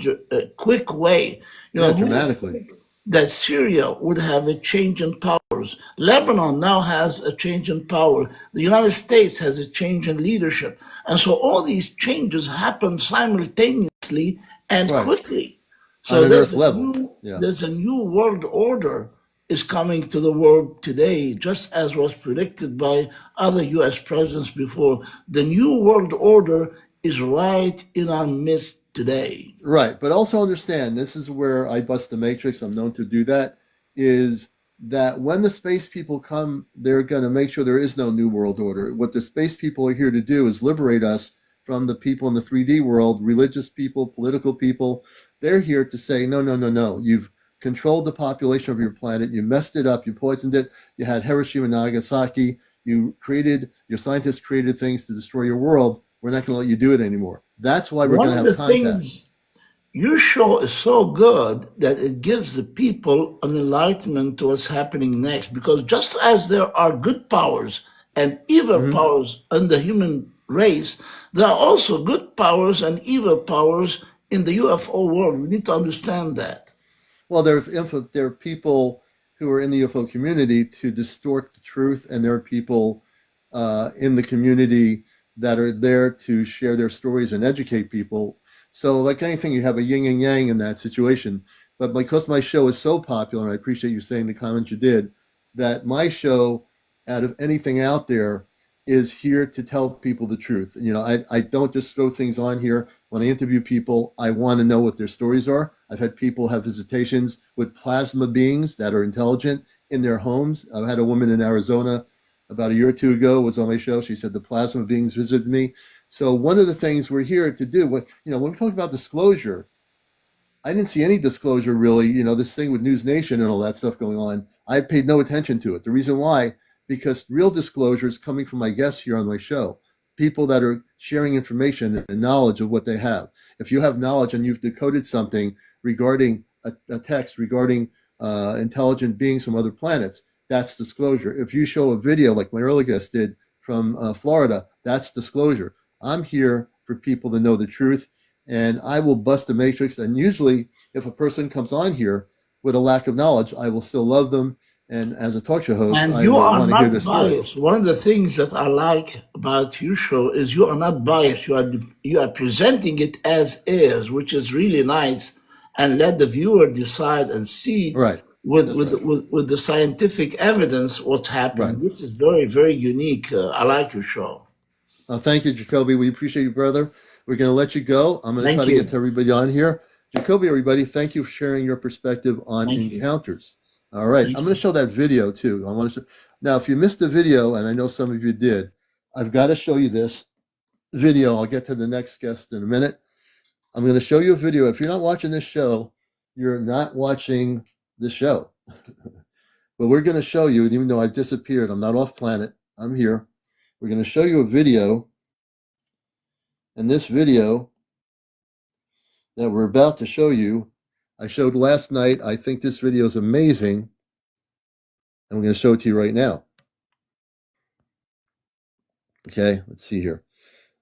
D: quick way.
A: Yeah,
D: Who would
A: dramatically.
D: think that Syria would have a change in powers? Lebanon now has a change in power. The United States has a change in leadership. And so all these changes happen simultaneously and
A: Right.
D: quickly.
A: On
D: So
A: an Earth level. Yeah.
D: there's a new world order is coming to the world today, just as was predicted by other US presidents before. The new world order is right in our midst today.
A: Right, but also understand this is where I bust the matrix. I'm known to do that. Is that when the space people come, they're going to make sure there is no new world order. What the space people are here to do is liberate us from the people in the 3D world, religious people, political people. They're here to say, no, no, no, no. You've controlled the population of your planet. You messed it up. You poisoned it. You had Hiroshima and Nagasaki. Your scientists created things to destroy your world. We're not going to let you do it anymore. That's why we're
D: One
A: going to
D: of
A: have
D: the
A: contact.
D: things your show is so good that it gives the people an enlightenment to what's happening next. Because just as there are good powers and evil
A: Mhm.
D: powers in the human race, there are also good powers and evil powers in the UFO world. We need to understand that.
A: Well, there are people who are in the UFO community to distort the truth, and there are people in the community that are there to share their stories and educate people. So, like anything, you have a yin and yang in that situation. But because my show is so popular, and I appreciate you saying the comments you did, that my show, out of anything out there, is here to tell people the truth. You know, I don't just throw things on here. When I interview people, I want to know what their stories are. I've had people have visitations with plasma beings that are intelligent in their homes. I've had a woman in Arizona about a year or two ago was on my show. She said the plasma beings visited me. So one of the things we're here to do, when we talk about disclosure, I didn't see any disclosure really. This thing with News Nation and all that stuff going on, I paid no attention to it. The reason why, because real disclosure is coming from my guests here on my show, people that are sharing information and knowledge of what they have. If you have knowledge and you've decoded something regarding a text regarding intelligent beings from other planets, that's disclosure. If you show a video like my early guest did from Florida, that's disclosure. I'm here for people to know the truth, and I will bust the matrix. And usually, if a person comes on here with a lack of knowledge, I will still love them. And as a talk show host,
D: And
A: I
D: you
A: will
D: are
A: want to hear their
D: not
A: story.
D: biased. One of the things that I like about your show is you are not biased. You are presenting it as is, which is really nice, and let the viewer decide and see
A: Right.
D: with
A: That's right.
D: with the scientific evidence what's
A: Right.
D: happening. This is very, very unique. I like your show.
A: Thank you, Jacoby. We appreciate you, brother. We're going to let you go. I'm going to try
D: Thank
A: to get
D: you.
A: to everybody on here. Jacoby, everybody, thank you for sharing your perspective on
D: Thank you.
A: encounters. All right. I'm
D: Thank
A: going
D: you.
A: to show that video too. I want to show. Now, if you missed the video, and I know some of you did, I've got to show you this video. I'll get to the next guest in a minute. I'm going to show you a video. If you're not watching this show, you're not watching the show. But we're going to show you, even though I've disappeared, I'm not off planet. I'm here. We're going to show you a video. And this video that we're about to show you, I showed last night. I think this video is amazing. I'm going to show it to you right now. Okay, let's see here.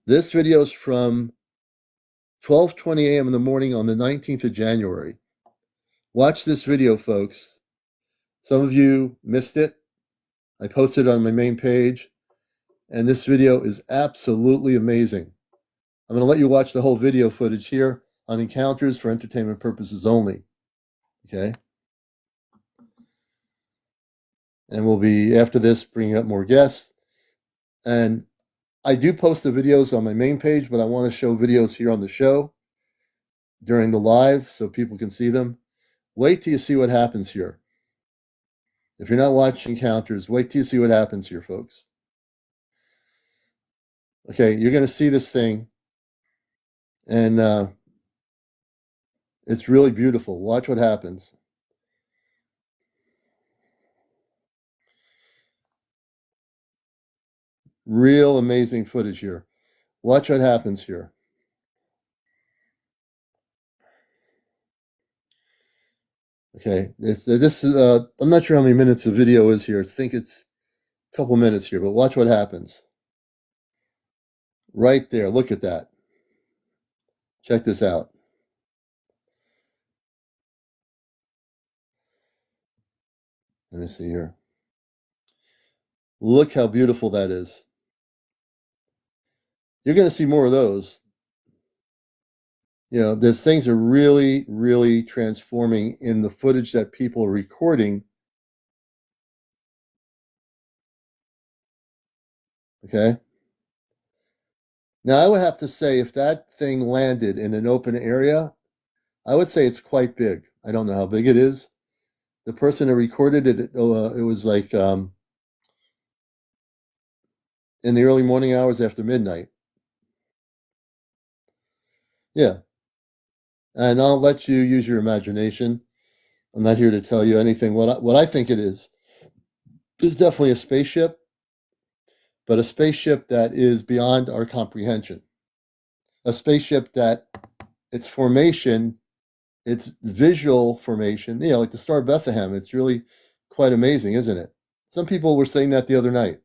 A: This video is from 12:20 a.m. in the morning on the 19th of January. Watch this video, folks. Some of you missed it. I posted it on my main page, and this video is absolutely amazing. I'm going to let you watch the whole video footage here on Encounters for entertainment purposes only. Okay? And we'll be, after this, bringing up more guests. And I do post the videos on my main page, but I want to show videos here on the show during the live so people can see them. Wait till you see what happens here. If you're not watching Encounters, wait till you see what happens here, folks. Okay, you're going to see this thing, and it's really beautiful. Watch what happens. Real amazing footage here. Watch what happens here. Okay, this is I'm not sure how many minutes the video is here. I think it's a couple minutes here, but watch what happens. Right there, look at that. Check this out. Let me see here. Look how beautiful that is. You're going to see more of those. These things are really, really transforming in the footage that people are recording. Okay. Now, I would have to say, if that thing landed in an open area, I would say it's quite big. I don't know how big it is. The person that recorded it, it was like in the early morning hours after midnight. Yeah, and I'll let you use your imagination. I'm not here to tell you anything. What I think it is definitely a spaceship, but a spaceship that is beyond our comprehension. A spaceship that its formation, its visual formation, like the Star of Bethlehem, it's really quite amazing, isn't it? Some people were saying that the other night.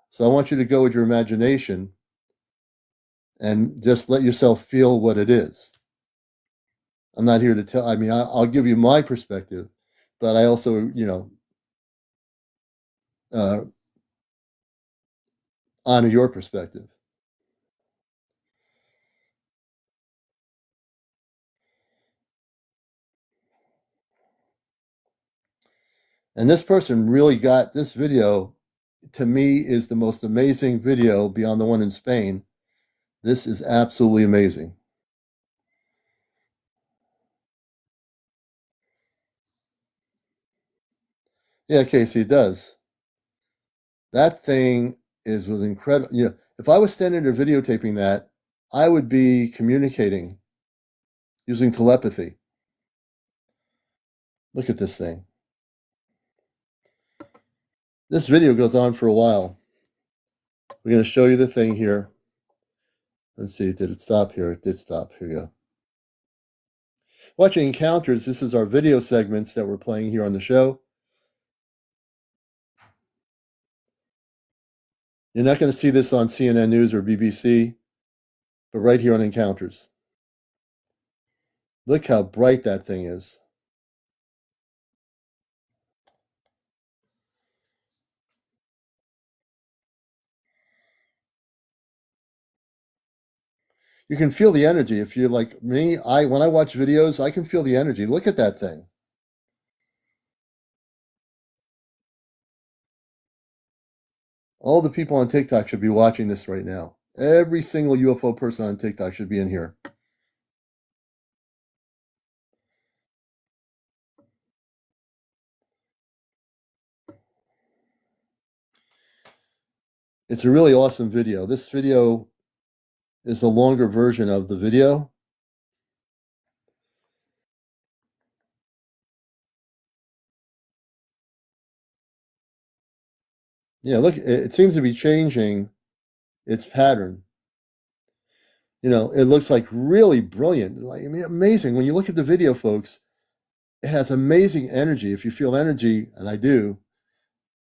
A: So I want you to go with your imagination and just let yourself feel what it is. I'm not here to tell, I'll give you my perspective, but I also, uh, honor your perspective. And this person really got this video, to me, is the most amazing video beyond the one in Spain. This is absolutely amazing. Yeah, Casey, it does. That thing was incredible. If I was standing there videotaping that, I would be communicating using telepathy. Look at this thing. This video goes on for a while. We're going to show you the thing here. Let's see, did it stop here? It did stop. Here we go. Watching Encounters, this is our video segments that we're playing here on the show. You're not going to see this on CNN News or BBC, but right here on Encounters. Look how bright that thing is. You can feel the energy. If you're like me, when I watch videos, I can feel the energy. Look at that thing. All the people on TikTok should be watching this right now. Every single UFO person on TikTok should be in here. It's a really awesome video. This video is a longer version of the video. Yeah, look, it seems to be changing its pattern. It looks like really brilliant. Amazing. When you look at the video, folks, it has amazing energy. If you feel energy, and I do,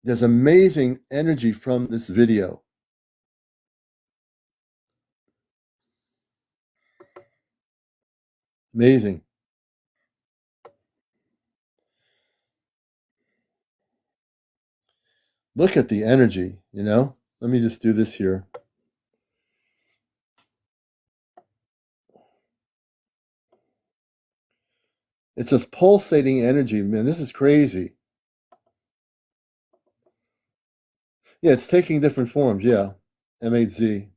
A: there's amazing energy from this video. Amazing. Look at the energy, Let me just do this here. It's just pulsating energy, man. This is crazy. Yeah, it's taking different forms. Yeah, M8Z.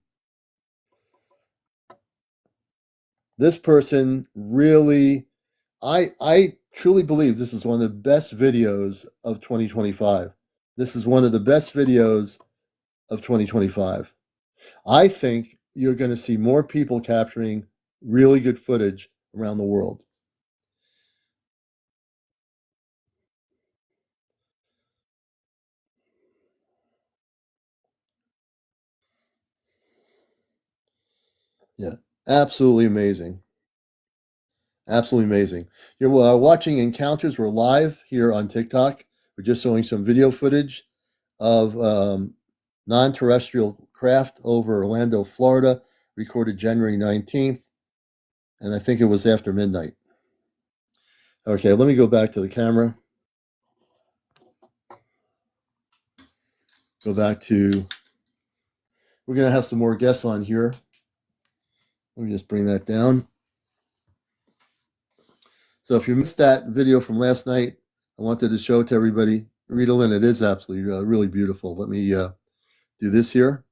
A: This person really, I truly believe this is one of the best videos of 2025. This is one of the best videos of 2025. I think you're going to see more people capturing really good footage around the world. Yeah, absolutely amazing. Absolutely amazing. You're watching Encounters. We're live here on TikTok. We're just showing some video footage of non-terrestrial craft over Orlando, Florida, recorded January 19th, and I think it was after midnight. Okay, let me go back to the camera. Go back to, we're going to have some more guests on here. Let me just bring that down. So if you missed that video from last night, I wanted to show it to everybody. Rita Lynn, it is absolutely really beautiful. Let me do this here.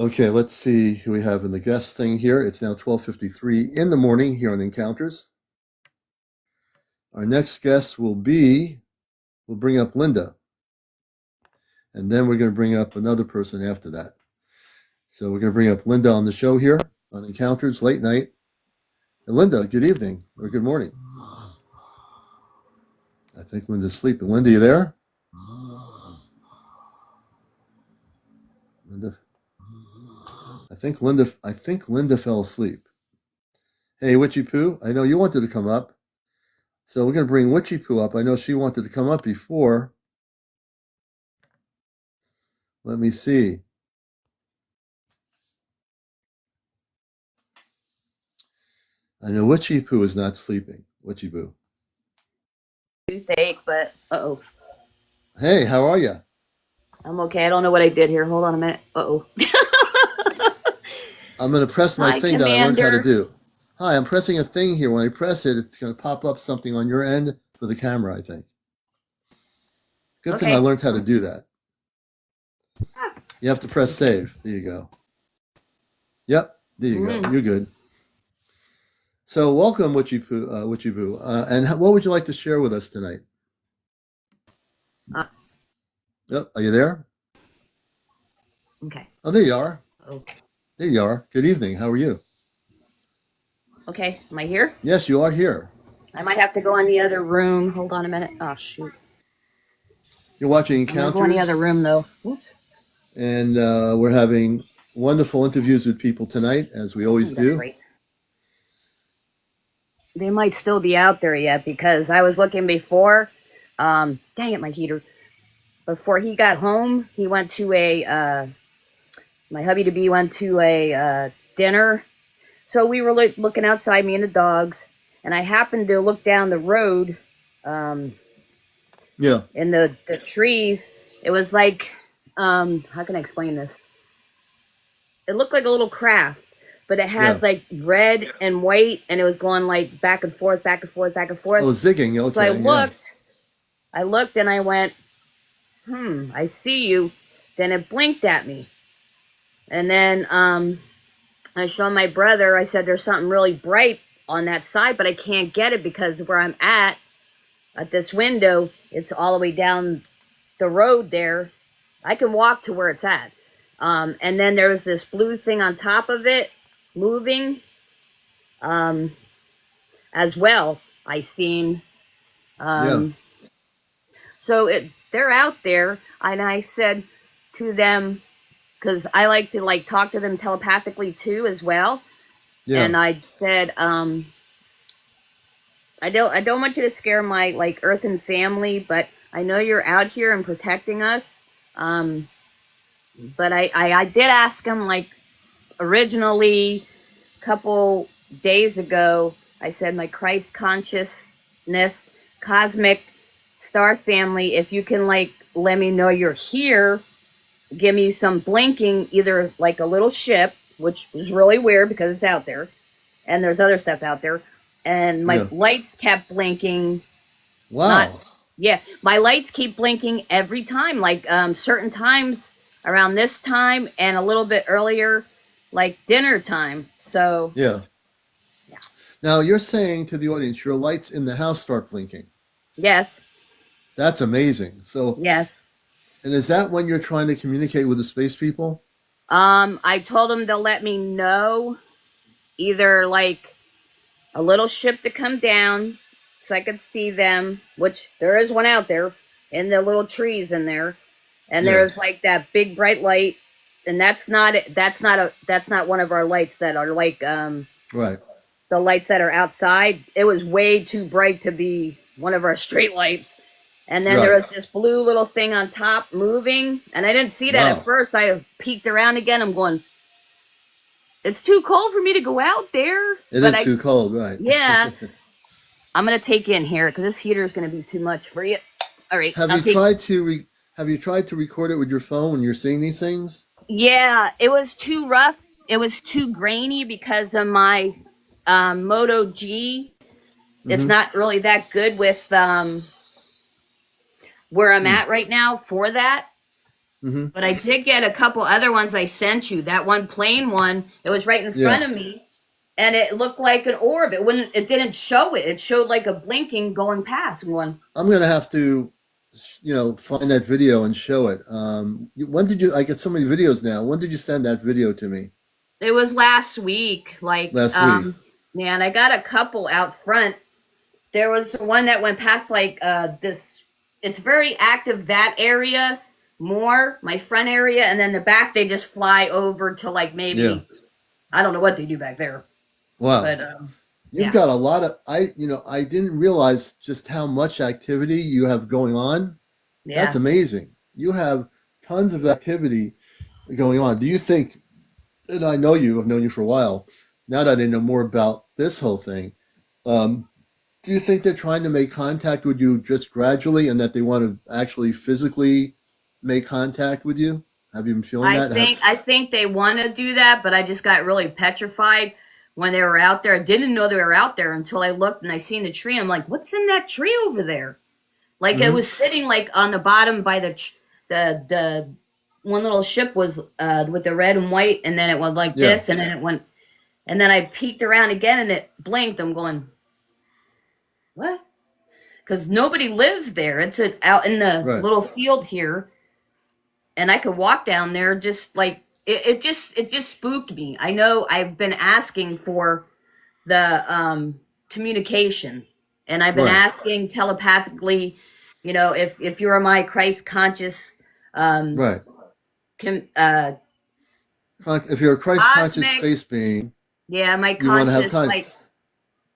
A: Okay, let's see who we have in the guest thing here. It's now 12:53 in the morning here on Encounters. Our next guest we'll bring up Linda. And then we're going to bring up another person after that. So we're going to bring up Linda on the show here on Encounters Late Night. And Linda, good evening or good morning. I think Linda's sleeping. Linda, you there? Linda. I think Linda fell asleep. Hey, Witchy Poo, I know you wanted to come up. So we're going to bring Witchy Poo up. I know she wanted to come up before. Let me see. I know Witchy Poo is not sleeping. Witchy Poo.
E: Toothache, but uh-oh.
A: Hey, how are you?
E: I'm okay. I don't know what I did here. Hold on a minute. Uh-oh.
A: I'm going to press my
E: Hi,
A: thing that I learned how to
E: Commander.
A: do. Hi, I'm pressing a thing here. When I press it, it's going to pop up something on your end for the camera, I think. Good thing I
E: Okay.
A: learned how to do that. You have to press save. There you go. Yep, there you go. You're good. So welcome, Witchy Poo. And what would you like to share with us tonight? Yep, are you there?
E: Okay.
A: Oh, there you are.
E: Oh.
A: There you are. Good evening. How are you?
E: Okay. Am I here?
A: Yes, you are here.
E: I might have to go in the other room. Hold on a minute. Oh, shoot.
A: You're watching
E: I'm going to go in the other
A: Encounters,
E: room, though.
A: and we're having wonderful interviews with people tonight, as we always
E: That's
A: do.
E: great. They might still be out there yet because I was looking before. Dang it, my heater. Before he got home, he went to my hubby-to-be went to a dinner. So we were looking outside, me and the dogs, and I happened to look down the road
A: Yeah,
E: in the trees. It was like, how can I explain this? It looked like a little craft, but it
A: yeah.
E: has like red and white, and it was going like back and forth, back and forth, back and forth.
A: Oh, zigging.
E: So
A: Okay, yeah.
E: I looked, and I went, I see you. Then it blinked at me, and then I showed my brother. I said, "There's something really bright on that side, but I can't get it because where I'm at this window, it's all the way down the road there. I can walk to where it's at. And then there's this blue thing on top of it moving as well. I seen.
A: Yeah,
E: So they're out there, and I said to them, because I like to like talk to them telepathically too as well.
A: yeah.
E: And I said, I don't want you to scare my like earthen family, but I know you're out here and protecting us. Um, but I did ask him like originally a couple days ago. I said my Christ consciousness, cosmic star family, if you can like let me know you're here, give me some blinking, either like a little ship, which is really weird because it's out there, and there's other stuff out there, and my
A: Yeah.
E: lights kept blinking. Not,
A: Wow.
E: yeah, my lights keep blinking every time, like certain times around this time and a little bit earlier, like dinner time. So,
A: Yeah.
E: yeah.
A: Now you're saying to the audience, your lights in the house start blinking.
E: Yes,
A: That's amazing. So,
E: yes.
A: and is that when you're trying to communicate with the space people?
E: I told them to let me know either like a little ship to come down so I could see them, which there is one out there in the little trees in there. And
A: Yeah.
E: there's like that big bright light, and that's not it. That's not one of our lights that are like
A: Right.
E: the lights that are outside. It was way too bright to be one of our street lights. And then there
A: Right.
E: was this blue little thing on top moving, and I didn't see that at
A: Wow.
E: first. I peeked around again. I'm going, it's too cold for me to go out there.
A: It
E: But
A: is too cold, right?
E: yeah, I'm gonna take you in here because this heater is gonna be too much for you. All right,
A: Have
E: I'll
A: you
E: take.
A: tried to record it with your phone when you're seeing these things?
E: Yeah, it was too rough. It was too grainy because of my Moto G. It's
A: Mm-hmm.
E: not really that good with where I'm
A: Hmm.
E: at right now for that.
A: Mm-hmm.
E: But I did get a couple other ones I sent you. That one plain one, it was right in
A: Yeah.
E: front of me, and it looked like an orb. It didn't show it. It showed like a blinking going past one.
A: I'm gonna have to, find that video and show it. When did you? I get so many videos now. When did you send that video to me?
E: It was last week.
A: Last week.
E: Yeah, and I got a couple out front. There was one that went past like this. It's very active that area more, my front area, and then the back they just fly over to like
A: Yeah.
E: maybe I don't know what they do back there,
A: Wow.
E: but
A: You've
E: yeah,
A: got a lot of I didn't realize just how much activity you have going on. That's
E: yeah.
A: amazing. You have tons of activity going on. Do you think, and I know you, I've known you for a while, now that I know more about this whole thing, um, do you think they're trying to make contact with you just gradually and that they want to actually physically make contact with you? Have you been feeling that?
E: I think they want to do that, but I just got really petrified when they were out there. I didn't know they were out there until I looked and I seen the tree. I'm like, what's in that tree over there? Like it
A: Hmm.
E: was sitting like on the bottom by the one little ship was with the red and white, and then it went like
A: Yeah.
E: this, and then it went, and then I peeked around again, and it blinked. I'm going, what? Because nobody lives there. It's out in the
A: Right.
E: little field here, and I could walk down there just like it just spooked me. I know I've been asking for the communication, and I've been
A: Right.
E: asking telepathically, if you are my Christ conscious um
A: Right.
E: com,
A: If you're a Christ conscious
E: cosmic,
A: space being,
E: yeah, my
A: you want to have
E: conscious,
A: con.
E: like,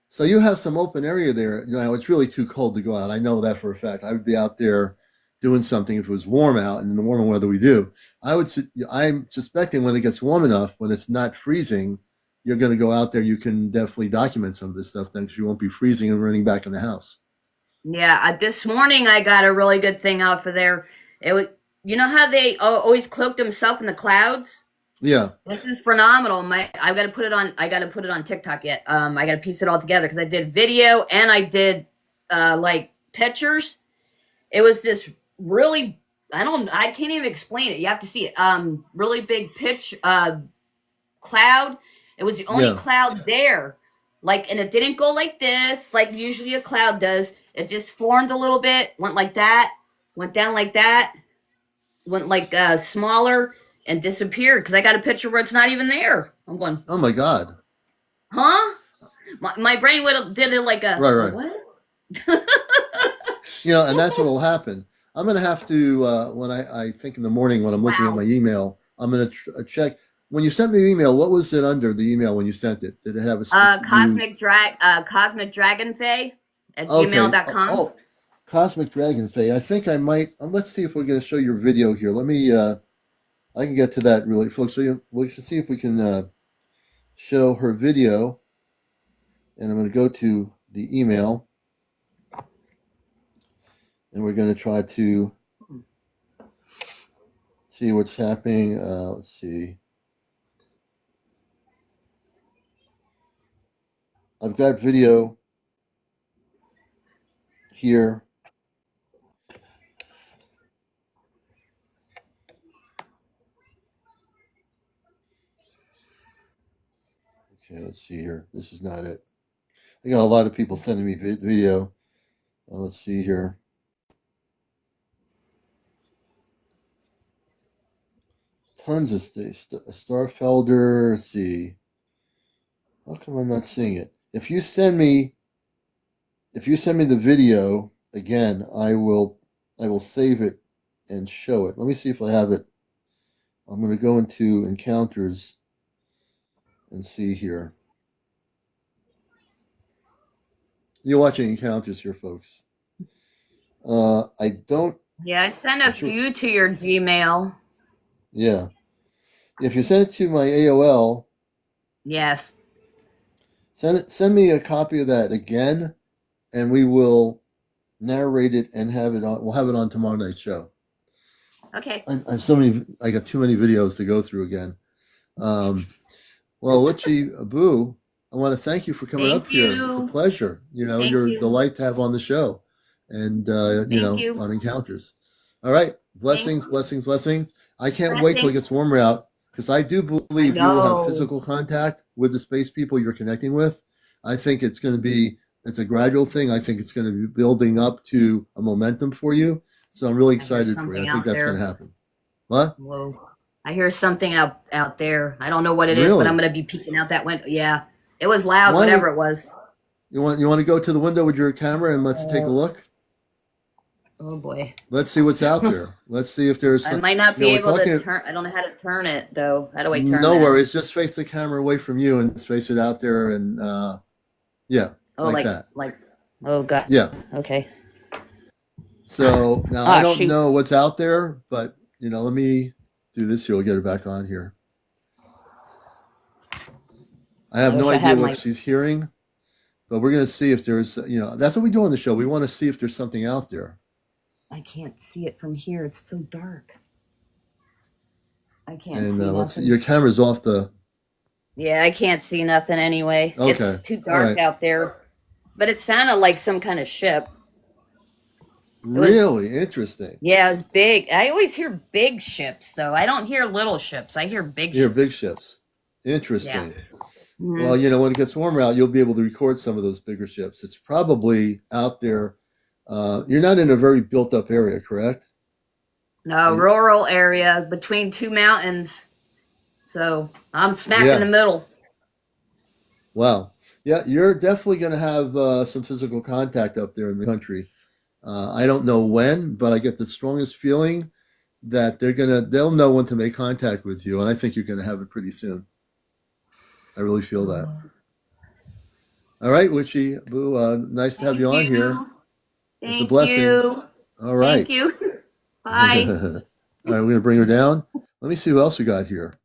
A: So you have some open area there. It's really too cold to go out. I know that for a fact. I would be out there doing something if it was warm out, and in the warmer weather we do. I'm suspecting when it gets warm enough, when it's not freezing, you're going to go out there. You can definitely document some of this stuff then, because you won't be freezing and running back in the house.
E: yeah, this morning I got a really good thing out for there. It was, you know how they always cloak themselves in the clouds.
A: Yeah.
E: This is phenomenal. I got to put it on. I got to put it on TikTok yet. I got to piece it all together because I did video and I did like pictures. It was this really. I can't even explain it. You have to see it. Really big cloud. It was the only
A: Yeah.
E: cloud there. Like, and it didn't go like this, like usually a cloud does. It just formed a little bit, went like that, went down like that, went like smaller, and disappeared. Because I got a picture where it's not even there. I'm going,
A: Oh my God.
E: huh? My brain would have did it like
A: Right.
E: a
A: Right.
E: what?
A: And that's what will happen. I'm going to have to, when I think in the morning when I'm looking at my
E: Wow.
A: email, I'm going to check. When you sent me the email, what was it under the email when you sent it? Did it have a specific?
E: Cosmic Dragonfay at
A: Okay.
E: gmail.com.
A: Cosmic Dragon Fae. I think I might. Let's see if we're going to show your video here. Let me. I can get to that really, folks. So we should see if we can show her video. And I'm going to go to the email, and we're going to try to see what's happening. Let's see. I've got video here. Okay, let's see here. This is not it. I got a lot of people sending me video. Let's see here. Tons of Starfelder. Let's see. How come I'm not seeing it? If you send me the video again, I will save it and show it. Let me see if I have it. I'm going to go into encounters and see here. You're watching encounters here, folks. I don't.
E: Yeah, I sent a few to your Gmail.
A: Yeah. If you send it to my AOL,
E: Yes.
A: send me a copy of that again, and we will narrate it and have it on. We'll have it on tomorrow night's show.
E: Okay.
A: I have so many. I got too many videos to go through again. Well, Witchy Abu, I want to thank you for coming
E: Thank
A: up here. It's a
E: you.
A: pleasure.
E: Thank
A: You're a
E: you.
A: delight to have on the show, and
E: Thank you.
A: on Encounters. All right. Blessings, blessings, blessings. I can't wait till it
E: Blessings.
A: gets warmer out because I do
E: I
A: believe you will have
E: know.
A: physical contact with the space people you're connecting with. I think it's going to be, it's a gradual thing. I think it's going to be building up to a momentum for you. So I'm really
E: I hear
A: excited for you. I
E: something
A: think
E: out
A: that's going to
E: there.
A: happen. What?
E: Whoa. I hear something out there. I don't know what it is, but I'm
A: Really?
E: gonna be peeking out that window. Yeah. It was loud,
A: Why don't we,
E: whatever it was.
A: you want to go to the window with your camera and let's take a
E: Oh,
A: look?
E: oh boy.
A: Let's see what's out there. Let's see if there's,
E: I might not be
A: we're
E: able to
A: talking,
E: turn. I don't know how to turn it though. How do I turn
A: no
E: that?
A: worries. Just face the camera away from you and face it out there and, yeah,
E: Oh,
A: like that.
E: oh god.
A: Yeah.
E: Okay.
A: So now I
E: Ah,
A: don't
E: shoot.
A: know what's out there, but let me do this here. We'll get it back on here. I
E: I
A: have no
E: wish I
A: idea
E: had
A: what
E: my.
A: she's hearing, but we're going to see if there's, that's what we do on the show. We want to see if there's something out there.
E: I can't see it from here. It's so dark. I can't
A: And
E: see
A: let's see.
E: nothing.
A: Your camera's off the.
E: Yeah, I can't see nothing anyway. It's
A: Okay.
E: too
A: All
E: dark
A: right.
E: out there. But it sounded like some kind of ship. It was,
A: Really interesting.
E: yeah, it was big. I always hear big ships, though. I don't hear little ships. I hear big
A: You hear big
E: ships.
A: ships.
E: Yeah.
A: Interesting.
E: Hmm.
A: Well, when it gets warmer out, you'll be able to record some of those bigger ships. It's probably out there. You're not in a very built up area, correct?
E: No, rural area between two mountains. So I'm smack in the
A: Yeah.
E: middle.
A: Wow. Yeah, you're definitely going to have some physical contact up there in the country. I don't know when, but I get the strongest feeling that they'll know when to make contact with you, and I think you're going to have it pretty soon. I really feel that. All right, Witchy Boo, nice to have you
E: Thank
A: on here.
E: you.
A: It's a
E: Thank
A: blessing.
E: you.
A: All
E: Thank
A: right.
E: you.
A: All
E: Bye.
A: right, we're going to bring her down. Let me see who else we got here.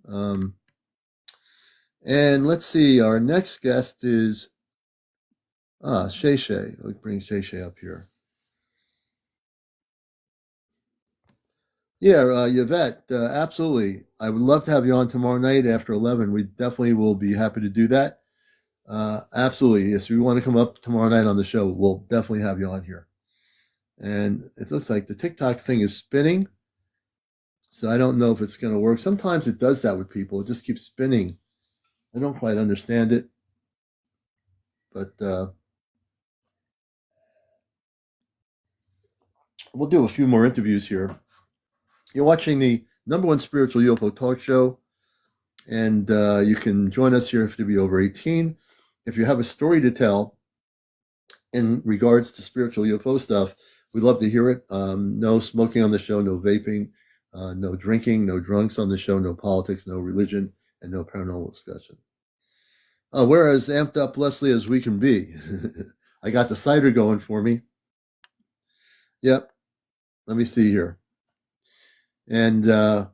A: And let's see, our next guest is Shay Shay. Let's bring Shay Shay up here. Yeah, Yvette, absolutely. I would love to have you on tomorrow night after 11. We definitely will be happy to do that. Absolutely. Yes, we want to come up tomorrow night on the show. We'll definitely have you on here. And it looks like the TikTok thing is spinning. So I don't know if it's going to work. Sometimes it does that with people. It just keeps spinning. I don't quite understand it. But we'll do a few more interviews here. You're watching the #1 spiritual UFO talk show. And you can join us here if you be over 18. If you have a story to tell in regards to spiritual UFO stuff, we'd love to hear it. No smoking on the show, no vaping, no drinking, no drunks on the show, no politics, no religion, and no paranormal discussion. We're as amped up, Leslie, as we can be. I got the cider going for me. Yep. Let me see here. And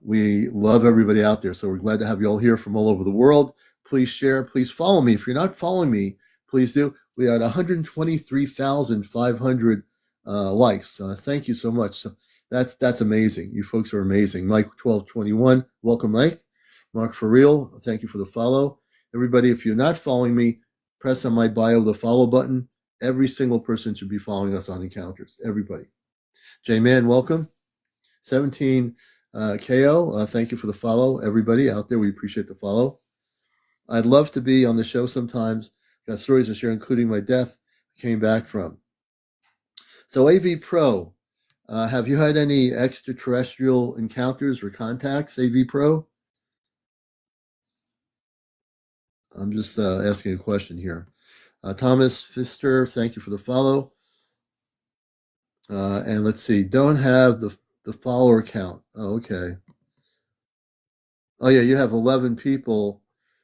A: we love everybody out there. So we're glad to have you all here from all over the world. Please share. Please follow me. If you're not following me, please do. We are at 123,500 likes. Thank you so much. So that's amazing. You folks are amazing. Mike1221, welcome, Mike. Mark for real, thank you for the follow. Everybody, if you're not following me, press on my bio the follow button. Every single person should be following us on Encounters. Everybody. J-Man, welcome. 17 KO, thank you for the follow. Everybody out there, we appreciate the follow. I'd love to be on the show sometimes. Got stories to share, including my death I came back from. So AV Pro, have you had any extraterrestrial encounters or contacts, AV Pro? I'm just asking a question here. Thomas Pfister, thank you for the follow. And let's see, don't have the follower count. Oh, okay. Oh, yeah, you have 11 people.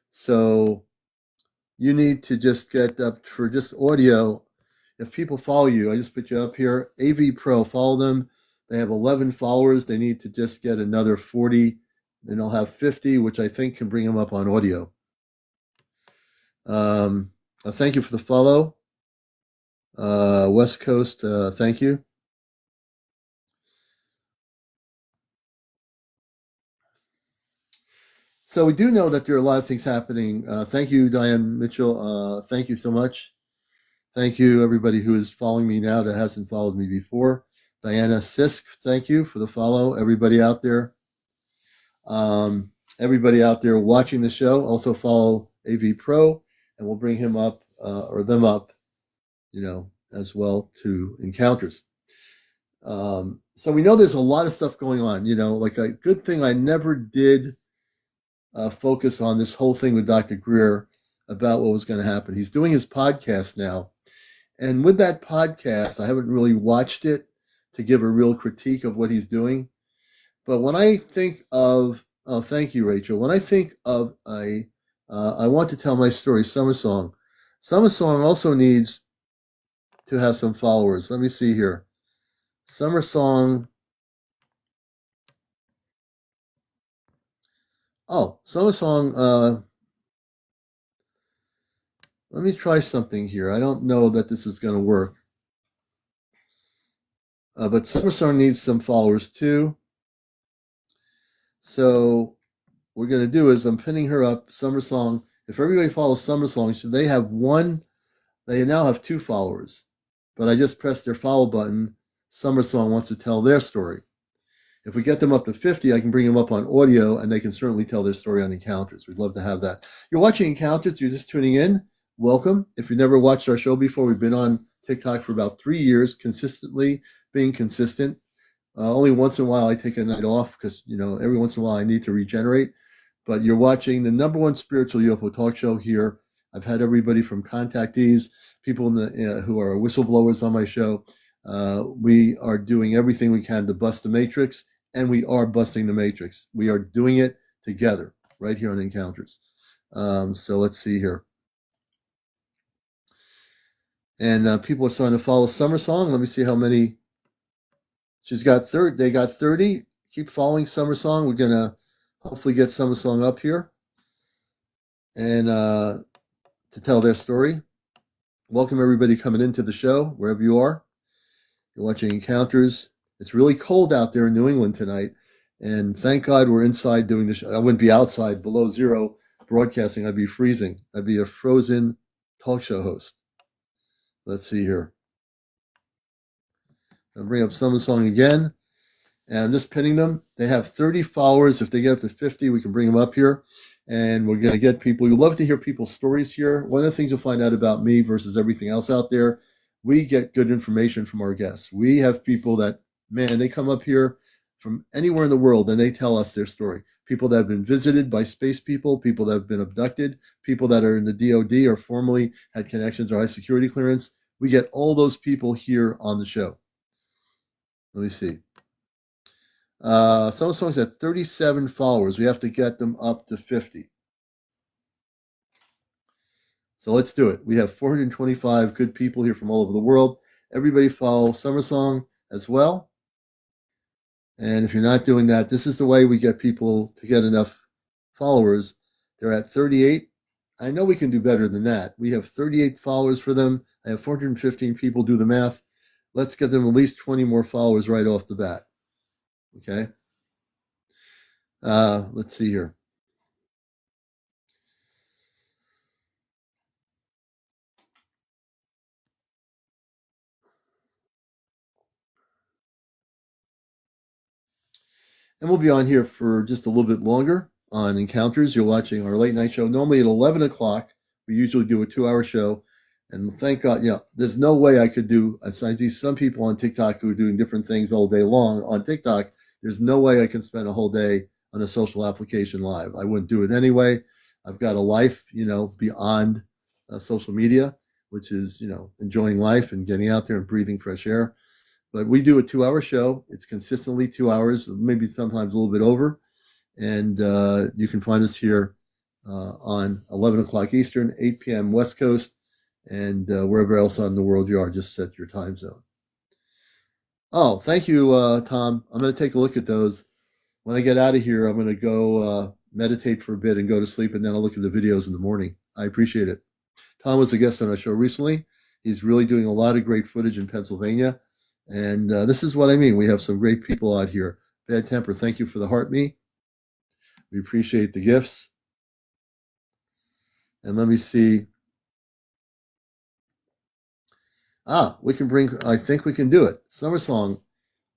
A: So you need to just get up for just audio. If people follow you, I just put you up here. AV Pro, follow them. They have 11 followers. They need to just get another 40. Then they'll have 50, which I think can bring them up on audio. Thank you for the follow. West Coast, thank you. So we do know that there are a lot of things happening. Thank you, Diane Mitchell. Thank you so much. Thank you, everybody who is following me now that hasn't followed me before. Diana Sisk, thank you for the follow. Everybody out there. Everybody out there watching the show, also follow AV Pro, and we'll bring him up or them up, as well to encounters. So we know there's a lot of stuff going on. Like a good thing I never did focus on this whole thing with Dr. Greer about what was going to happen. He's doing his podcast now, and with that podcast, I haven't really watched it to give a real critique of what he's doing. But when I think of, oh, thank you, Rachel. When I think of I want to tell my story, Summer Song. Summer Song also needs to have some followers. Let me see here. Summer Song. Oh, Summer Song. Let me try something here. I don't know that this is going to work. But Summer Song needs some followers too. So what we're going to do is I'm pinning her up, Summer Song. If everybody follows Summer Song, should they have one? They now have 2 followers. But I just pressed their follow button. Summer Song wants to tell their story. If we get them up to 50, I can bring them up on audio, and they can certainly tell their story on Encounters. We'd love to have that. You're watching Encounters. You're just tuning in. Welcome. If you've never watched our show before, we've been on TikTok for about 3 years, consistently being consistent. Only once in a while I take a night off because, every once in a while I need to regenerate. But you're watching the #1 spiritual UFO talk show here. I've had everybody from contactees, people who are whistleblowers on my show. We are doing everything we can to bust the matrix, and we are busting the matrix. We are doing it together right here on Encounters. So let's see here. And people are starting to follow Summer Song. Let me see how many. She's got 30. They got 30. Keep following Summer Song. We're going to hopefully get Summer Song up here and to tell their story. Welcome everybody coming into the show, wherever you are. You're watching Encounters. It's really cold out there in New England tonight, and thank God we're inside doing the show. I wouldn't be outside below zero broadcasting. I'd be freezing. I'd be a frozen talk show host. Let's see here. I'll bring up Summer Song again, and I'm just pinning them. They have 30 followers. If they get up to 50, we can bring them up here, and we're going to get people. You love to hear people's stories here. One of the things you'll find out about me versus everything else out there, we get good information from our guests. We have people that, man, they come up here from anywhere in the world, and they tell us their story. People that have been visited by space people that have been abducted, people that are in the DOD or formerly had connections or high security clearance. We get all those people here on the show. Let me see. Some songs at 37 followers. We have to get them up to 50. So let's do it. We have 425 good people here from all over the world. Everybody follow Summer Song as well. And if you're not doing that, this is the way we get people to get enough followers. They're at 38. I know we can do better than that. We have 38 followers for them. I have 415 people. Do the math. Let's get them at least 20 more followers right off the bat. Okay. Let's see here. And we'll be on here for just a little bit longer on Encounters. You're watching our late night show. Normally at 11 o'clock, we usually do a 2-hour show. And thank God, there's no way I could do, I see some people on TikTok who are doing different things all day long on TikTok. There's no way I can spend a whole day on a social application live. I wouldn't do it anyway. I've got a life, beyond social media, which is, enjoying life and getting out there and breathing fresh air. But we do a 2-hour show. It's consistently 2 hours, maybe sometimes a little bit over. And you can find us here on 11 o'clock Eastern, 8 p.m. West Coast, and wherever else on the world you are, just set your time zone. Oh, thank you, Tom. I'm going to take a look at those. When I get out of here, I'm going to go meditate for a bit and go to sleep, and then I'll look at the videos in the morning. I appreciate it. Tom was a guest on our show recently. He's really doing a lot of great footage in Pennsylvania. And this is what I mean. We have some great people out here. Bad Temper, thank you for the heart me. We appreciate the gifts. And let me see. We can bring, I think we can do it. Summer Song,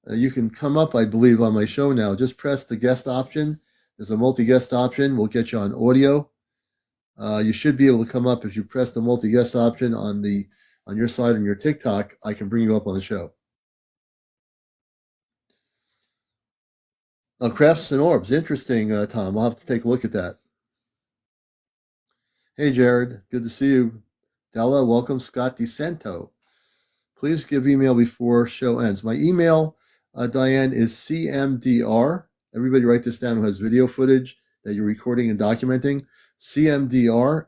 A: You can come up, I believe, on my show now. Just press the guest option. There's a multi-guest option. We'll get you on audio. You should be able to come up if you press the multi-guest option on your side on your TikTok. I can bring you up on the show. Crafts and Orbs. Interesting, Tom. We'll have to take a look at that. Hey, Jared. Good to see you. Della, welcome. Scott DeSanto. Please give email before show ends. My email, Diane, is CMDR. Everybody write this down who has video footage that you're recording and documenting. CmdrAleon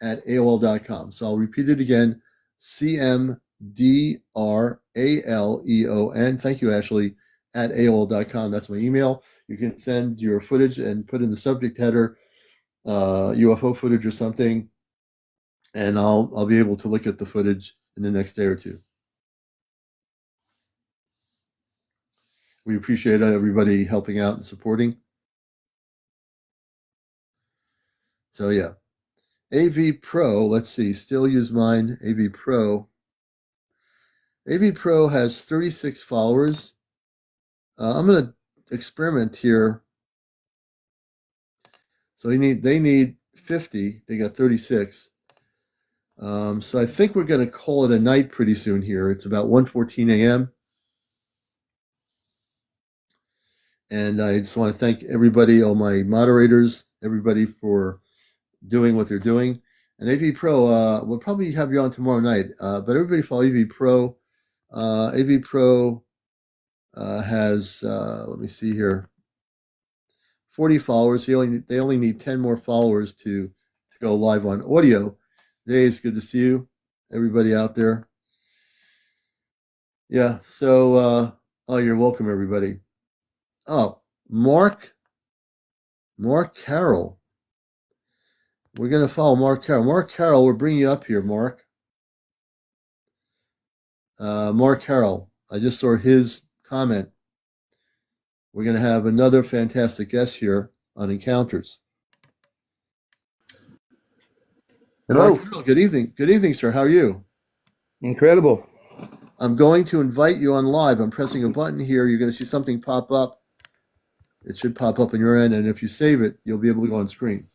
A: @AOL.com. So I'll repeat it again. CmdrAleon. Thank you, Ashley, @AOL.com. That's my email. You can send your footage and put in the subject header UFO footage or something, and I'll be able to look at the footage in the next day or two. We appreciate everybody helping out and supporting. So yeah, AV Pro. Let's see. Still use mine. AV Pro. AV Pro has 36 followers. I'm gonna experiment here. So they need 50. They got 36. So I think we're going to call it a night pretty soon here. It's about 1:14 a.m. And I just want to thank everybody, all my moderators, everybody for doing what they're doing. And AV Pro, we'll probably have you on tomorrow night. But everybody follow AV Pro. AV Pro has, let me see here, 40 followers. They only need 10 more followers to go live on audio. Hey, it's good to see you, everybody out there. Yeah, so, oh, you're welcome, everybody. Oh, Mark Carroll. We're going to follow Mark Carroll. Mark Carroll, we're bringing you up here, Mark. Mark Carroll, I just saw his comment. We're going to have another fantastic guest here on Encounters.
F: Hello.
A: Mark Carroll, good evening. Good evening, sir. How are you?
F: Incredible.
A: I'm going to invite you on live. I'm pressing a button here. You're going to see something pop up. It should pop up on your end, and if you save it, you'll be able to go on screen.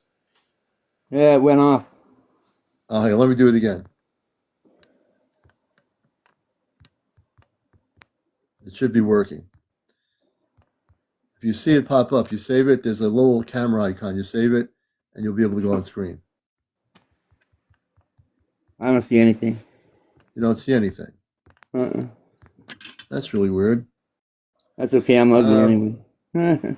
F: Yeah, it went off.
A: Oh, hey, let me do it again. It should be working. If you see it pop up, you save it. There's a little camera icon. You save it, and you'll be able to go on screen.
F: I don't see anything.
A: You don't see anything. That's really weird.
F: That's okay. I'm ugly anyway.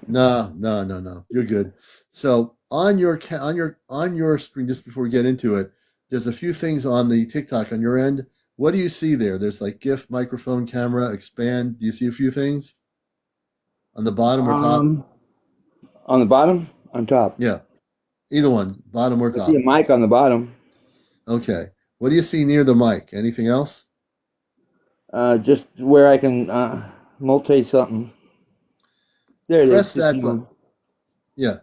A: No. You're good. So on your screen, just before we get into it, there's a few things on the TikTok on your end. What do you see there? There's like GIF, microphone, camera, expand. Do you see a few things on the bottom or top?
F: On the bottom, on top.
A: Yeah, either one, bottom or
F: I
A: top.
F: see a mic on the bottom.
A: Okay. What do you see near the mic? Anything else?
F: Just where I can multi something. There it is.
A: Press that button. Yeah.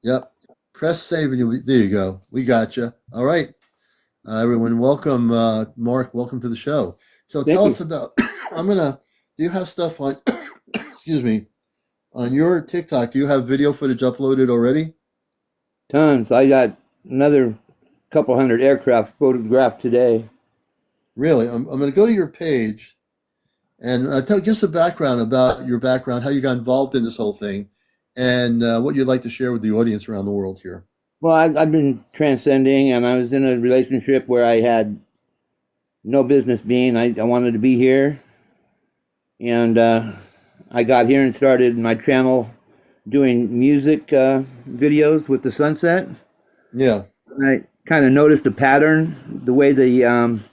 A: Yep. Press save and there you go. We got you. All right. Everyone, welcome, Mark. Welcome to the show. So tell us about. Do you have stuff on? Excuse me. On your TikTok, do you have video footage uploaded already?
F: Tons. I got another couple hundred aircraft photographed today.
A: Really? I'm going to go to your page and give us a background about your background, how you got involved in this whole thing, and what you'd like to share with the audience around the world here.
F: Well, I've been transcending, and I was in a relationship where I had no business being. I wanted to be here, and I got here and started my channel doing music videos with the sunset.
A: Yeah.
F: And I kind of noticed a pattern, the way the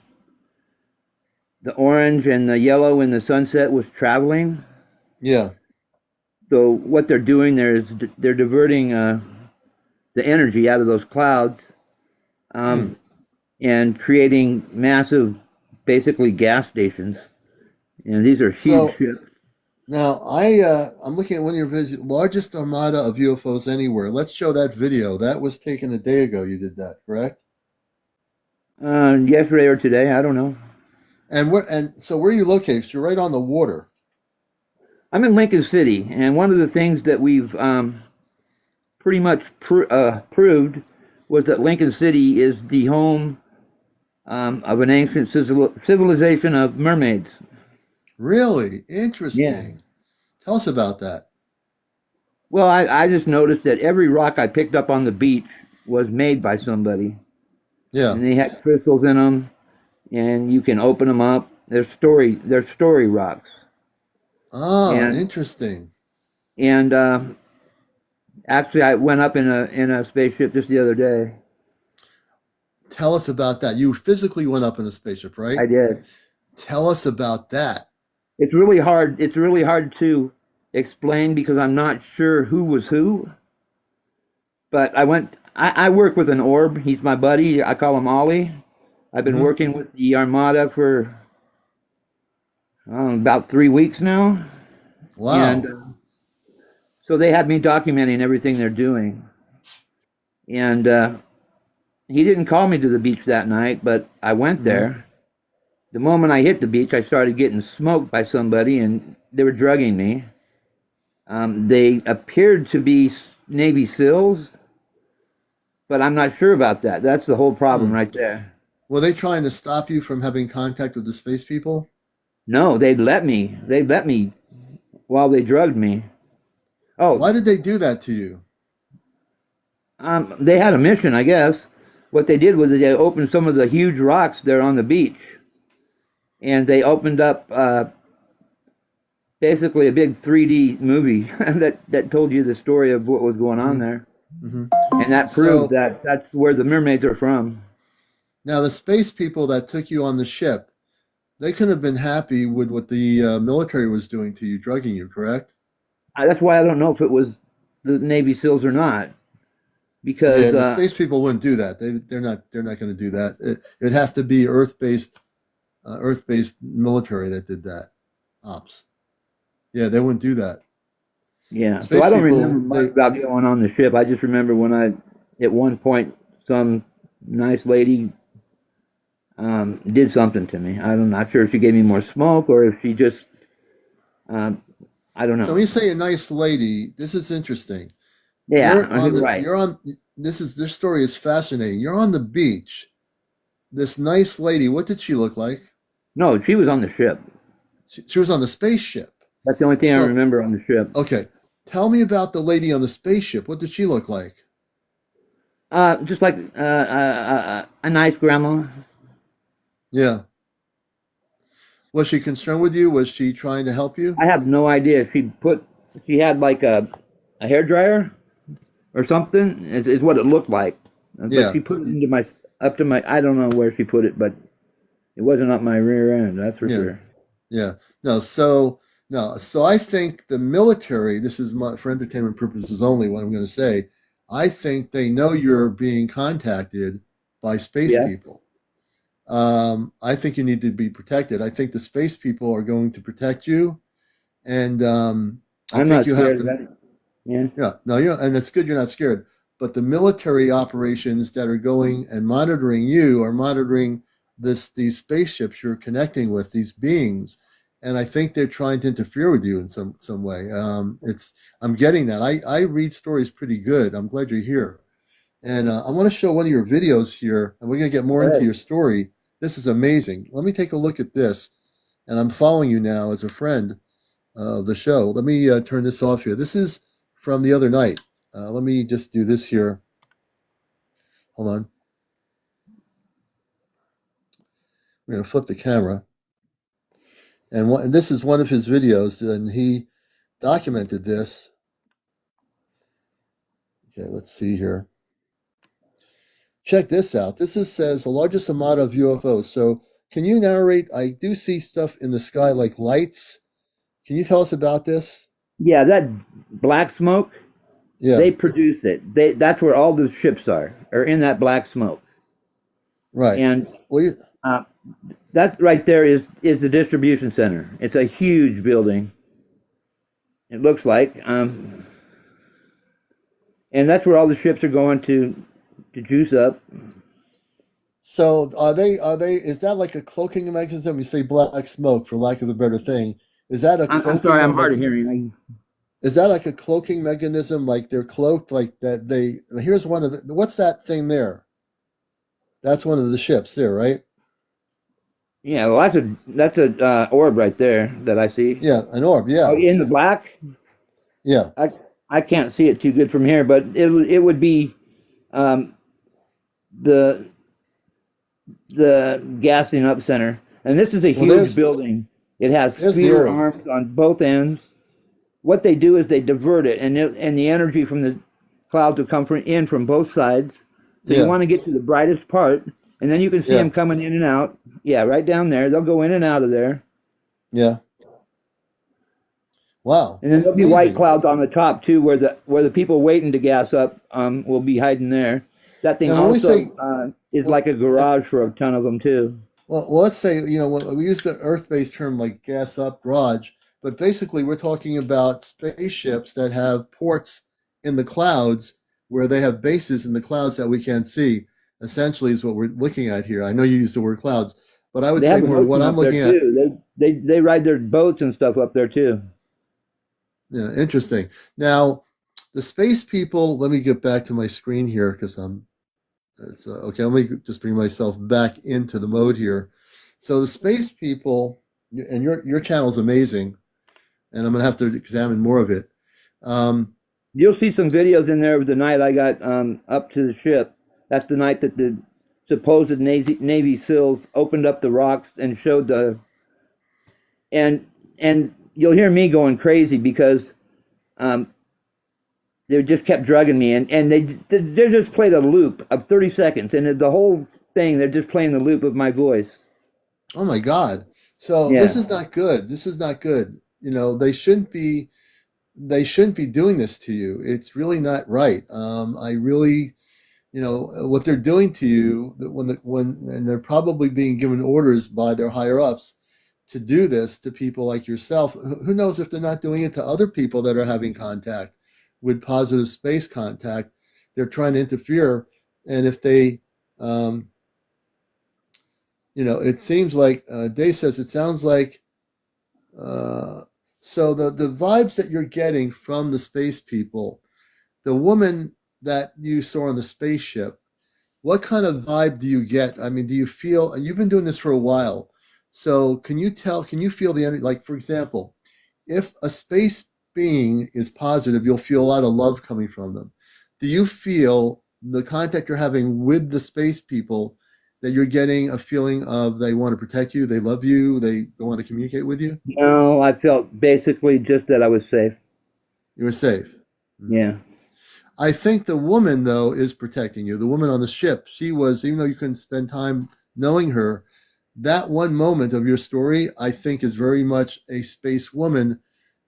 F: orange and the yellow in the sunset was traveling.
A: Yeah.
F: So what they're doing there is they're diverting the energy out of those clouds and creating massive, basically gas stations. And these are huge ships.
A: Now, I'm looking at one of your videos, largest armada of UFOs anywhere. Let's show that video. That was taken a day ago. You did that, correct?
F: Yesterday or today, I don't know.
A: And so where are you located? 'Cause you're right on the water.
F: I'm in Lincoln City, and one of the things that we've pretty much proved was that Lincoln City is the home of an ancient civilization of mermaids.
A: Really
F: Yeah.
A: interesting. Tell us about that.
F: Well, I just noticed that every rock I picked up on the beach was made by somebody,
A: Yeah.
F: and they had crystals in them, and you can open them up. They're story rocks,
A: Ah,
F: and
A: interesting.
F: and actually, I went up in a spaceship just the other day.
A: Tell us about that. You physically went up in a spaceship, right?
F: I did.
A: Tell us about that.
F: It's really hard. It's really hard to explain because I'm not sure who was who. But I went. I work with an orb. He's my buddy. I call him Ollie. I've been
A: Hmm.
F: working with the Armada for about 3 weeks now, and
A: Wow.
F: so they had me documenting everything they're doing. And he didn't call me to the beach that night, but I went
A: Hmm.
F: there. The moment I hit the beach, I started getting smoked by somebody, and they were drugging me. They appeared to be Navy SEALs, but I'm not sure about that. That's the whole problem
A: Hmm.
F: right there.
A: Were they trying to stop you from having contact with the space people?
F: No, they'd let me. They'd let me while they drugged me. Oh,
A: Why did they do that to you?
F: they had a mission, I guess. What they did was they opened some of the huge rocks there on the beach, and they opened up basically a big 3D movie that told you the story of what was going on
A: Hmm.
F: there,
A: Hmm.
F: and that proved
A: So
F: that that's where the mermaids are from.
A: now the space people that took you on the ship, they couldn't have been happy with what the military was doing to you, drugging you, correct?
F: That's why I don't know if it was the Navy SEALs or not,
A: Yeah,
F: because
A: the space people wouldn't do that. They're not going to do that. It'd have to be Earth-based military that did that. Ops. Yeah, they wouldn't do that.
F: yeah. So
A: Space
F: I don't remember
A: people,
F: much
A: they
F: about going on the ship. I just remember when at one point, some nice lady did something to me. I'm not sure if she gave me more smoke or if she just, um, I don't
A: so when
F: know.
A: you say a nice lady, this is interesting.
F: Yeah, you're right.
A: You're on this story is fascinating. You're on the beach. This nice lady, what did she look like?
F: No, she was on the ship.
A: She was on the spaceship.
F: That's the only thing I
A: So,
F: remember on the ship.
A: okay, tell me about the lady on the spaceship. What did she look like?
F: Just like a nice grandma.
A: Yeah. Was she concerned with you? Was she trying to help you?
F: I have no idea. She had like a hair dryer or something. Is what it looked like. But
A: Yeah.
F: she put it into my up to my. I don't know where she put it, but it wasn't up my rear end. That's for
A: Yeah.
F: sure.
A: Yeah. No, so no, so I think the military, this is for entertainment purposes only what I'm going to say. I think they know you're being contacted by space
F: Yeah,
A: people. I think you need to be protected. I think the space people are going to protect you, and I
F: I'm
A: think
F: not
A: you have
F: scared of
A: to.
F: that. Yeah,
A: Yeah, no, and it's good you're not scared. But the military operations that are going and monitoring you are monitoring these spaceships you're connecting with, these beings, and I think they're trying to interfere with you in some way. I'm getting that. I read stories pretty good. I'm glad you're here, and I want to show one of your videos here, and we're gonna get more
F: go
A: into
F: ahead.
A: your story. This is amazing. Let me take a look at this, and I'm following you now as a friend of the show. Let me turn this off here. This is from the other night. Let me just do this here. Hold on. We're going to flip the camera. And this is one of his videos, and he documented this. Okay, let's see here. Check this out. Says the largest armada of UFOs. So, can you narrate? I do see stuff in the sky like lights. Can you tell us about this?
F: Yeah, that black smoke.
A: Yeah,
F: They produce it. That's where all the ships are in that black smoke.
A: right.
F: And
A: Well,
F: uh, that right there is the distribution center. It's a huge building. It looks like, and that's where all the ships are going to juice up.
A: So is that like a cloaking mechanism? You say black smoke, for lack of a better thing. Is that a
F: I'm sorry,
A: cloaking
F: I'm hard of hearing.
A: is that like a cloaking mechanism? Like they're cloaked, like that here's one of what's that thing there? That's one of the ships there, right?
F: Yeah, well, that's a orb right there that I see.
A: Yeah, an orb,
F: Oh,
A: yeah.
F: in the black,
A: Yeah.
F: I I can't see it too good from here, but it would be um, the gassing up center, and this is a
A: Well
F: huge building. It has
A: there's the
F: speeder
A: orb.
F: arms on both ends. What they do is they divert it, and the energy from the clouds will come in from both sides. So you
A: Yeah.
F: want to get to the brightest part, and then you can see
A: Yeah.
F: them coming in and out. Yeah, right down there. They'll go in and out of there,
A: Yeah. Wow.
F: and then there'll be white
A: Amazing.
F: clouds on the top too, where the people waiting to gas up will be hiding there. That thing
A: Now when we say
F: also is
A: well,
F: like a garage for a ton of them too.
A: well, let's say, we use the Earth-based term like gas up garage, but basically we're talking about spaceships that have ports in the clouds where they have bases in the clouds that we can't see. Essentially, is what we're looking at here. I know you used the word clouds, but I would
F: They
A: say
F: have an
A: more what
F: ocean
A: I'm
F: up there
A: looking at.
F: too. They ride their boats and stuff up there too.
A: Yeah, interesting. Now, the space people. Let me get back to my screen here because I'm. It's, okay, let me just bring myself back into the mode here. So the space people, and your channel is amazing, and I'm gonna have to examine more of it. Um,
F: You'll see some videos in there of the night I got up to the ship. That's the night that the supposed Navy SEALs opened up the rocks and showed and you'll hear me going crazy because um, they just kept drugging me and they just played a loop of 30 seconds and the whole thing they're just playing the loop of my voice.
A: oh my God! So this
F: Yeah.
A: is not good. This is not good. They shouldn't be. They shouldn't be doing this to you. It's really not right. I really, what they're doing to you and they're probably being given orders by their higher ups to do this to people like yourself. Who knows if they're not doing it to other people that are having contact with positive space contact? They're trying to interfere, and if they, um, it seems like Dave says it sounds like. Uh, so the vibes that you're getting from the space people, the woman that you saw on the spaceship, what kind of vibe do you get? I mean, do you feel, and you've been doing this for a while, so can you feel the energy? Like, for example, if a space being is positive, you'll feel a lot of love coming from them. Do you feel the contact you're having with the space people that you're getting a feeling of they want to protect you, they love you, they want to communicate with you?
F: No, I felt basically just that I was safe.
A: You were safe.
F: Yeah.
A: I think the woman, though, is protecting you. The woman on the ship, she was, even though you couldn't spend time knowing her, that one moment of your story, I think, is very much a space woman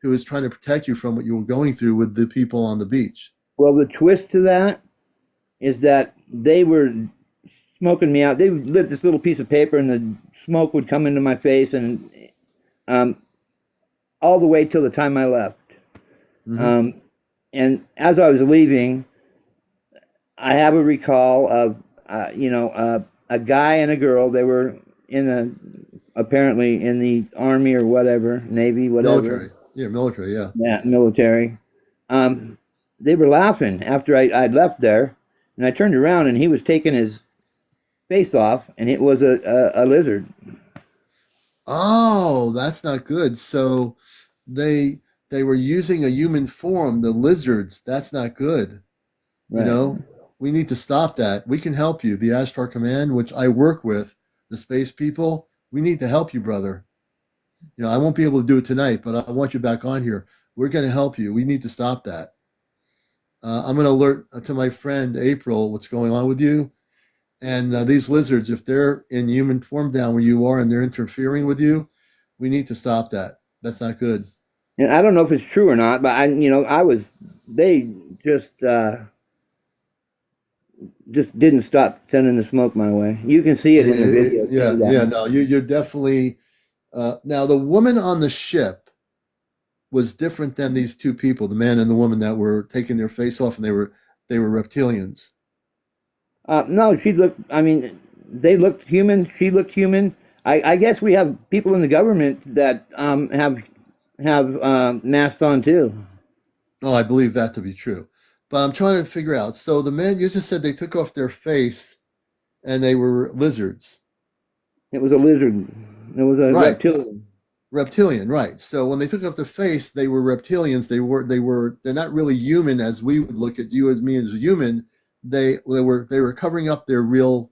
A: who is trying to protect you from what you were going through with the people on the beach.
F: Well, the twist to that is that they were smoking me out. They lit this little piece of paper, and the smoke would come into my face, and um, all the way till the time I left.
A: Mm-hmm.
F: And as I was leaving, I have a recall of a guy and a girl. They were apparently in the army or whatever, Navy, whatever.
A: Military. Yeah, military, yeah.
F: Yeah, military. They were laughing after I'd left there, and I turned around and he was taking his face off, and it was a lizard.
A: Oh, that's not good. So they were using a human form, the lizards. That's not good.
F: Right.
A: We need to stop that. We can help you. The Ashtar Command, which I work with, the space people, we need to help you, brother. I won't be able to do it tonight, but I want you back on here. We're going to help you. We need to stop that. I'm going to alert to my friend April what's going on with you. And these lizards, if they're in human form down where you are and they're interfering with you, we need to stop that. That's not good.
F: And I don't know if it's true or not, but they just didn't stop sending the smoke my way. You can see it in the video.
A: Yeah. No, you're definitely. Now, the woman on the ship was different than these two people, the man and the woman that were taking their face off, and they were reptilians.
F: No, she looked. I mean, they looked human. She looked human. I guess we have people in the government that have masks on too.
A: Oh, I believe that to be true. But I'm trying to figure out. So the men, you just said they took off their face and they were lizards.
F: It was a lizard. It was a
A: Right.
F: reptilian.
A: Reptilian, right. So when they took off their face, they were reptilians. They're not really human as we would look at you as me as a human. They were covering up their real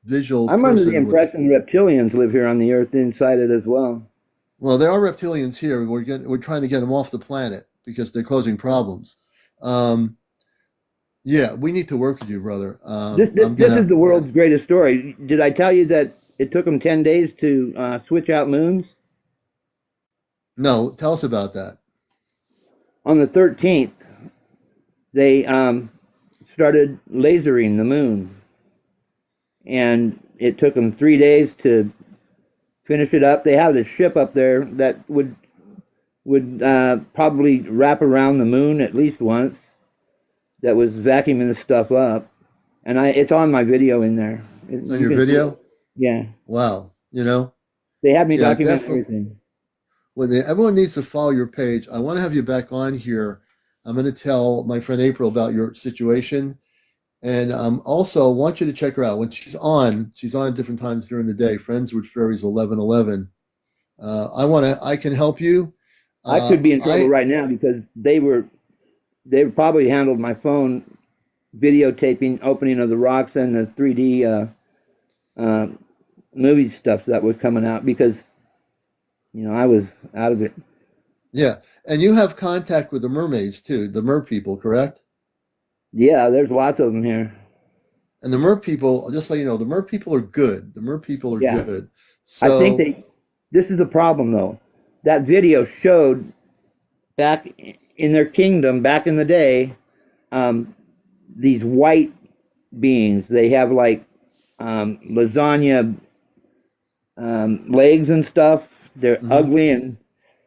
A: visual
F: I'm under the
A: person with.
F: impression reptilians live here on the earth inside it as well.
A: Well, there are reptilians here. We're trying to get them off the planet because they're causing problems. Um, yeah, we need to work with you, brother.
F: This is the world's greatest story. Did I tell you that it took them 10 days to switch out moons?
A: No, tell us about that.
F: On the 13th, they started lasering the moon. And it took them 3 days to finish it up. They had a ship up there that would probably wrap around the moon at least once, that was vacuuming the stuff up. And it's on my video in there.
A: It's on your video?
F: Yeah.
A: Wow. You know?
F: They had me document
A: definitely.
F: everything.
A: Well, everyone needs to follow your page. I want to have you back on here. I'm going to tell my friend April about your situation. And also want you to check her out. When she's on at different times during the day. Friends with Fairies 1111. I can help you.
F: I could be in trouble right now because they probably handled my phone videotaping opening of the rocks and the 3D movie stuff that was coming out because, I was out of it.
A: Yeah, and you have contact with the mermaids too, the mer people, correct?
F: Yeah, there's lots of them here.
A: And the mer people, just so you know, the mer people are good. The mer people are good. So
F: I think this is the problem though. That video showed back in their kingdom, back in the day, these white beings. They have like lasagna legs and stuff. They're ugly, and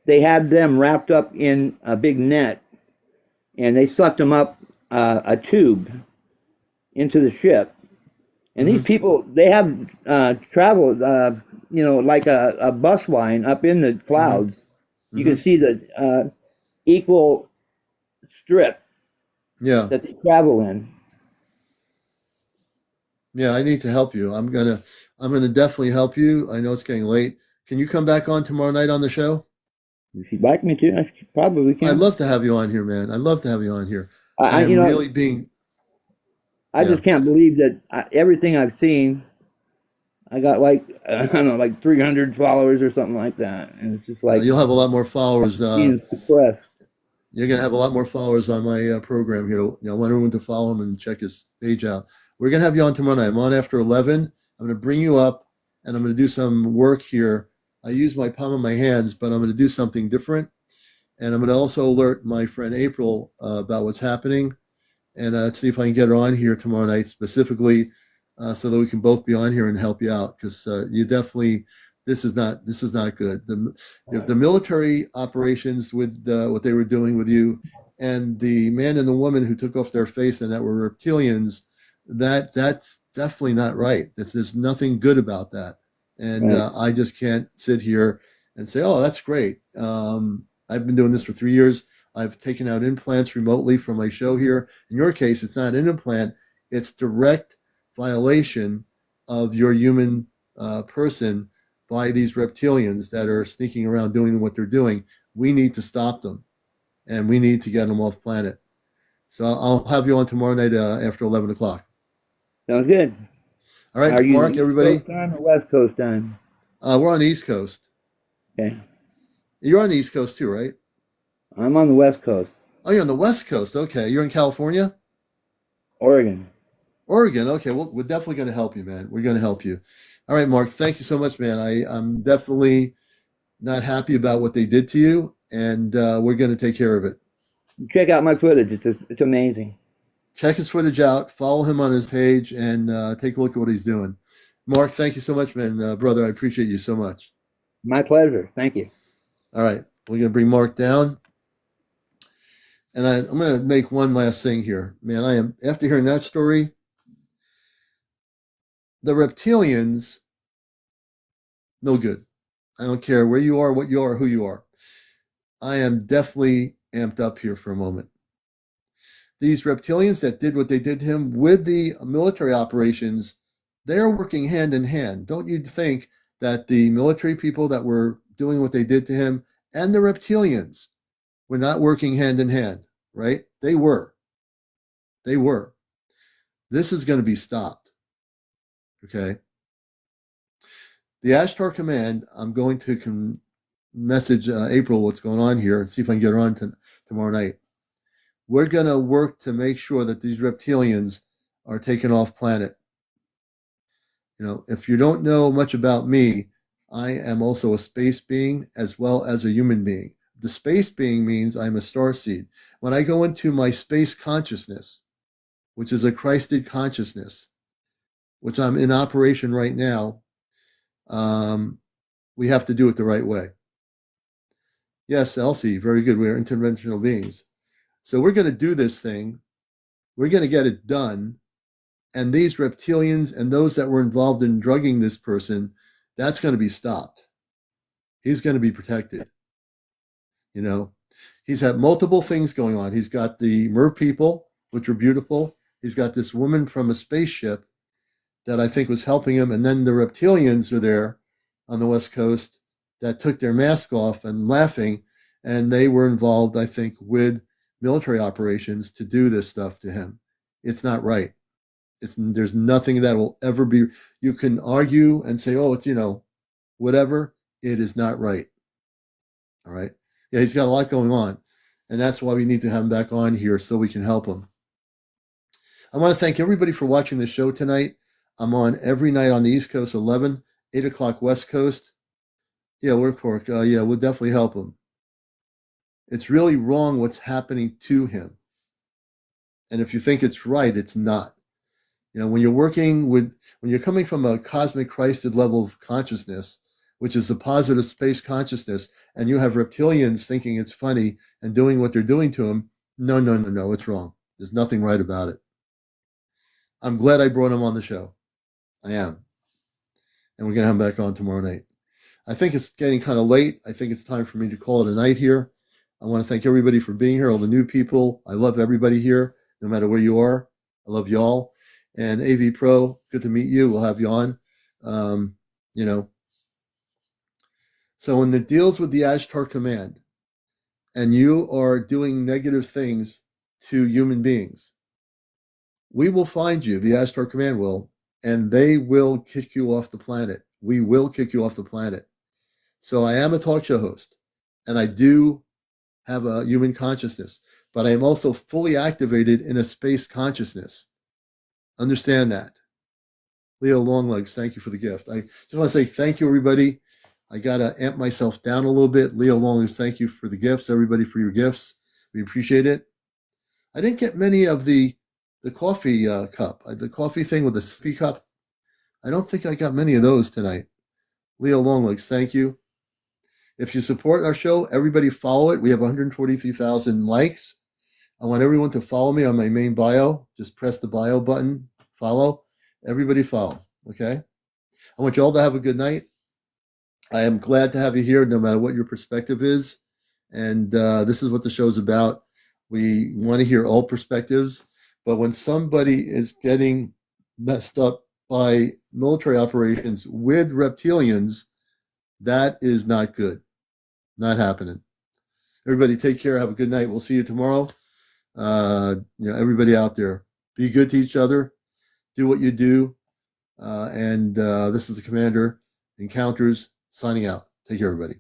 F: they had them wrapped up in a big net, and they sucked them up a tube into the ship. And these people, they have traveled, like a bus line up in the clouds. You can see the equal strip that they travel in.
A: Yeah, I need to help you. I'm gonna definitely help you. I know it's getting late. Can you come back on tomorrow night on the show?
F: If you'd like me to, I probably can.
A: I'd love to have you on here, man. I'd love to have you on here.
F: I just can't believe that everything I've seen, I got like, I don't know, like 300 followers or something like that. And it's just like,
A: you'll have a lot more followers.
F: You're going
A: to have a lot more followers on my program here. I want everyone to follow him and check his page out. We're going to have you on tomorrow night. I'm on after 11. I'm going to bring you up and I'm going to do some work here. I use my palm of my hands, but I'm going to do something different. And I'm going to also alert my friend April about what's happening and see if I can get her on here tomorrow night specifically so that we can both be on here and help you out because you definitely, this is not good. The military operations with what they were doing with you and the man and the woman who took off their face and that were reptilians, that's definitely not right. There's nothing good about that. And I just can't sit here and say, oh, that's great. I've been doing this for 3 years. I've taken out implants remotely from my show here. In your case, it's not an implant. It's direct violation of your human person by these reptilians that are sneaking around doing what they're doing. We need to stop them, and we need to get them off planet. So I'll have you on tomorrow night after 11 o'clock.
F: Sounds good.
A: All right, Mark, everybody.
F: East Coast time or West Coast time?
A: We're on the East Coast.
F: Okay.
A: You're on the East Coast too, right?
F: I'm on the West Coast.
A: Oh, you're on the West Coast. Okay. You're in California?
F: Oregon.
A: Oregon. Okay. Well, we're definitely going to help you, man. We're going to help you. All right, Mark. Thank you so much, man. I'm definitely not happy about what they did to you, and we're going to take care of it.
F: Check out my footage. It's amazing.
A: Check his footage out. Follow him on his page, and take a look at what he's doing. Mark, thank you so much, man. Brother, I appreciate you so much.
F: My pleasure. Thank you.
A: All right. We're going to bring Mark down. And I'm going to make one last thing here. Man, after hearing that story, the reptilians, no good. I don't care where you are, what you are, who you are. I am definitely amped up here for a moment. These reptilians that did what they did to him with the military operations, they're working hand in hand. Don't you think that the military people that were doing what they did to him and the reptilians were not working hand in hand, right? They were. They were. This is going to be stopped, okay? The Ashtar Command, I'm going to message April what's going on here and see if I can get her on tomorrow night. We're going to work to make sure that these reptilians are taken off planet. You know, if you don't know much about me, I am also a space being as well as a human being. The space being means I'm a starseed. When I go into my space consciousness, which is a Christed consciousness, which I'm in operation right now, we have to do it the right way. Yes, Elsie, very good. We are interdimensional beings. So we're going to do this thing. We're going to get it done. And these reptilians and those that were involved in drugging this person, that's going to be stopped. He's going to be protected. You know, he's had multiple things going on. He's got the mer people, which are beautiful. He's got this woman from a spaceship that I think was helping him. And then the reptilians are there on the West Coast that took their mask off and laughing. And they were involved, I think, with military operations to do this stuff to him. It's not right. There's nothing that will ever be. You can argue and say, oh, it's, you know, whatever. It is not right. All right. Yeah, he's got a lot going on. And that's why we need to have him back on here so we can help him. I want to thank everybody for watching the show tonight. I'm on every night on the East Coast, 11, 8 o'clock West Coast. Yeah, Workpork. Yeah, we'll definitely help him. It's really wrong what's happening to him. And if you think it's right, it's not. You know, when you're coming from a cosmic Christed level of consciousness, which is a positive space consciousness, and you have reptilians thinking it's funny and doing what they're doing to him, no, it's wrong. There's nothing right about it. I'm glad I brought him on the show. I am. And we're going to have him back on tomorrow night. I think it's getting kind of late. I think it's time for me to call it a night here. I want to thank everybody for being here, all the new people. I love everybody here, no matter where you are. I love y'all. And AV Pro, good to meet you. We'll have you on. You know. So when it deals with the Ashtar Command, and you are doing negative things to human beings, we will find you, the Ashtar Command will, and they will kick you off the planet. We will kick you off the planet. So I am a talk show host, and I do have a human consciousness, but I am also fully activated in a space consciousness. Understand that. Leo Longlegs, thank you for the gift. I just want to say thank you, everybody. I got to amp myself down a little bit. Leo Longlegs, thank you for the gifts, everybody, for your gifts. We appreciate it. I didn't get many of the coffee cup, the coffee thing with the sippy cup. I don't think I got many of those tonight. Leo Longlegs, thank you. If you support our show, everybody follow it. We have 143,000 likes. I want everyone to follow me on my main bio. Just press the bio button, follow. Everybody follow, okay? I want you all to have a good night. I am glad to have you here, no matter what your perspective is. And this is what the show's about. We want to hear all perspectives. But when somebody is getting messed up by military operations with reptilians, that is not good. Not happening. Everybody take care. Have a good night. We'll see you tomorrow. Everybody out there, be good to each other. Do what you do. And this is the Commander Encounters signing out. Take care, everybody.